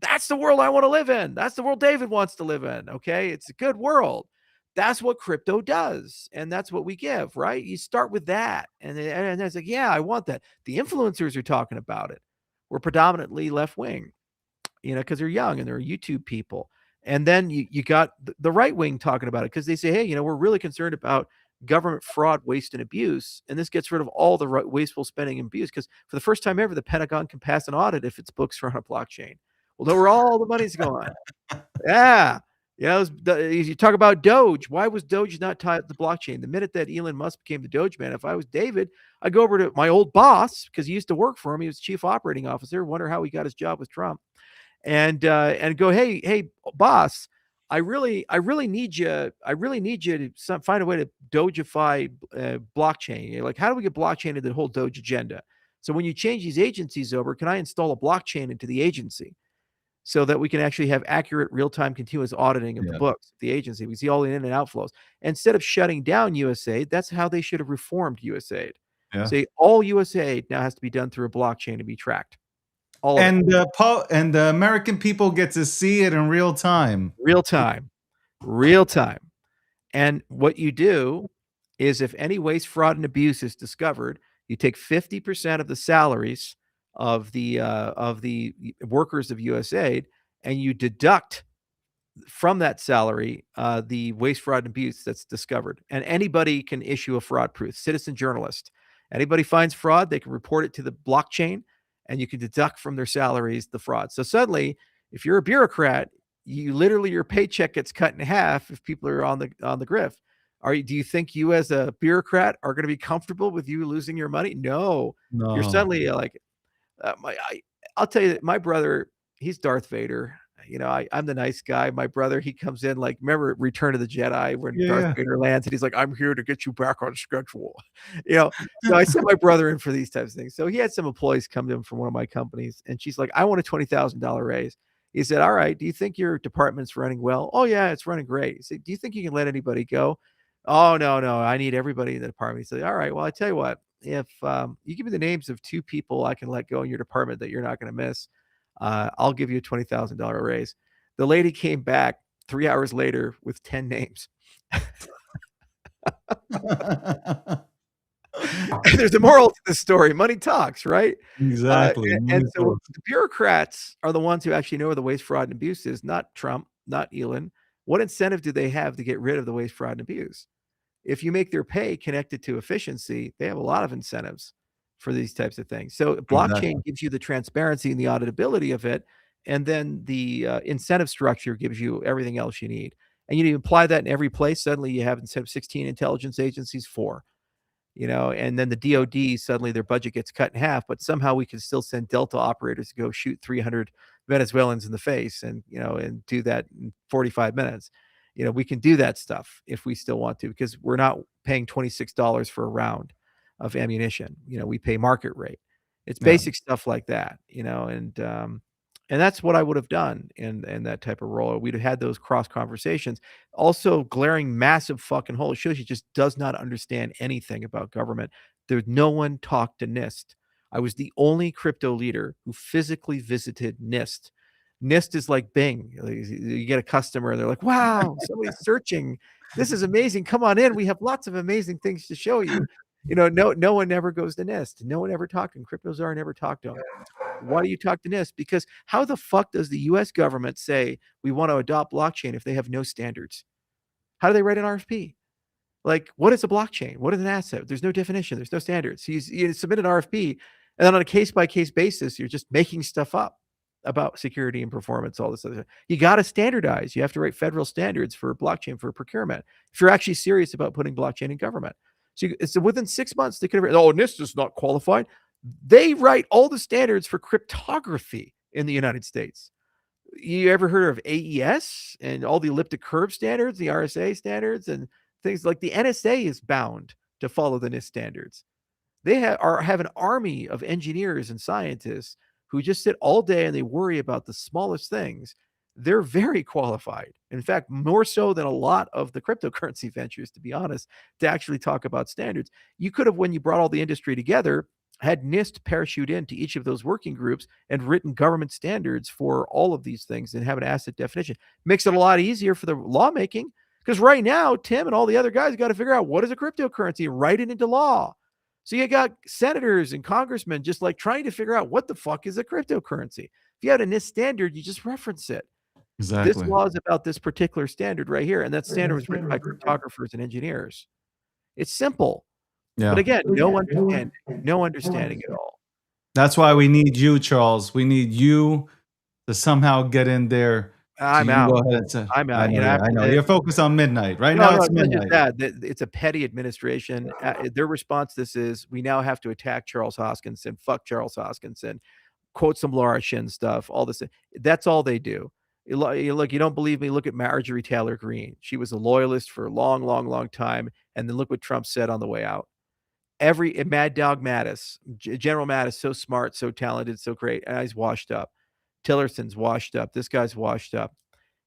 That's the world I want to live in. That's the world David wants to live in. Okay. It's a good world. That's what crypto does. And that's what we give, right? You start with that. And it's like, yeah, I want that. The influencers are talking about it. We're predominantly left wing, because they're young and they're YouTube people. And then you got the right wing talking about it, because they say, hey, we're really concerned about government fraud, waste, and abuse. And this gets rid of all the wasteful spending and abuse, because for the first time ever, the Pentagon can pass an audit if its books are on a blockchain. Well, know where all the money's going. Yeah. You talk about Doge. Why was Doge not tied to the blockchain? The minute that Elon Musk became the Doge man, if I was David, I'd go over to my old boss, because he used to work for him. He was chief operating officer. Wonder how he got his job with Trump. And go, hey, boss, I really need you. I really need you to find a way to Dogeify blockchain. Like, how do we get blockchain into the whole Doge agenda? So when you change these agencies over, can I install a blockchain into the agency so that we can actually have accurate, real-time, continuous auditing of the books, the agency? We see all the in and outflows. Instead of shutting down USAID, that's how they should have reformed USAID. Say all USAID now has to be done through a blockchain to be tracked. And the American people get to see it in real time. Real time. And what you do is, if any waste, fraud, and abuse is discovered, you take 50% of the salaries of the workers of USAID, and you deduct from that salary, the waste, fraud, and abuse that's discovered. And anybody can issue a fraud proof, citizen journalist. Anybody finds fraud, they can report it to the blockchain, and you can deduct from their salaries the fraud. So suddenly, if you're a bureaucrat, you literally, your paycheck gets cut in half if people are on the grift. Do you think you as a bureaucrat are going to be comfortable with you losing your money? No. You're suddenly like, I'll tell you that my brother, he's Darth Vader. You know, I'm the nice guy. My brother, he comes in like, remember Return of the Jedi when Darth Vader lands and he's like, I'm here to get you back on schedule. You know, so I sent my brother in for these types of things. So he had some employees come to him from one of my companies, and she's like, I want a $20,000 raise. He said, all right, do you think your department's running well? Oh, yeah, it's running great. He said, do you think you can let anybody go? Oh, no, I need everybody in the department. He said, all right, well, I tell you what, if you give me the names of 2 people I can let go in your department that you're not going to miss, I'll give you a $20,000 raise. The lady came back 3 hours later with 10 names. There's a moral to this story. Money talks, right? Exactly. And so the bureaucrats are the ones who actually know where the waste, fraud, and abuse is, not Trump, not Elon. What incentive do they have to get rid of the waste, fraud, and abuse? If you make their pay connected to efficiency, they have a lot of incentives for these types of things. So blockchain gives you the transparency and the auditability of it. And then the incentive structure gives you everything else you need. And you apply that in every place. Suddenly you have, instead of 16 intelligence agencies, 4. You know, and then the DOD, suddenly their budget gets cut in half, but somehow we can still send Delta operators to go shoot 300 Venezuelans in the face and, you know, and do that in 45 minutes. You know, we can do that stuff if we still want to, because we're not paying $26 for a round of ammunition. You know, we pay market rate. It's basic stuff like that, you know, and that's what I would have done in that type of role. We'd have had those cross conversations. Also, glaring massive fucking hole. It shows you just does not understand anything about government. There's no one talked to NIST. I was the only crypto leader who physically visited NIST. NIST is like Bing. You get a customer and they're like, wow, somebody's searching. This is amazing. Come on in. We have lots of amazing things to show you. You know, no one ever goes to NIST. No one ever talked to them. CryptoZar never talked to them. Why do you talk to NIST? Because how the fuck does the US government say we want to adopt blockchain if they have no standards? How do they write an RFP? Like, what is a blockchain? What is an asset? There's no definition. There's no standards. So you submit an RFP, and then on a case-by-case basis, you're just making stuff up about security and performance, all this other stuff. You got to standardize. You have to write federal standards for blockchain for procurement if you're actually serious about putting blockchain in government. So within 6 months, they could have, NIST is not qualified. They write all the standards for cryptography in the United States. You ever heard of AES and all the elliptic curve standards, the RSA standards, and things like the NSA is bound to follow the NIST standards. They have an army of engineers and scientists who just sit all day and they worry about the smallest things. They're very qualified. In fact, more so than a lot of the cryptocurrency ventures, to be honest, to actually talk about standards. You could have, when you brought all the industry together, had NIST parachute into each of those working groups and written government standards for all of these things and have an asset definition. Makes it a lot easier for the lawmaking, because right now, Tim and all the other guys got to figure out what is a cryptocurrency and write it into law. So you got senators and congressmen just like trying to figure out what the fuck is a cryptocurrency. If you had a NIST standard, you just reference it. Exactly. This law is about this particular standard right here, and that standard was written by cryptographers and engineers. It's simple. Yeah. But again, no understanding at all. That's why we need you, Charles. We need you to somehow get in there. I'm So out. Go ahead and say, I'm out. I know. You're focused on midnight. Right No, now, it's it's not midnight. just that. It's a petty administration. Their response to this is, we now have to attack Charles Hoskinson. Fuck Charles Hoskinson. Quote some Laura Shin stuff. All this. That's all they do. Look, you don't believe me? Look at Marjorie Taylor Greene. She was a loyalist for a long, long, long time. And then look what Trump said on the way out. Mad Dog Mattis, General Mattis, so smart, so talented, so great. And he's washed up. Tillerson's washed up. This guy's washed up.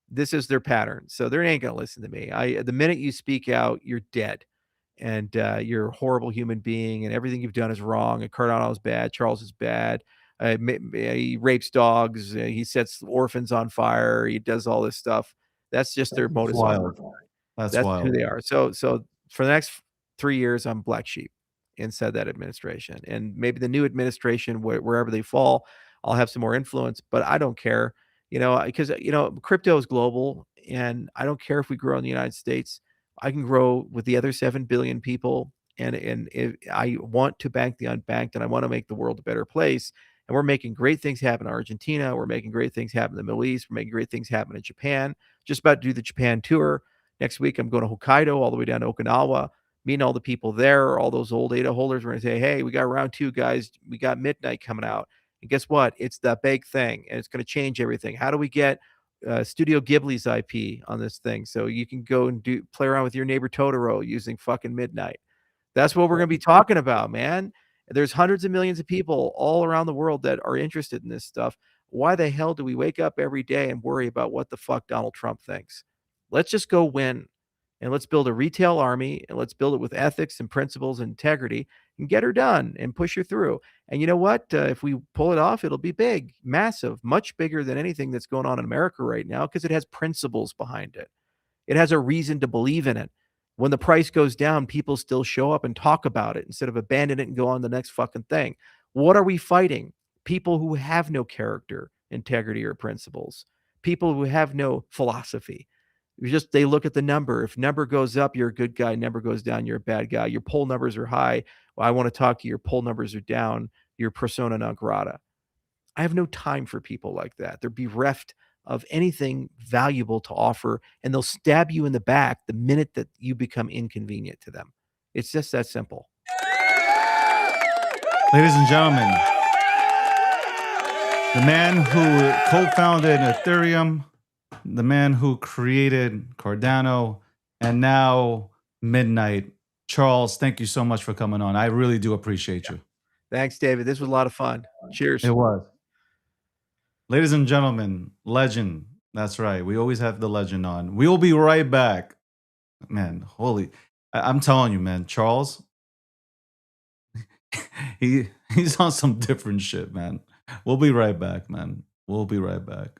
This is their pattern. So they ain't going to listen to me. The minute you speak out, you're dead. And you're a horrible human being, and everything you've done is wrong. And Cardano is bad. Charles is bad. He rapes dogs. He sets orphans on fire. He does all this stuff. That's just their modus operandi. That's wild. who they are. So for the next 3 years, I'm black sheep inside that administration. And maybe the new administration, wherever they fall, I'll have some more influence, but I don't care, because, crypto is global. and I don't care if we grow in the United States. I can grow with the other 7 billion people, and I want to bank the unbanked, and I want to make the world a better place. And we're making great things happen in Argentina. We're making great things happen in the Middle East. We're making great things happen in Japan. Just about to do the Japan tour. Next week, I'm going to Hokkaido all the way down to Okinawa, meeting all the people there, all those old ADA holders. We're going to say, hey, we got round 2, guys. We got midnight coming out. And guess what? It's the big thing, and it's going to change everything. How do we get Studio Ghibli's IP on this thing so you can go and play around with your neighbor Totoro using fucking midnight? That's what we're going to be talking about, man. There's hundreds of millions of people all around the world that are interested in this stuff. Why the hell do we wake up every day and worry about what the fuck Donald Trump thinks? Let's just go win, and let's build a retail army, and let's build it with ethics and principles and integrity, and get her done and push her through. And you know what? If we pull it off, it'll be big, massive, much bigger than anything that's going on in America right now, because it has principles behind it. It has a reason to believe in it. When the price goes down, people still show up and talk about it instead of abandon it and go on the next fucking thing. What are we fighting? People who have no character, integrity, or principles. People who have no philosophy. They look at the number. If number goes up, you're a good guy. Number goes down, you're a bad guy. Your poll numbers are high. Well, I want to talk to you. Your poll numbers are down. You're persona non grata. I have no time for people like that. They're bereft of anything valuable to offer, and they'll stab you in the back the minute that you become inconvenient to them. It's just that simple. Ladies and gentlemen, the man who co-founded Ethereum, the man who created Cardano, and now Midnight. Charles, thank you so much for coming on. I really do appreciate you. Thanks, David. This was a lot of fun. Cheers. It was. Ladies and gentlemen, legend. That's right. We always have the legend on. We will be right back. Man, I'm telling you, man, Charles, he's on some different shit, man. We'll be right back, man. We'll be right back.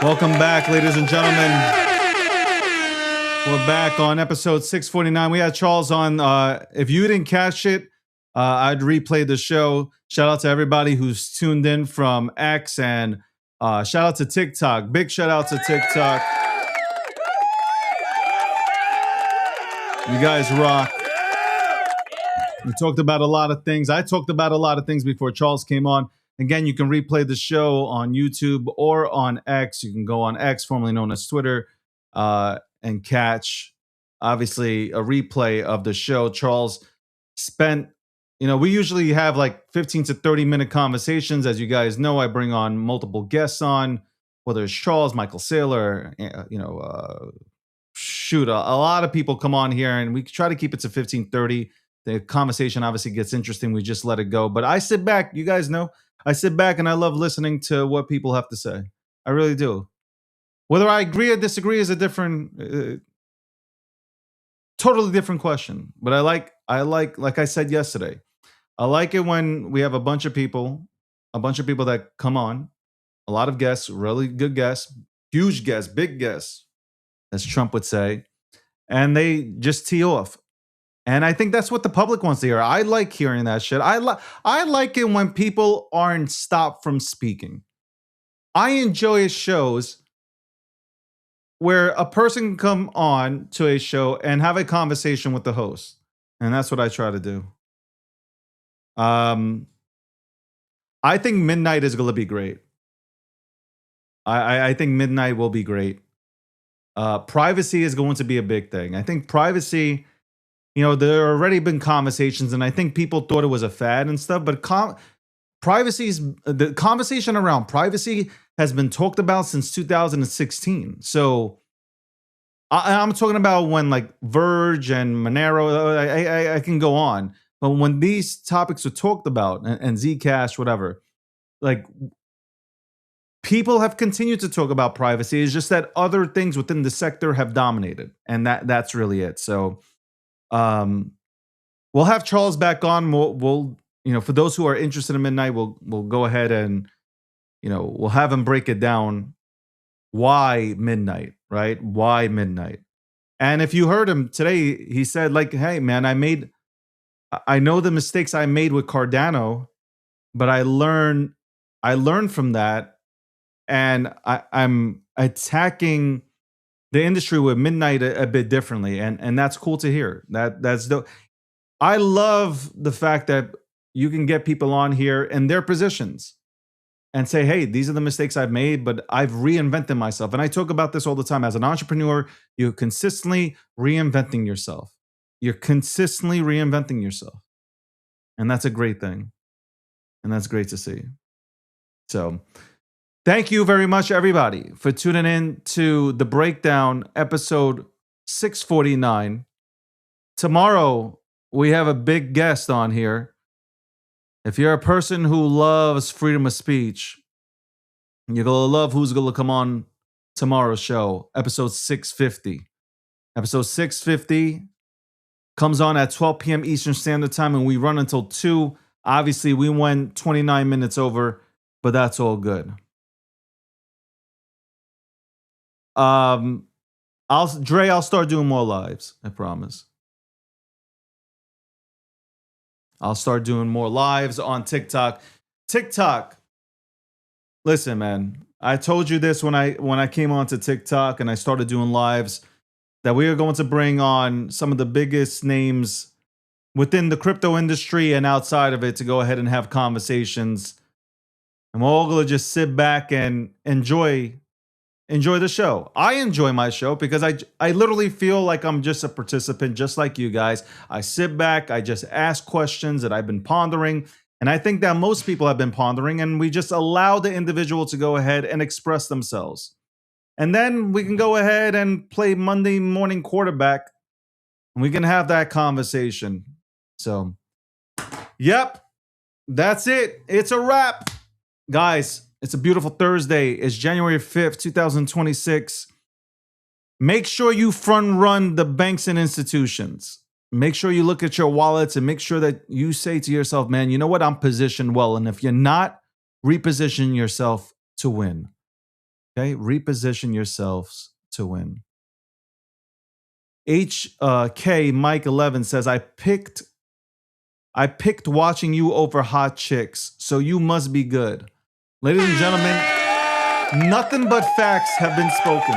Welcome back, ladies and gentlemen. We're back on episode 649. We had Charles on. If you didn't catch it, I'd replay the show. Shout out to everybody who's tuned in from X, and shout out to TikTok. Big shout out to TikTok. You guys rock. We talked about a lot of things. I talked about a lot of things before Charles came on. Again, you can replay the show on YouTube or on X. You can go on X, formerly known as Twitter, and catch, obviously, a replay of the show. Charles spent, we usually have like 15 to 30-minute conversations. As you guys know, I bring on multiple guests on, whether it's Charles, Michael Saylor, a lot of people come on here, and we try to keep it to 15, 30. The conversation obviously gets interesting. We just let it go. But I sit back. You guys know. I sit back and I love listening to what people have to say. I really do. Whether I agree or disagree is a different, totally different question. But I like I said yesterday, I like it when we have a bunch of people that come on, a lot of guests, really good guests, huge guests, big guests, as Trump would say, and they just tee off. And I think that's what the public wants to hear. I like hearing that shit. I like it when people aren't stopped from speaking. I enjoy shows where a person can come on to a show and have a conversation with the host. And that's what I try to do. I think Midnight is going to be great. I think Midnight will be great. Privacy is going to be a big thing. I think privacy... there have already been conversations, and I think people thought it was a fad and stuff, but the conversation around privacy has been talked about since 2016. So I'm talking about when like Verge and Monero, I can go on, but when these topics were talked about and Zcash, whatever, like people have continued to talk about privacy. It's just that other things within the sector have dominated, and that's really it. So we'll have Charles back on. We'll for those who are interested in Midnight, we'll go ahead and we'll have him break it down. Why Midnight, right? Why Midnight? And if you heard him today, he said like, "Hey man, I know the mistakes I made with Cardano, but I learned from that, and I'm attacking the industry with Midnight a bit differently," and that's cool to hear. That's dope. I love the fact that you can get people on here in their positions and say, "Hey, these are the mistakes I've made, but I've reinvented myself." And I talk about this all the time. As an entrepreneur, you're consistently reinventing yourself. You're consistently reinventing yourself, and that's a great thing, and that's great to see. So. Thank you very much, everybody, for tuning in to The Breakdown, episode 649. Tomorrow, we have a big guest on here. If you're a person who loves freedom of speech, you're going to love who's going to come on tomorrow's show, episode 650. Episode 650 comes on at 12 p.m. Eastern Standard Time, and we run until 2. Obviously, we went 29 minutes over, but that's all good. I'll start doing more lives. I promise. I'll start doing more lives on TikTok. Listen, man. I told you this when I came onto TikTok and I started doing lives, that we are going to bring on some of the biggest names within the crypto industry and outside of it to go ahead and have conversations. And we're all going to just sit back and enjoy the show. I enjoy my show because I literally feel like I'm just a participant, just like you guys. I sit back, I just ask questions that I've been pondering, and I think that most people have been pondering, and we just allow the individual to go ahead and express themselves. And then we can go ahead and play Monday morning quarterback, and we can have that conversation. So, yep, that's it. It's a wrap. Guys, it's a beautiful Thursday. It's January 5th, 2026. Make sure you front run the banks and institutions. Make sure you look at your wallets and make sure that you say to yourself, man, you know what? I'm positioned well. And if you're not, reposition yourself to win. Okay, reposition yourselves to win. HK Mike 11 says, I picked watching you over hot chicks, so you must be good. Ladies and gentlemen, nothing but facts have been spoken.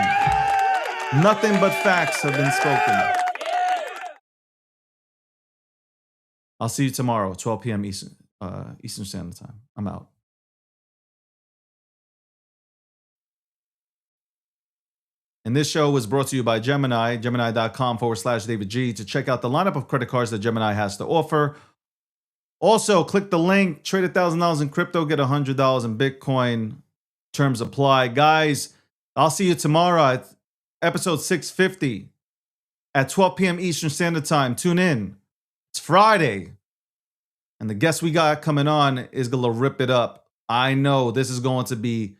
Nothing but facts have been spoken. I'll see you tomorrow, 12 p.m. Eastern Standard Time. I'm out. And this show was brought to you by Gemini, gemini.com/David G, to check out the lineup of credit cards that Gemini has to offer. Also, click the link, trade $1,000 in crypto, get $100 in Bitcoin. Terms apply. Guys, I'll see you tomorrow at episode 650 at 12 p.m. Eastern Standard Time. Tune in. It's Friday. And the guest we got coming on is going to rip it up. I know this is going to be